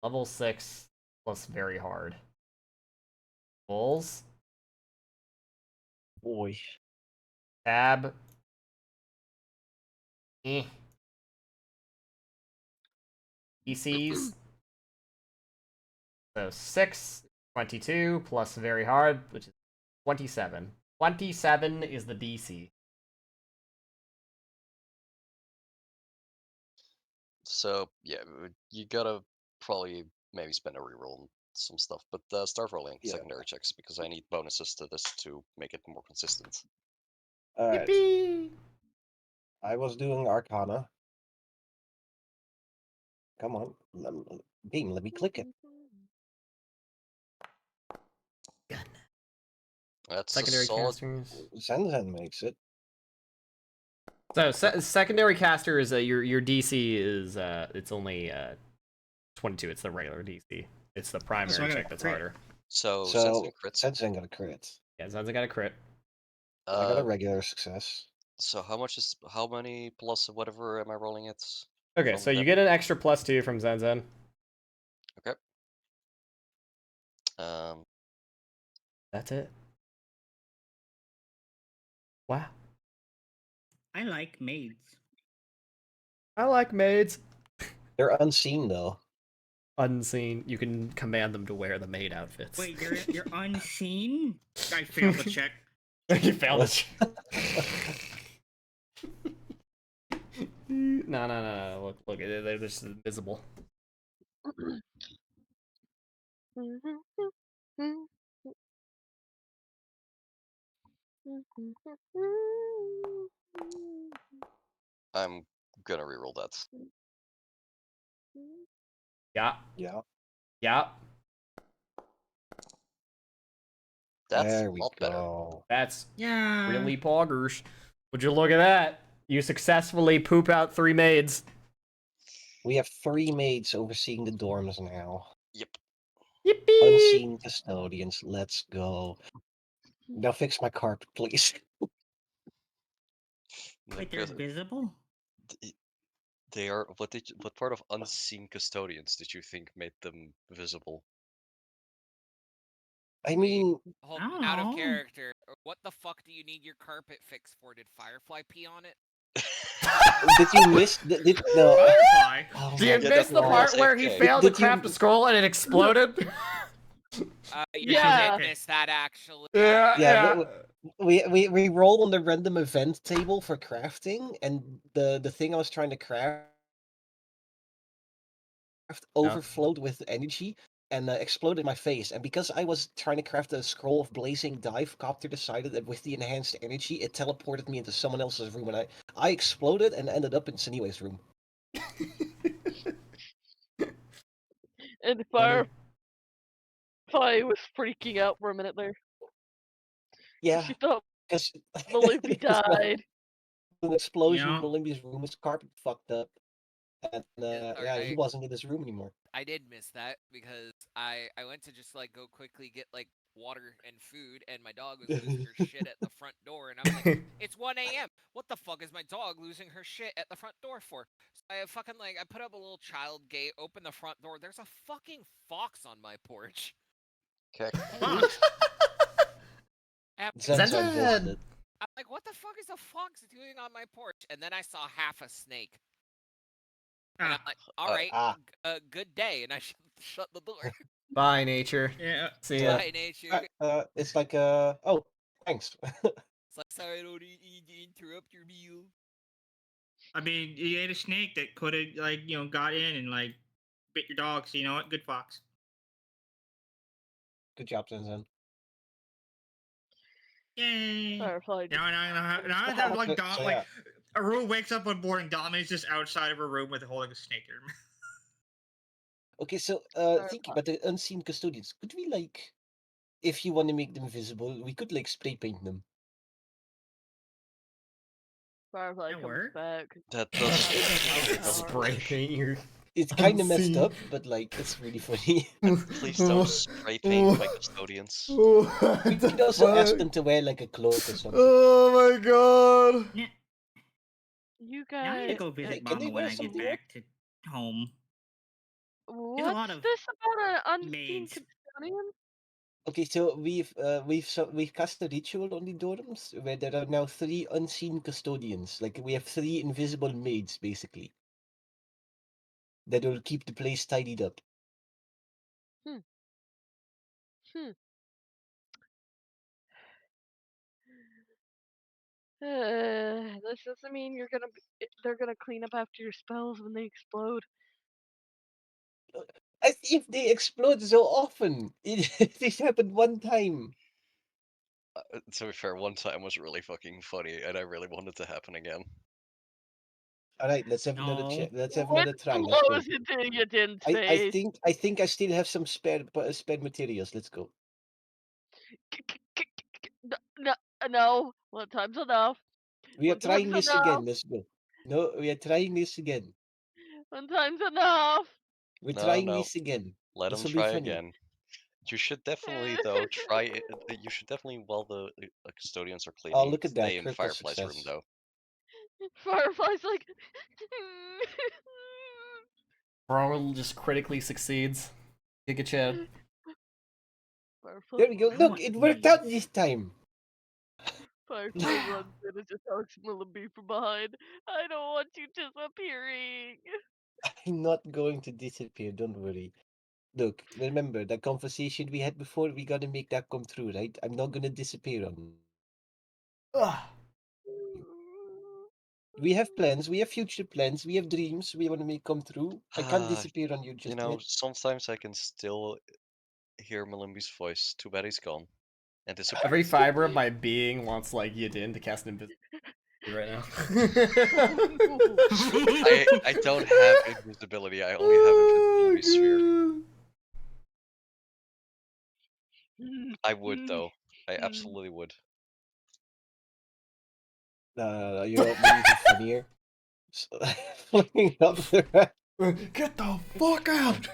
Level 6 plus very hard. Bulls. Boy. Tab. DCs. So 6, 22 plus very hard, which is 27. 27 is the DC. So yeah, you gotta probably maybe spend a reroll on some stuff, but start rolling Yeah. secondary checks because I need bonuses to this to make it more consistent. Alright. Yippee! I was doing Arcana. Come on. Game, let me click it. That's Secondary a solid. casters. Zen makes it. So secondary caster is your DC is it's only 22. It's the regular DC. It's the primary I got a check that's crit. harder. So So crits. Zen got a crit. Yeah, Zanza got a crit. I got a regular success. So how many plus whatever am I rolling it? Okay, from so you them? get an extra +2 from Zen. Okay. Um, That's it. Wow. I like maids. I like maids. They're unseen though. Unseen. You can command them to wear the maid outfits. Wait, you're unseen? I failed the check. You failed it. No. Look. They're just invisible. I'm gonna reroll that. Yeah. Yeah. Yeah. That's There a we lot better. go. That's Yeah. really poggers. Would you look at that? You successfully poop out 3 maids. We have 3 maids overseeing the dorms now. Yep. Yippee! Unseen custodians. Let's go. Now fix my carpet, please. Wait, they're Because invisible? they are. What part of unseen custodians did you think made them visible? I mean, Hold I don't out of know. character. What the fuck do you need your carpet fixed for? Did Firefly pee on it? did you miss? No. Firefly? Oh Do you my Yeah, miss the that's part where he AFK. failed to Did you- craft a scroll and it exploded? Yeah, I Yeah. did miss that actually. Yeah. We rolled on the random event table for crafting, and the thing I was trying to craft overflowed with energy and exploded in my face. And because I was trying to craft a scroll of blazing dive, Copter decided that with the enhanced energy, it teleported me into someone else's room, and I exploded and ended up in Sinue's room. And Thunder. Firefly was freaking out for a minute there. Yeah, She thought because Malupi died. an explosion Yeah. in Olympia's room, his carpet fucked up, and sorry, yeah, he wasn't in his room anymore. I did miss that because I went to just like go quickly get like water and food, and my dog was losing her shit at the front door, and I was like, it's 1 a.m. What the fuck is my dog losing her shit at the front door for? So I fucking like I put up a little child gate, open the front door. There's a fucking fox on my porch. Heck, Fox. And Zen's on Zen's visit. I'm like, what the fuck is a fox doing on my porch? And then I saw half a snake. And I'm Ah, like, all right, Ah. good day. And I shut the door. Bye, nature. yeah. See ya. Bye, nature. It's like oh, thanks. It's like, sorry, I don't need to interrupt your meal. I mean, you ate a snake that could have, like, got in and, like, bit your dog. So, you know what? Good fox. Good job, Zen. Yay. Firefly. Now I have, like, So, like, yeah. Aru wakes up one morning, Dom is just outside of her room with holding a snake in her mouth. Okay, so thinking Firefly. about the unseen custodians, could we like, if you want to make them visible, we could like spray paint them. Firefly That comes work? back. that does. Spray paint your. It's kind of messed Unseen. up, but like it's really funny. Please don't spray paint my custodians. What We the could also ask fuck? them to wear like a cloak or something. Oh my god. Yeah. You Now I need to guys. go visit Can they Mama when wear I get something back to home. What's a lot of this about an unseen maids. custodian? Okay, so we've cast a ritual on the dorms where there are now 3 unseen custodians. Like we have 3 invisible maids, basically, that will keep the place tidied up. Hmm. This doesn't mean they're gonna clean up after your spells when they explode. As if they explode so often. This happened one time. To be fair, one time was really fucking funny, and I really want it to happen again. All right, let's have another No. check. Let's have What another try. Let's go. blows into your din's I face? think I still have some spare materials. Let's go. No, no. One time's enough. We are One time's trying this enough. again. Let's go. No, we are trying this again. One time's enough. We're No, trying no. this again. Let This them will be try funny. again. You should definitely, though, try it. You should definitely, while the custodians are Oh, cleaning, look at that. stay in Critical Firefly's room, success. though. Firefly's like. Bro just critically succeeds. Giga Chad. Firefly There we go. runs- Look, it worked out this time. Firefly runs in and just hugs Willoughby from behind. I don't want you disappearing. I'm not going to disappear. Don't worry. Look, remember that conversation we had before? We gotta make that come true, right? I'm not gonna disappear on you. Ugh. We have plans. We have future plans. We have dreams we want to make come true. I can't disappear on you just yet. Sometimes I can still hear Malimbi's voice. Too bad he's gone. And disappeared. Every fiber of my being wants like Yadin to cast an invisibility right now. I don't have invisibility. I only have invisibility sphere. I would though. I absolutely would. No, you know what even funnier? Flicking up the Get the fuck out!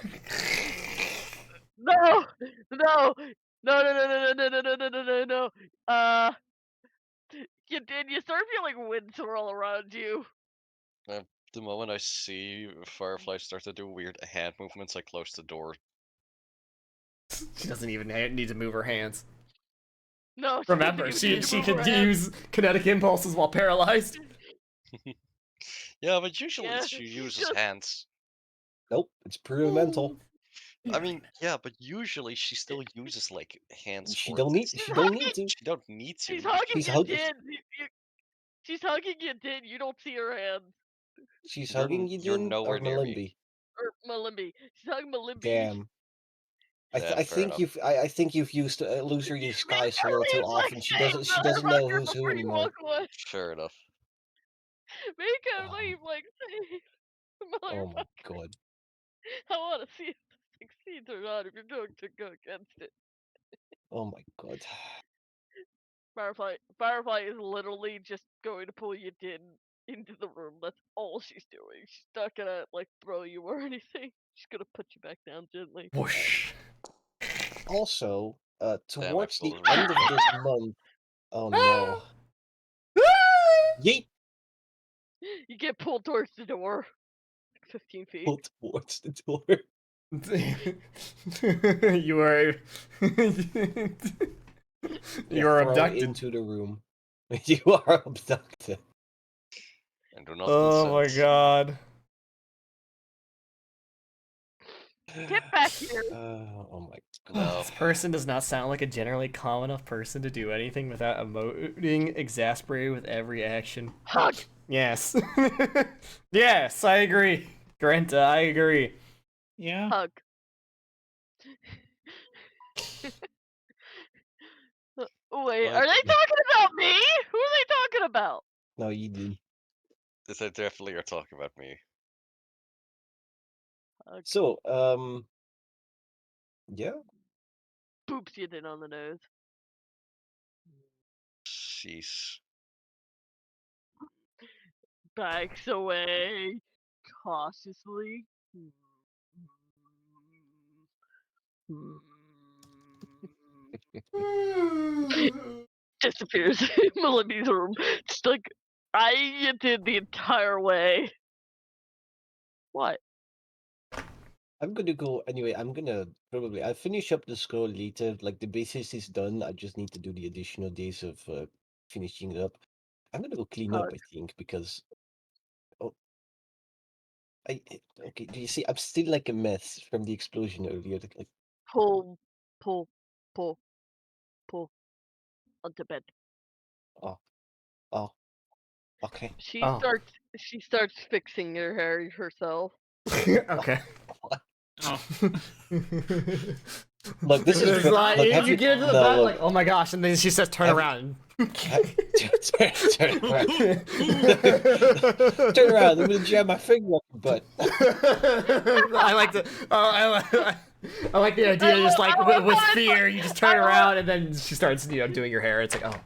No, no, no, no, no, no, no, no, no, no, no, no, no. You start feeling wind swirl around you. The moment I see Firefly start to do weird hand movements, I close the door. She doesn't even need to move her hands. No, Remember, she could use kinetic impulses while paralyzed. Yeah, but usually Yeah, she uses just- hands. Nope, it's pure mental. I mean, yeah, but usually she still uses like hands. She for don't it. need. She don't need to. She don't need to. She's hugging She's you, hugging. Din. She's hugging you, Din. You don't see her hands. She's You're- hugging you, you're Din, nowhere or near me. Malimbi. Or Malimbi. She's hugging Malimbi. Damn. I Yeah, fair think enough. you've used illusory disguise a little too often. She doesn't Save know her who's who before you anymore. walk away. Fair enough. Make her leave, like, save Oh my motherfucker. god. I want to see if this vaccines or not if you're going to go against it. Oh my god. Firefly is literally just going to pull you into the room. That's all she's doing. She's not gonna like throw you or anything. She's gonna put you back down gently. Whoosh. Also, Damn, I towards the pulled end of it. this month. Oh no. Yeet! You get pulled towards the door, like 15 feet. Pull towards the door. You are. You are thrown abducted. into the room. You are abducted. And do not Oh my consent. god. Get back here! Oh my god. No. This person does not sound like a generally calm enough person to do anything without emoting exasperated with every action. Hug! Yes. Yes, I agree. Granta, I agree. Yeah. Hug. Wait, are they talking about me? Who are they talking about? No, you didn't. They definitely are talking about me. Hug. So, yeah. Boops you did on the nose. Sheesh. Backs away cautiously. Disappears in Melissa's room. Just like I did the entire way. What? I'm gonna go anyway. I'll finish up the scroll later. Like the basis is done. I just need to do the additional days of finishing it up. I'm gonna go clean up, Hug. I think, because okay. Do you see? I'm still like a mess from the explosion earlier. Like, Pull, pull, onto bed. oh, okay. She Oh. starts fixing her hair herself. Okay. What? Oh. Look, this is It's like, look, you have get into the no, bed look. like, oh my gosh, and then she says, turn Have- around. Turn around. Turn around. I'm gonna jam my finger up your butt. I like the. I like the idea. Just like with fear, you just turn around and then she starts, doing your hair. It's like, oh.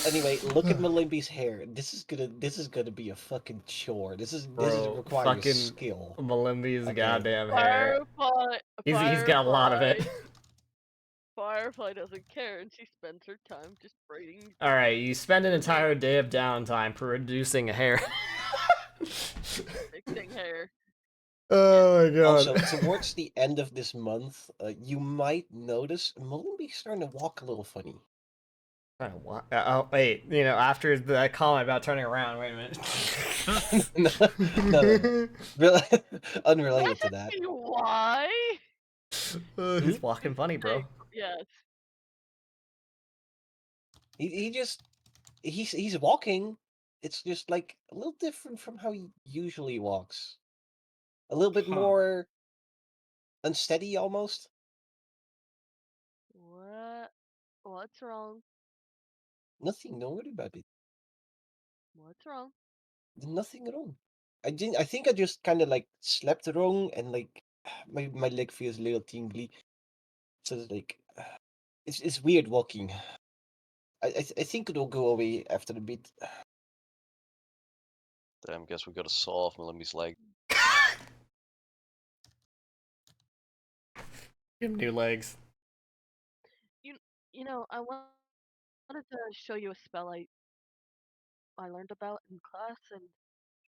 Anyway, look at Malimbi's hair. This is gonna be a fucking chore. This Bro, requires fucking skill. Malimbi's Okay. goddamn hair. He's got a lot of it. Firefly doesn't care, and she spends her time just braiding. All right, you spend an entire day of downtime producing hair. Fixing hair. Oh my god. Also, towards the end of this month, you might notice Malimbi's starting to walk a little funny. What? Oh wait, after that comment about turning around, wait a minute. no. Really, unrelated to that. Why? He's walking funny, bro. Yes. He's walking. It's just like a little different from how he usually walks. A little bit more unsteady, almost. What? What's wrong? Nothing. Don't worry about it. What's wrong? Nothing wrong. I think I just kind of like slept wrong, and like my leg feels a little tingly. So it's like it's weird walking. I think it'll go away after a bit. Damn, guess we gotta saw off Melimbi's leg. Give him new legs. I wanted to show you a spell I learned about in class, and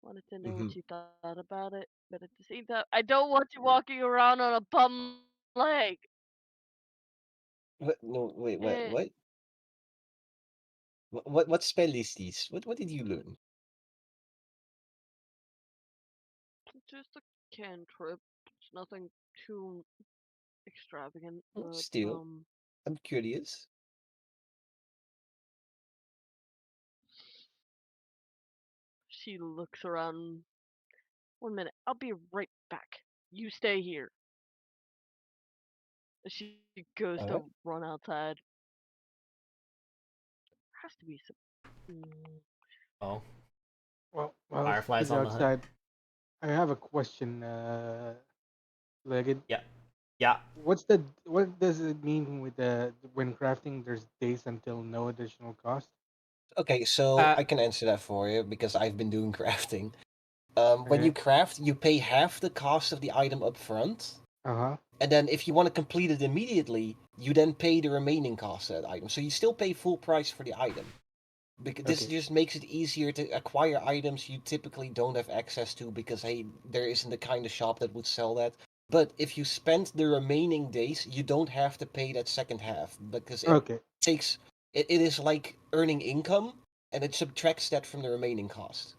wanted to know what you thought about it. But at the same time, I don't want you walking around on a bum leg. What? No, wait. Eh. What spell is this? What did you learn? Just a cantrip. It's nothing too extravagant. But, Still, I'm curious. She looks around. 1 minute. I'll be right back. You stay here. She goes to Alright. run outside. Has to be some. Oh, Well, Firefly's speaking on the hunt. outside. I have a question, Legged. Yeah. What does it mean with the when crafting? There's days until no additional cost. Okay, so Uh, I can answer that for you because I've been doing crafting. When you Okay. craft, you pay half the cost of the item up front, Uh huh. and then if you want to complete it immediately, you then pay the remaining cost of that item. So you still pay full price for the item. Because this Okay. just makes it easier to acquire items you typically don't have access to because hey, there isn't the kind of shop that would sell that. But if you spend the remaining days, you don't have to pay that second half because it Okay. takes it is like earning income and it subtracts that from the remaining cost.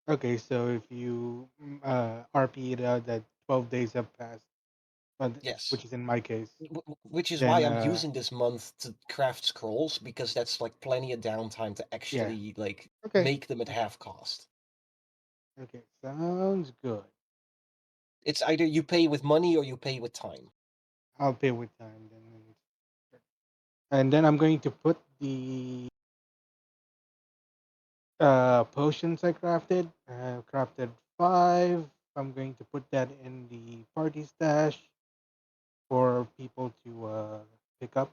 Okay. So if you RP it out that 12 days have passed, but Yes. which is in my case, Which is why then I'm using this month to craft scrolls because that's like plenty of downtime to yeah. actually like Okay. make them at half cost. Okay. Sounds good. It's either you pay with money or you pay with time. I'll pay with time then. And then I'm going to put the potions I crafted. I crafted 5. I'm going to put that in the party stash for people to pick up.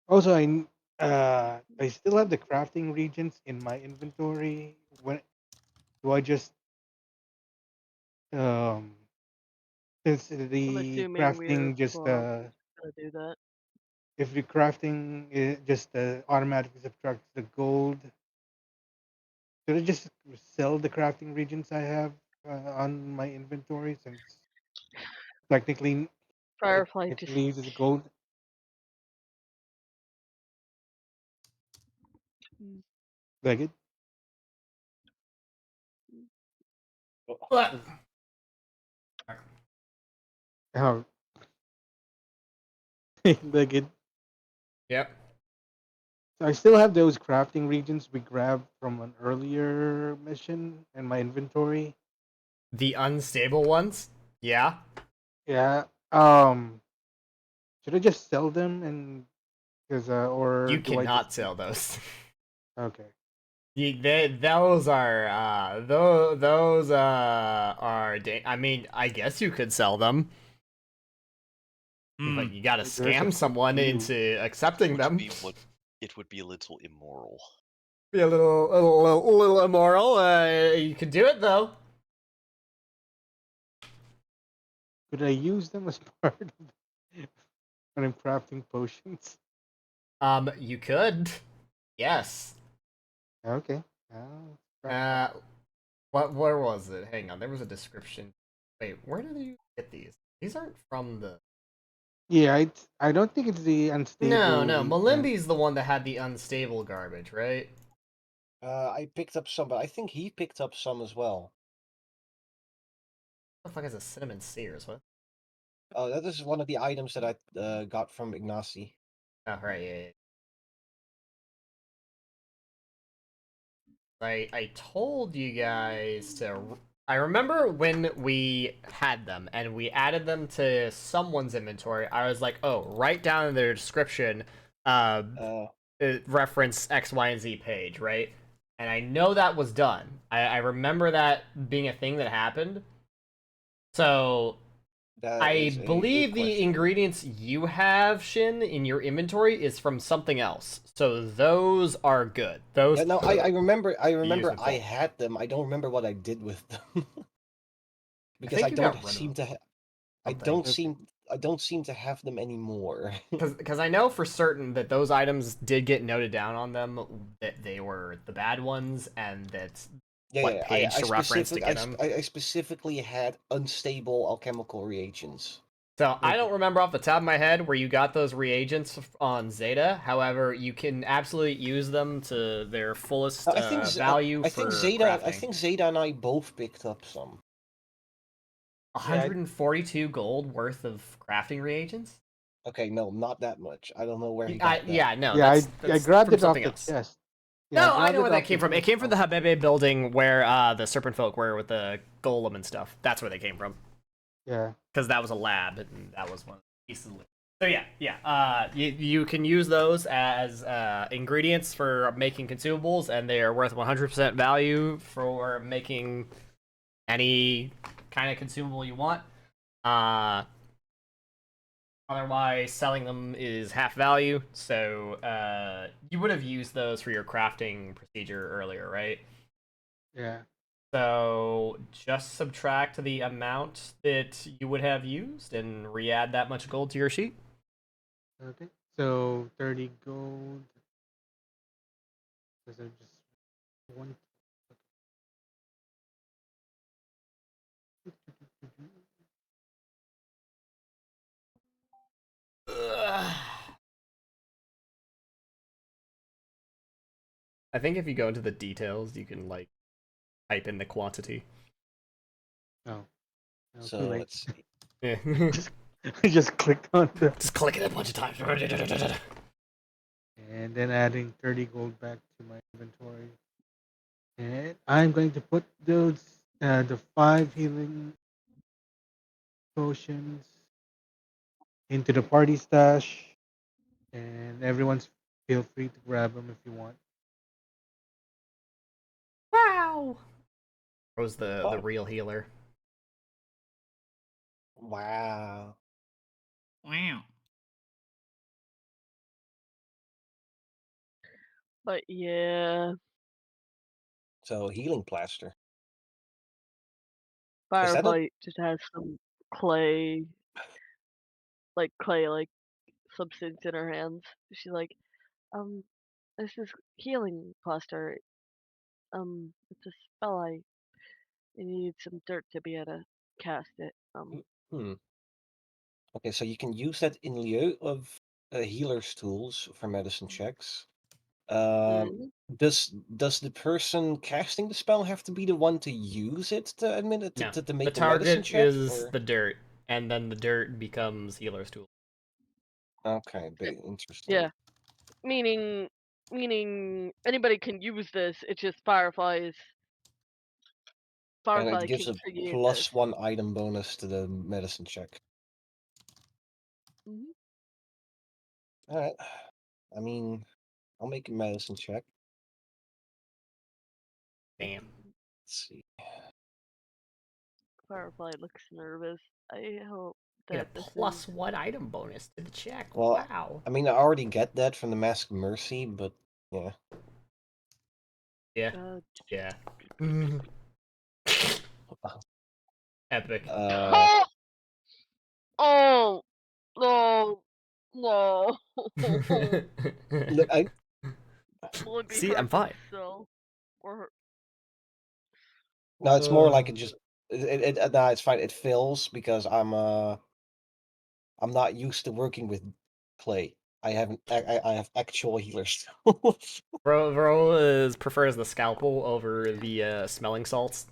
Also, I still have the crafting regions in my inventory. When do I just um since I'm the assuming we're crafting just probably gonna do that. if the crafting just automatically subtracts the gold, should I just sell the crafting regions I have on my inventory since technically Firefly it just leaves as gold? mm, Like it? But, How like it? yep. So I still have those crafting regions we grabbed from an earlier mission in my inventory. The unstable ones? Yeah. Yeah. Should I just sell them and because or You do I just cannot keep sell them? those. Okay. Those are those are I mean, I guess you could sell them, Hmm. but you gotta There's a scam someone few. into It accepting would them. be what it would be a little immoral. Be a little immoral. You could do it though. Could I use them as part of when I'm crafting potions? You could. Yes. Okay. I'll craft one. Uh, where was it? Hang on, there was a description. Wait, where did you get these? These aren't from the. Yeah, I don't think it's the No, unstable no, region. Malimbi's the one that had the unstable garbage, right? I picked up some, but I think he picked up some as well. What the fuck is a cinnamon sears? What? Oh, that is one of the items that I got from Ignacy. Oh, right, yeah. I told you guys to. I remember when we had them and we added them to someone's inventory. I was like, oh, write down in their description, uh, reference X, Y, and Z page, right? And I know that was done. I remember that being a thing that happened. So That I is a good believe the question. ingredients you have, Shin, in your inventory is from something else. So those are good. Those Yeah, no, I remember I be used remember in I full. had them. I don't remember what I did with them I because think I you don't got rid of seem them. to Something. Okay. I don't seem to have them anymore. Because I know for certain that those items did get noted down on them that they were the bad ones and that what Yeah, page to reference to get them. I specifically had unstable alchemical reagents. So I Okay. don't remember off the top of my head where you got those reagents on Zeta. However, you can absolutely use them to their fullest value for I crafting. think Zeta and I both picked up some. Yeah. 142 gold worth of crafting reagents? Okay, no, not that much. I don't know where he got that. Yeah, no, Yeah. I that's grabbed from it off something the else. chest. Yeah, I No, I grabbed know it where that off the came from. It chest. came from the Habebe building where the Serpent Folk were with the golem and stuff. That's where they came from. Yeah. Because that was a lab, and that was one of the pieces. So yeah. You can use those as ingredients for making consumables, and they are worth 100% value for making any kind of consumable you want. Uh, Otherwise, selling them is half value. So you would have used those for your crafting procedure earlier, right? Yeah. So just subtract the amount that you would have used and re-add that much gold to your sheet. Okay. So 30 gold. Because I just one. Ugh. I think if you go into the details, you can like type in the quantity. Oh, no, too So late. let's see. Yeah. I just clicked on the Just click it a bunch of times. and then adding 30 gold back to my inventory. And I'm going to put those the 5 healing potions into the party stash, and everyone's feel free to grab them if you want. Wow. Rose the Oh, real healer. wow. Wow. But yeah, So healing plaster. Is that a Firefly just has some clay, like substance in her hands. She's like, this is healing plaster. It's a spell. I need some dirt to be able to cast it. hmm? Okay, so you can use that in lieu of healer's tools for medicine checks. Mhm. Does the person casting the spell have to be the one to use it to admit it No, to the make the medicine target check? is Or the dirt, and then the dirt becomes healer's tool. okay, interesting. Yeah, meaning anybody can use this. It's just Firefly And it gives can a create this. +1 item bonus to the medicine check. Mhm. All right. I mean, I'll make a medicine check. Damn. Let's see. Firefly looks nervous. I hope Get a that this is. +1 item bonus to the check. Well, Wow. I mean, I already get that from the Mask of Mercy, but yeah. Yeah. Uh, Yeah. Epic. Uh, oh no, no. look, I Will it be See, I'm hard to fine. sell? Or no, it's more like it just no, it's fine. It fills because I'm not used to working with clay. I have actual healers. Bro prefers the scalpel over the smelling salts.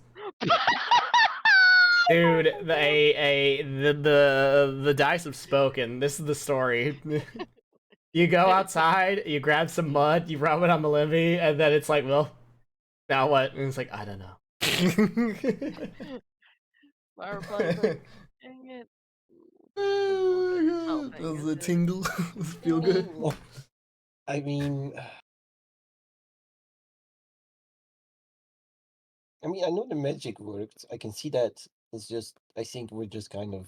Dude, the dice have spoken. This is the story. You go outside, you grab some mud, you rub it on the livy, and then it's like, well, now what? And it's like, I don't know. Firefly's like, dang it. Doesn't look like it's helping, Does is it it? tingle? Does it feel good? I mean, I know the magic worked. I can see that. It's just I think we're just kind of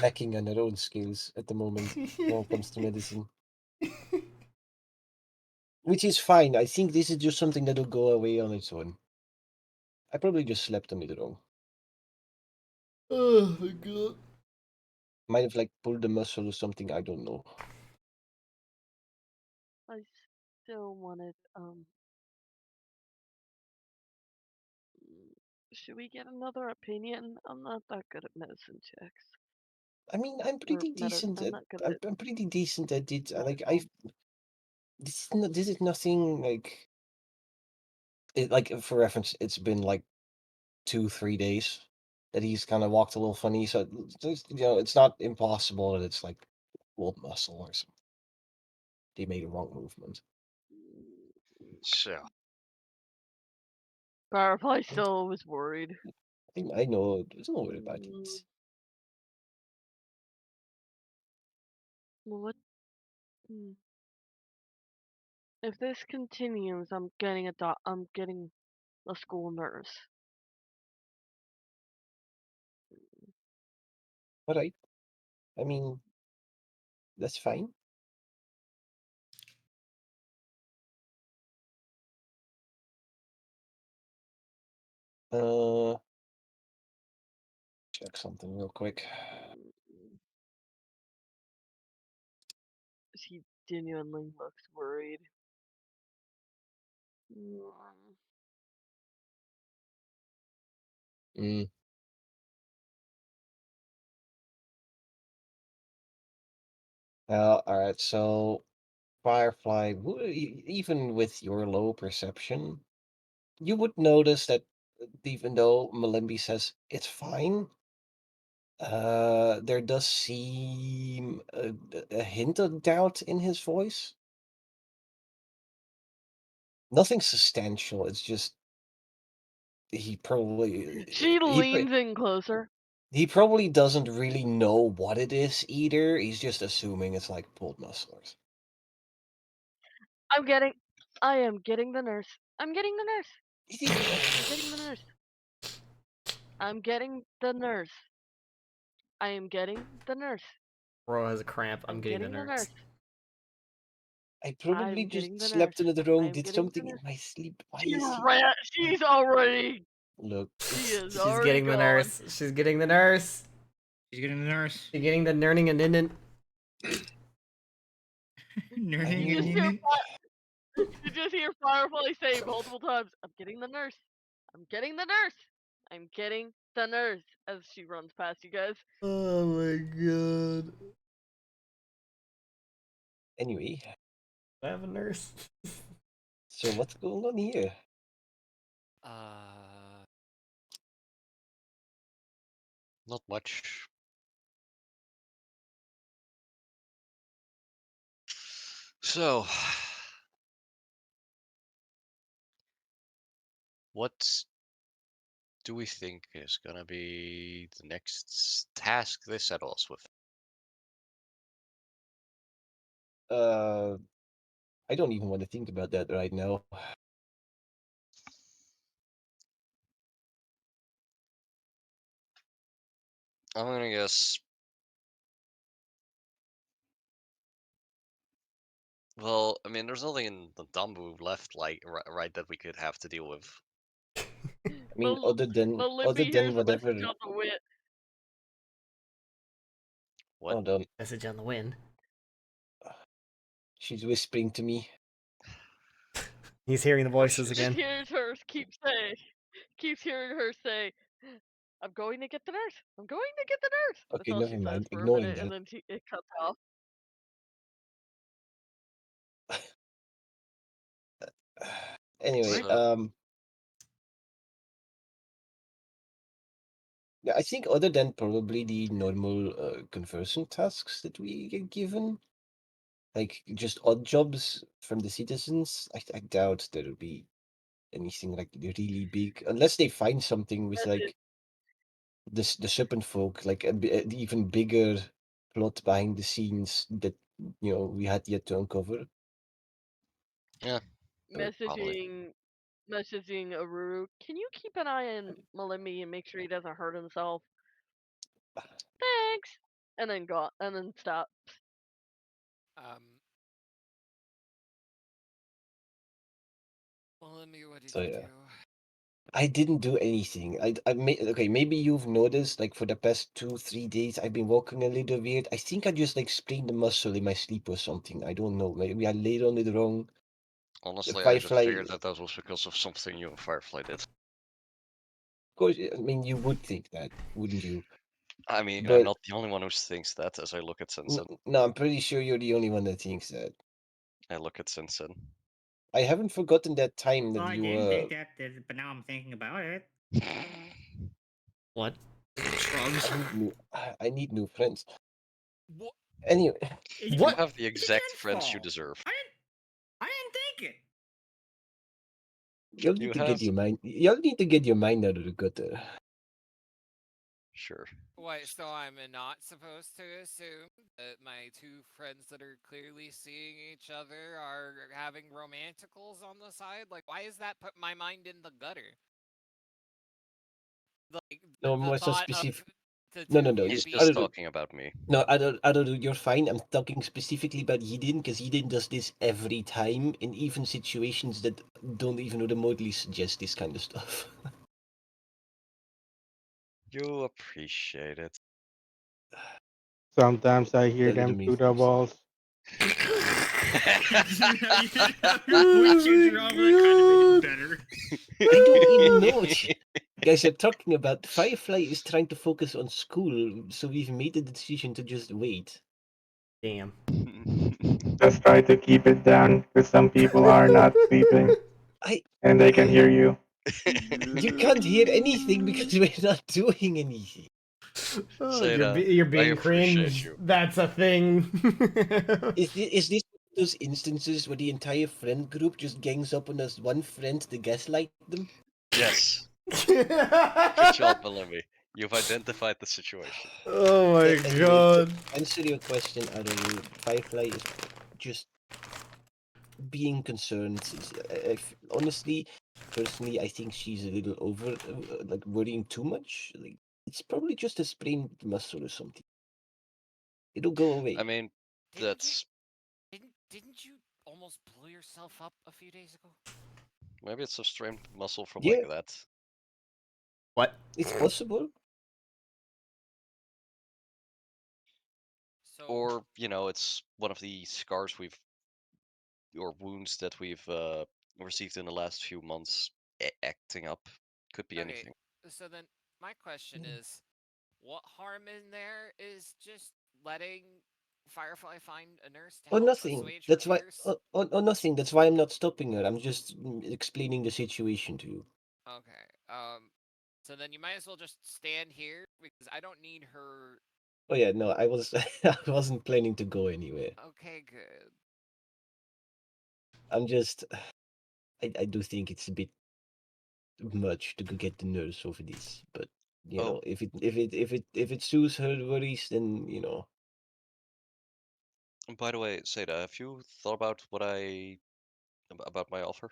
lacking on our own skills at the moment when it comes to medicine. Which is fine. I think this is just something that'll go away on its own. I probably just slept on it wrong. Oh my god. Might have like pulled the muscle or something. I don't know. I still wanted, should we get another opinion? I'm not that good at medicine checks. I mean, I'm pretty decent I'm at. not good I'm, at I'm pretty decent at it. Like medical. I. This is nothing like. Like for reference, it's been like 2-3 days that he's kind of walked a little funny. So it's not impossible that it's like old muscle or something. They made a wrong movement. So, Firefly still was worried. I know. Don't worry about Mm, it. Well, what? Hmm. If this continues, I'm getting I'm getting a school nurse. All right. I mean, that's fine. Check something real quick. She genuinely looks worried. Mm. All right. So, Firefly, even with your low perception, you would notice that even though Malimbi says it's fine, there does seem a hint of doubt in his voice. Nothing substantial. It's just he probably She he leans in closer. he probably doesn't really know what it is either. He's just assuming it's like pulled muscles. I am getting the nurse. I'm getting the nurse. It is- I'm getting the nurse. I'm getting the nurse. I am getting the nurse. Bro has a cramp. I'm I'm getting the getting the nurse. nurse. I probably I'm just getting the nurse. slept under the I wrong, am did getting the something in nurse. my sleep. Why She is he? ran. She's already. Look, She is She's already getting the gone. nurse. She's getting the nurse. She's getting the nurse. She's getting the nurning and in. Nerding You and just hear in. you just hear Firefly say multiple times, "I'm getting the nurse. I'm getting the nurse. I'm getting the nurse." As she runs past you guys. Oh my god. anyway, I have a nurse. so what's going on here? Not much. So, what do we think is gonna be the next task they settle us with? I don't even want to think about that right now. I'm gonna guess. Well, I mean, there's nothing in the Dumbu left, like right, that we could have to deal with. I mean, other than Lippy hears a whatever. message on the wit. What? Hold on, Message on the wind. she's whispering to me. He's hearing the voices Just again. Hears her keeps hearing her say, "I'm going to get the nurse. I'm going to get the nurse." That's Okay, all never she says mind. for a Ignoring minute, and that. then it cuts off. Anyway, So, yeah, I think other than probably the normal conversion tasks that we get given, like just odd jobs from the citizens, I doubt there will be anything like really big, unless they find something with That's it. like the serpent folk, like an even bigger plot behind the scenes that we had yet to uncover. yeah, probably. Messaging Aruru. Can you keep an eye on Malimi and make sure he doesn't hurt himself? Thanks. And then stop. Well, let me. What did So you yeah. do? I didn't do anything. Okay, maybe you've noticed, like for the past 2, 3 days, I've been walking a little weird. I think I just like sprained the muscle in my sleep or something. I don't know. Maybe I laid on it wrong. Honestly, I just Firefly, figured that was because of something you and Firefly did. of course, I mean, you would think that, wouldn't you? I mean, I'm But not the only one who thinks that as I look at Sensen. no, I'm pretty sure you're the only one that thinks that. I look at Sensen. I haven't forgotten that time Well, that I you didn't think that, but now I'm thinking about it. What? Shrugs. I need new friends. What? Anyway, You What? have the It's exact Jen's friends you fault. deserve. I didn't think it. you'll You need to have get your mind. You'll need to get your mind out of the gutter. Sure. What, so I'm not supposed to assume that my two friends that are clearly seeing each other are having romanticals on the side? Like, why is that put my mind in the gutter? Like, No, the more so thought of specific. the No, two no, of no. you He's being. just talking about me. No, I don't know. You're fine. I'm talking specifically about Yidin because Yidin does this every time in even situations that don't even remotely suggest this kind of stuff. You appreciate it. Sometimes I hear Better them than me through the first. walls. Your voice change wrong, but it kind of made it better. I don't even know what you guys are talking about. Firefly is trying to focus on school, so we've made the decision to just wait. Damn. Just try to keep it down because some people are not sleeping I and they can hear you. You can't hear anything because we're not doing anything. Oh, Say that. you're I being appreciate cringe. you. That's a thing. Is this one of those instances where the entire friend group just gangs up on us one friend to gaslight them? Yes. Good job, Malumi. You've identified the situation. Oh my Anyway, god. to answer your question, Aru, Firefly is just being concerned. Honestly, personally, I think she's a little over, like worrying too much. Like it's probably just a sprained muscle or something. It'll go away. I mean, Didn't that's didn't you almost blow yourself up a few days ago? maybe it's a strained muscle from Yeah, like that. What? it's possible. So Or, it's one of the scars or wounds that we've received in the last few months acting up. Could be okay, anything. so then my question Yeah. is, what harm in there is just letting Firefly find a nurse to Or help nothing. assuage her That's why. fears? Or nothing. That's why I'm not stopping her. I'm just explaining the situation to you. Okay. So then you might as well just stand here because I don't need her. Oh yeah, no, I was I wasn't planning to go anywhere. Okay, good. I'm just I do think it's a bit much to go get the nurse over this, but Oh, if it soothes her worries, then and by the way, Seda, have you thought about about my offer?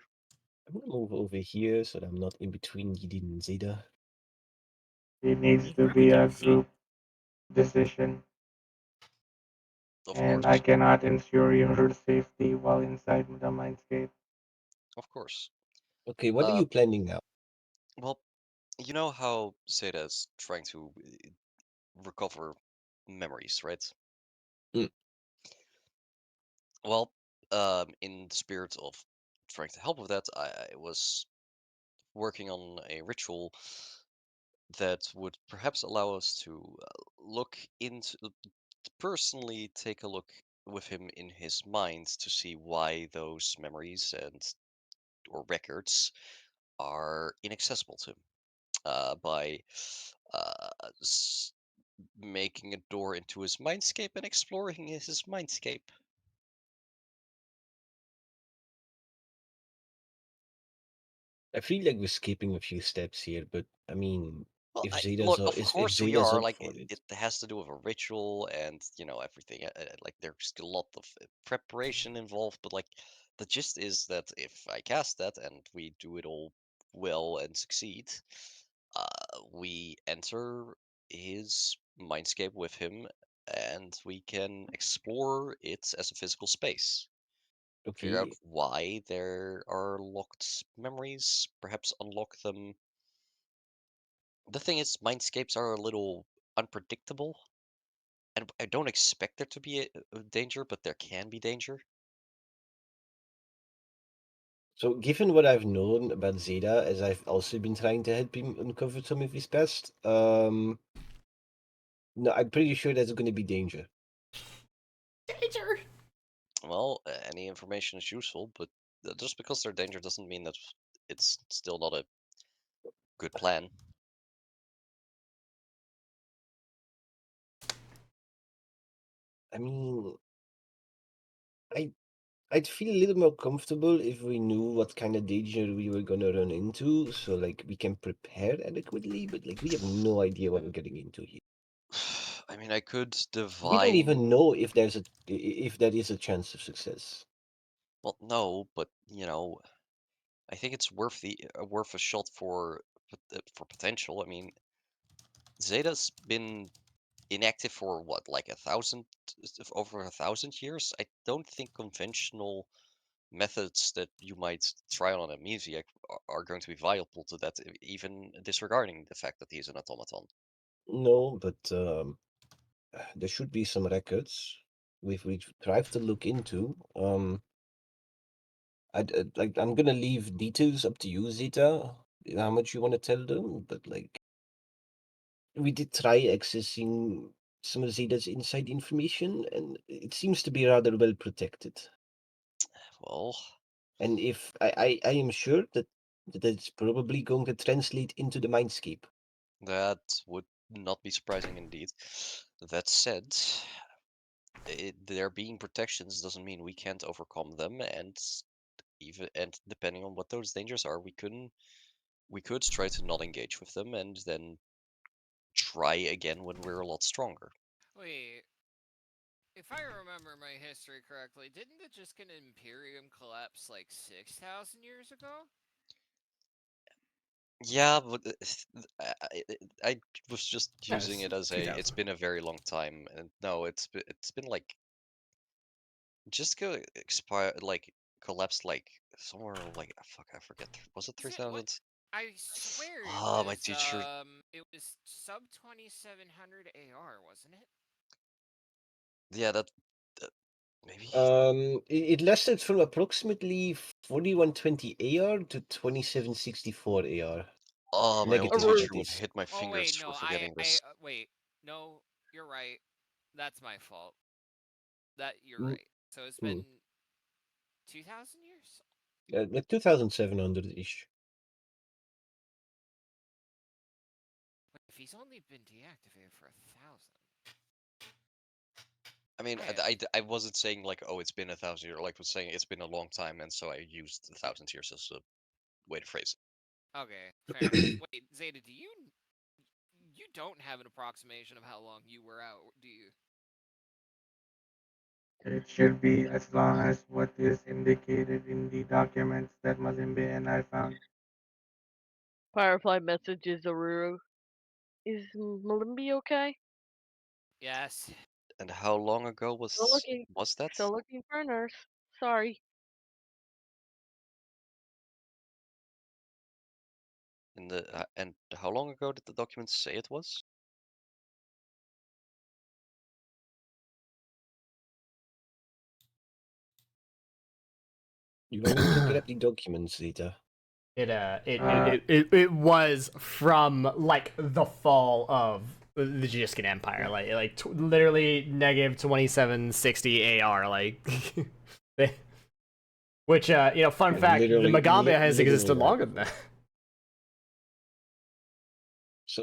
I'm gonna move over here so that I'm not in between Yidin and Zeta. It needs You to grab it be with a your feet. group decision, Of and I course. cannot ensure your safety while inside the mindscape. Of course. Okay, what are Uh, you planning now? well, you know how Seda is trying to recover memories, right? Mm. Well, in the spirit of trying to help with that, I was working on a ritual that would perhaps allow us to look into, personally take a look with him in his mind to see why those memories and or records are inaccessible to him by uh, s- making a door into his mindscape and exploring his mindscape. I feel like we're skipping a few steps here, but I mean, Well, if look, Zeta's of if course we Zeta's are. up Like for it, it has to do with a ritual and everything. Like there's a lot of preparation involved, but like the gist is that if I cast that and we do it all well and succeed, we enter his mindscape with him, and we can explore it as a physical space. Figure out okay. why there are locked memories, perhaps unlock them. The thing is, mindscapes are a little unpredictable, and I don't expect there to be a danger, but there can be danger. So, given what I've known about Zeta, as I've also been trying to help him uncover some of his past, no, I'm pretty sure there's going to be danger. Danger. Well, any information is useful, but just because there's danger doesn't mean that it's still not a good plan. I mean, I I'd feel a little more comfortable if we knew what kind of danger we were gonna run into, so like we can prepare adequately. But like we have no idea what we're getting into here. I mean, I could We divine. don't even know if if there is a chance of success. Well, no, but I think it's worth a shot for potential. I mean, Zeta's been inactive for what, like over 1,000 years. I don't think conventional methods that you might try on an amnesiac are going to be viable to that, even disregarding the fact that he's an automaton. No, but there should be some records we've tried to look into. I'm gonna leave details up to you, Zeta, how much you want to tell them, but like we did try accessing some of Zeta's inside information, and it seems to be rather well protected. Well, And if I am sure that it's probably going to translate into the mindscape. that would not be surprising indeed. That said, there being protections doesn't mean we can't overcome them, and depending on what those dangers are, we could try to not engage with them and then try again when we're a lot stronger. Wait, if I remember my history correctly, didn't the Jiskin Imperium collapse like 6,000 years ago? Yeah, but I was just Yeah, using it's it as it's 2000. been a very long time, and no, it's been like just go expire like collapsed like somewhere like fuck, I forget. Was it Was it what? 3,000? I swear Ah, my teacher. it was sub 2700 AR, wasn't it? Yeah, that maybe. It lasted from approximately 4120 AR to 2764 AR. Oh, my old Negative teacher would entities. hit my Oh fingers wait, for no, forgetting this. wait, no, you're right. That's my fault. You're Mm, right. So it's mm. been 2,000 years. Like 2700-ish. If he's only been deactivated for 1,000. I mean, I I wasn't saying like, oh, it's been 1,000 years. Like, I was saying it's been a long time, and so I used 1,000 years as a way to phrase Okay, fair enough. Wait, Zeta, you don't have an approximation of how long you were out, do you? It should be as long as what is indicated in the documents that Mazimbe and I found. Firefly messages Aruru. Is Malimbi okay? Yes. it. And how long ago Still looking. was that? Still looking for a nurse. Sorry. And how long ago did the documents say it was? You want me to grab the documents, Zeta? It was from like the fall of the Jiskin Empire, literally negative 2760 AR, like, which fun fact, the Magambe has existed literally right longer than before. that.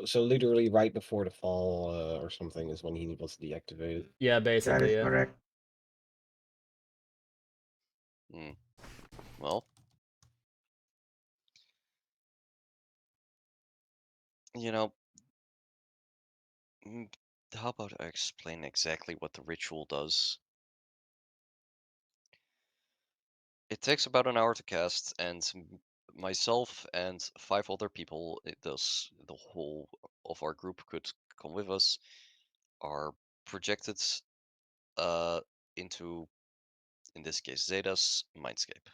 So literally right before the fall or something is when he was deactivated. Yeah, That basically, is yeah. correct. Well, you know, how about I explain exactly what the ritual does? It takes about an hour to cast, and myself and 5 other people, thus the whole of our group could come with us, are projected into, in this case, Zeta's mindscape.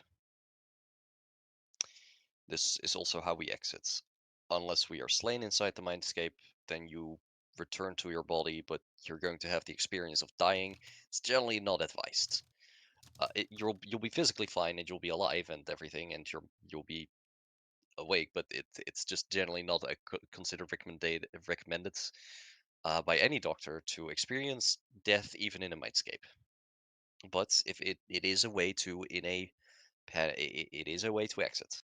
This is also how we exit. Unless we are slain inside the mindscape, then you return to your body, but you're going to have the experience of dying. It's generally not advised. You'll be physically fine and you'll be alive and everything, and you'll be awake, but it's just generally not considered recommended by any doctor to experience death even in a mindscape. But if it is a way to it is a way to exit.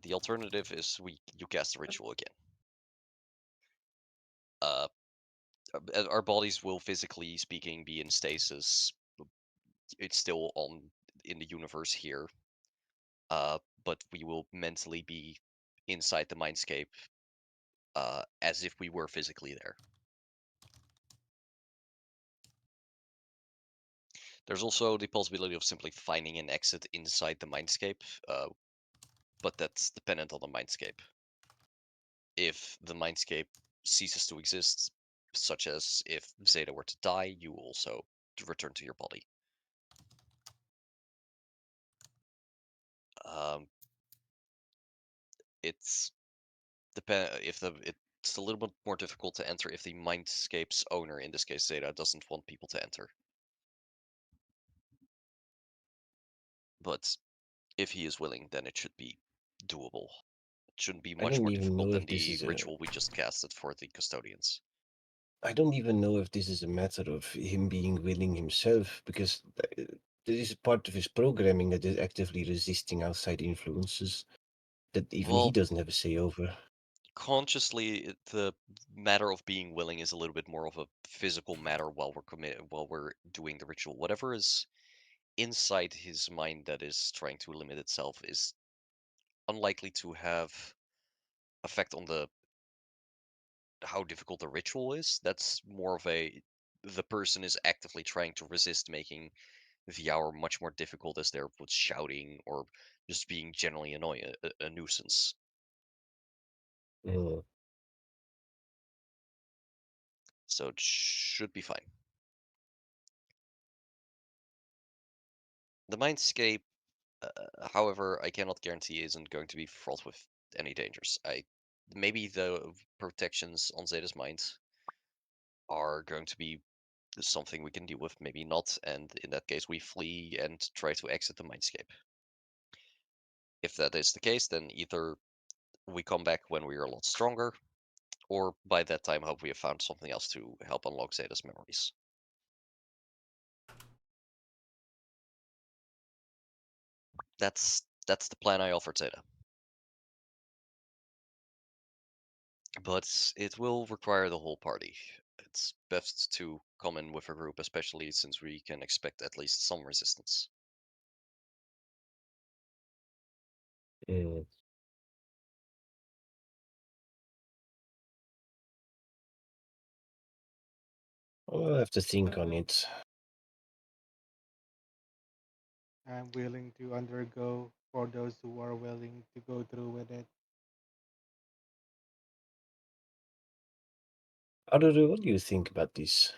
The alternative is you cast the ritual again. Uh, our bodies will physically speaking be in stasis. It's still on in the universe here, but we will mentally be inside the mindscape as if we were physically there. There's also the possibility of simply finding an exit inside the mindscape, but that's dependent on the mindscape. If the mindscape ceases to exist, such as if Zeta were to die, you also return to your body. It's it's a little bit more difficult to enter if the mindscape's owner, in this case Zeta, doesn't want people to enter. But if he is willing, then it should be doable. It shouldn't be I much don't more even difficult know than if this the is a. ritual we just casted for the custodians. I don't even know if this is a matter of him being willing himself, because there is a part of his programming that is actively resisting outside influences that even he Well, doesn't have a say over. consciously, the matter of being willing is a little bit more of a physical matter while we're doing the ritual. Whatever is inside his mind that is trying to limit itself is unlikely to have effect on how difficult the ritual is. That's more of the person is actively trying to resist making the hour much more difficult as they're with shouting or just being generally annoying, a nuisance. Mm. So it should be fine. The mindscape, however, I cannot guarantee isn't going to be fraught with any dangers. Maybe the protections on Zeta's mind are going to be something we can deal with, maybe not, and in that case we flee and try to exit the mindscape. If that is the case, then either we come back when we are a lot stronger, or by that time hope we have found something else to help unlock Zeta's memories. That's the plan I offered Zeta. But it will require the whole party. It's best to come in with a group, especially since we can expect at least some resistance. Mm. I'll have to think on it. I'm willing to undergo for those who are willing to go through with it. Aruru, what do you think about this?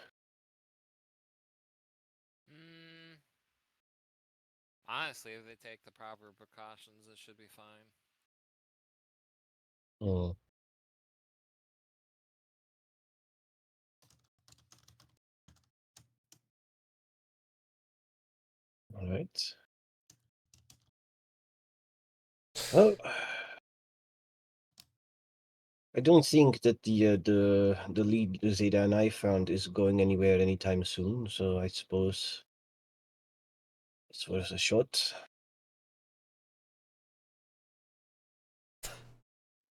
Honestly, if they take the proper precautions, it should be fine. Mm. All right. Well, I don't think that the lead Zeta and I found is going anywhere anytime soon. So I suppose it's worth a shot.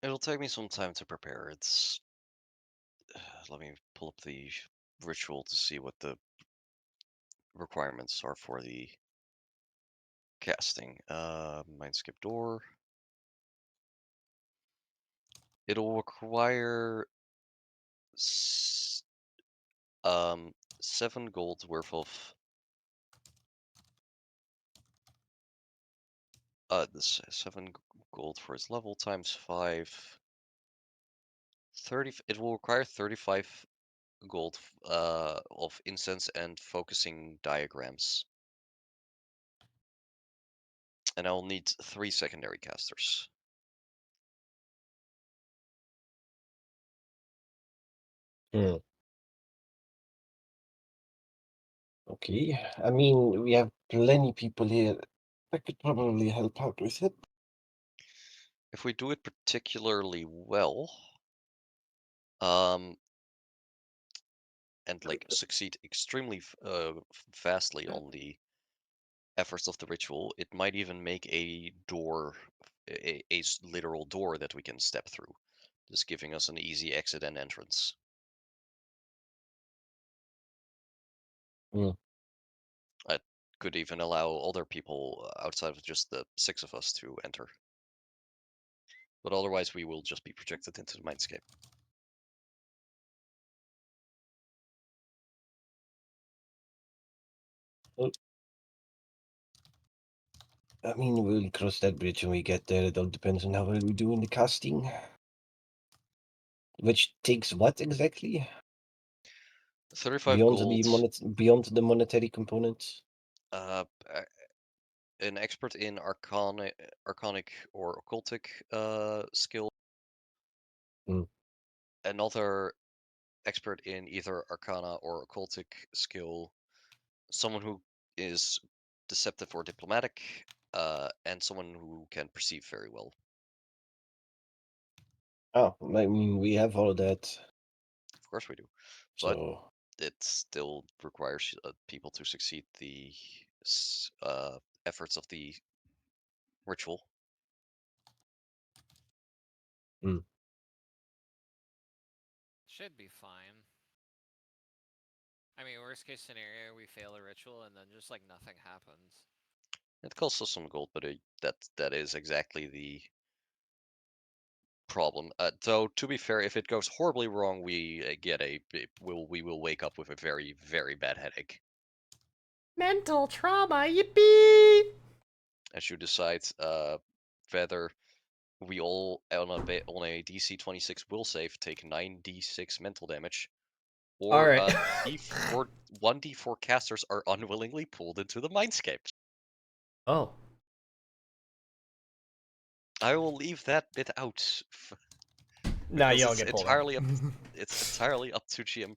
It'll take me some time to prepare. It's let me pull up the ritual to see what the requirements are for the casting. Mindscape door. It'll require 7 gold worth of this 7 gold for his level times 5. 30. It will require 35 gold of incense and focusing diagrams. And I'll need 3 secondary casters. Hmm. Okay. I mean, we have plenty people here that could probably help out with it. If we do it particularly well, and like succeed extremely fastly on the efforts of the ritual, it might even make a door, a literal door that we can step through, just giving us an easy exit and entrance. Hmm. could even allow other people outside of just the 6 of us to enter. But otherwise, we will just be projected into the mindscape. I mean, we'll cross that bridge when we get there. It all depends on how well we do in the casting. Which takes what exactly? 35 Beyond gold. beyond the monetary component? An expert in arcanic or occultic skill. Hmm. Another expert in either arcana or occultic skill. Someone who is deceptive or diplomatic, and someone who can perceive very well. Oh, I mean, we have all of that. Of course we do. But So, it still requires people to succeed the efforts of the ritual. Should be fine. I mean, worst case scenario, we fail a ritual and then just like nothing happens. It costs us some gold, but that is exactly the problem. Though to be fair, if it goes horribly wrong, we we will wake up with a very, very bad headache. Mental trauma, yippee! As you decide whether we all on a DC 26 will save take 9d6 mental damage, or Alright. 1d4 casters are unwillingly pulled into the mindscape. Oh. I will leave that bit out. No, you don't It's get pulled entirely up. in. It's entirely up to GM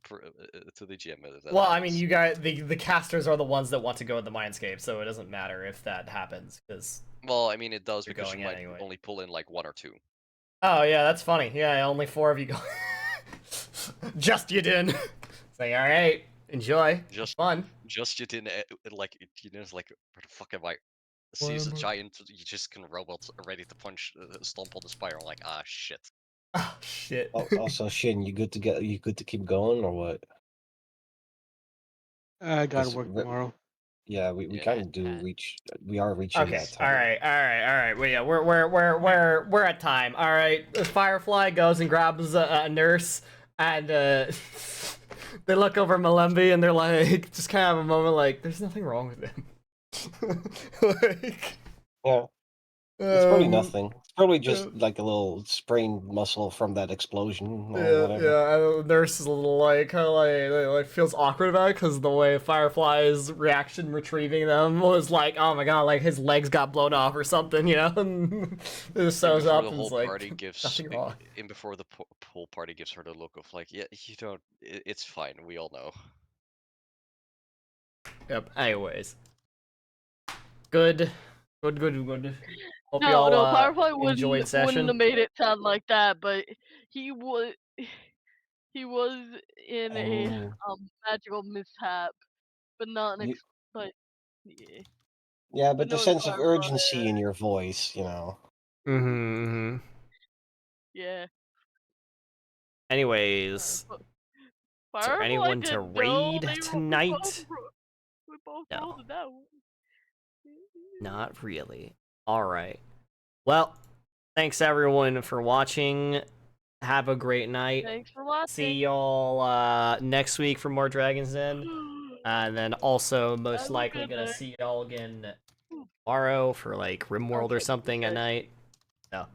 to the GM if that Well, I happens. mean, you guys, the casters are the ones that want to go in the mindscape, so it doesn't matter if that happens, because... Well, I mean, it does You're because going you in might anyway. only pull in like 1 or 2. Oh, yeah, that's funny. Yeah, only 4 of you go. Just you didn't. Say, alright, enjoy. Just Fun. you didn't like it's like where the fuck am I? Sees a giant, you just can robot ready to punch, stomp on the spiral. Like shit. Oh, shit. also, Shin, you good to keep going or what? I gotta 'Cause work we- tomorrow. Yeah, we Yeah, kind of we are reaching Okay, that time. alright. Well, yeah, we're at time. Alright, Firefly goes and grabs a nurse, and they look over Malembi and they're like, just kind of have a moment like, there's nothing wrong with him. Like, Yeah, it's probably um, nothing. It's probably yeah. just like a little sprained muscle from that explosion or Yeah, whatever. yeah. And the nurse is a little like, kind of like feels awkward about it because the way Firefly's reaction retrieving them was like, oh my god, like his legs got blown off or something, you know. And it just And shows before up the and whole it's like, party gives, nothing wrong. in before the whole party gives her the look of like, yeah, you don't, it's fine. We all know. Yep. Anyways, good. Hope No, y'all Firefly enjoyed wouldn't session. have made it sound like that, but he was he was in I a mean, magical mishap, but not an you, but yeah, yeah, but but the no, it's sense of Firefly. urgency in your voice, you know. Mm-hmm. Yeah. Anyways, But is there Firefly anyone to didn't know. raid We tonight? both No. rolled it out. Not really. Alright. Well, thanks everyone for watching. Have a great night. Thanks for watching. See y'all next week for more Dragon's Den. And then also most Have a likely good gonna night. see y'all again tomorrow for like RimWorld or Okay, something at okay. night. No.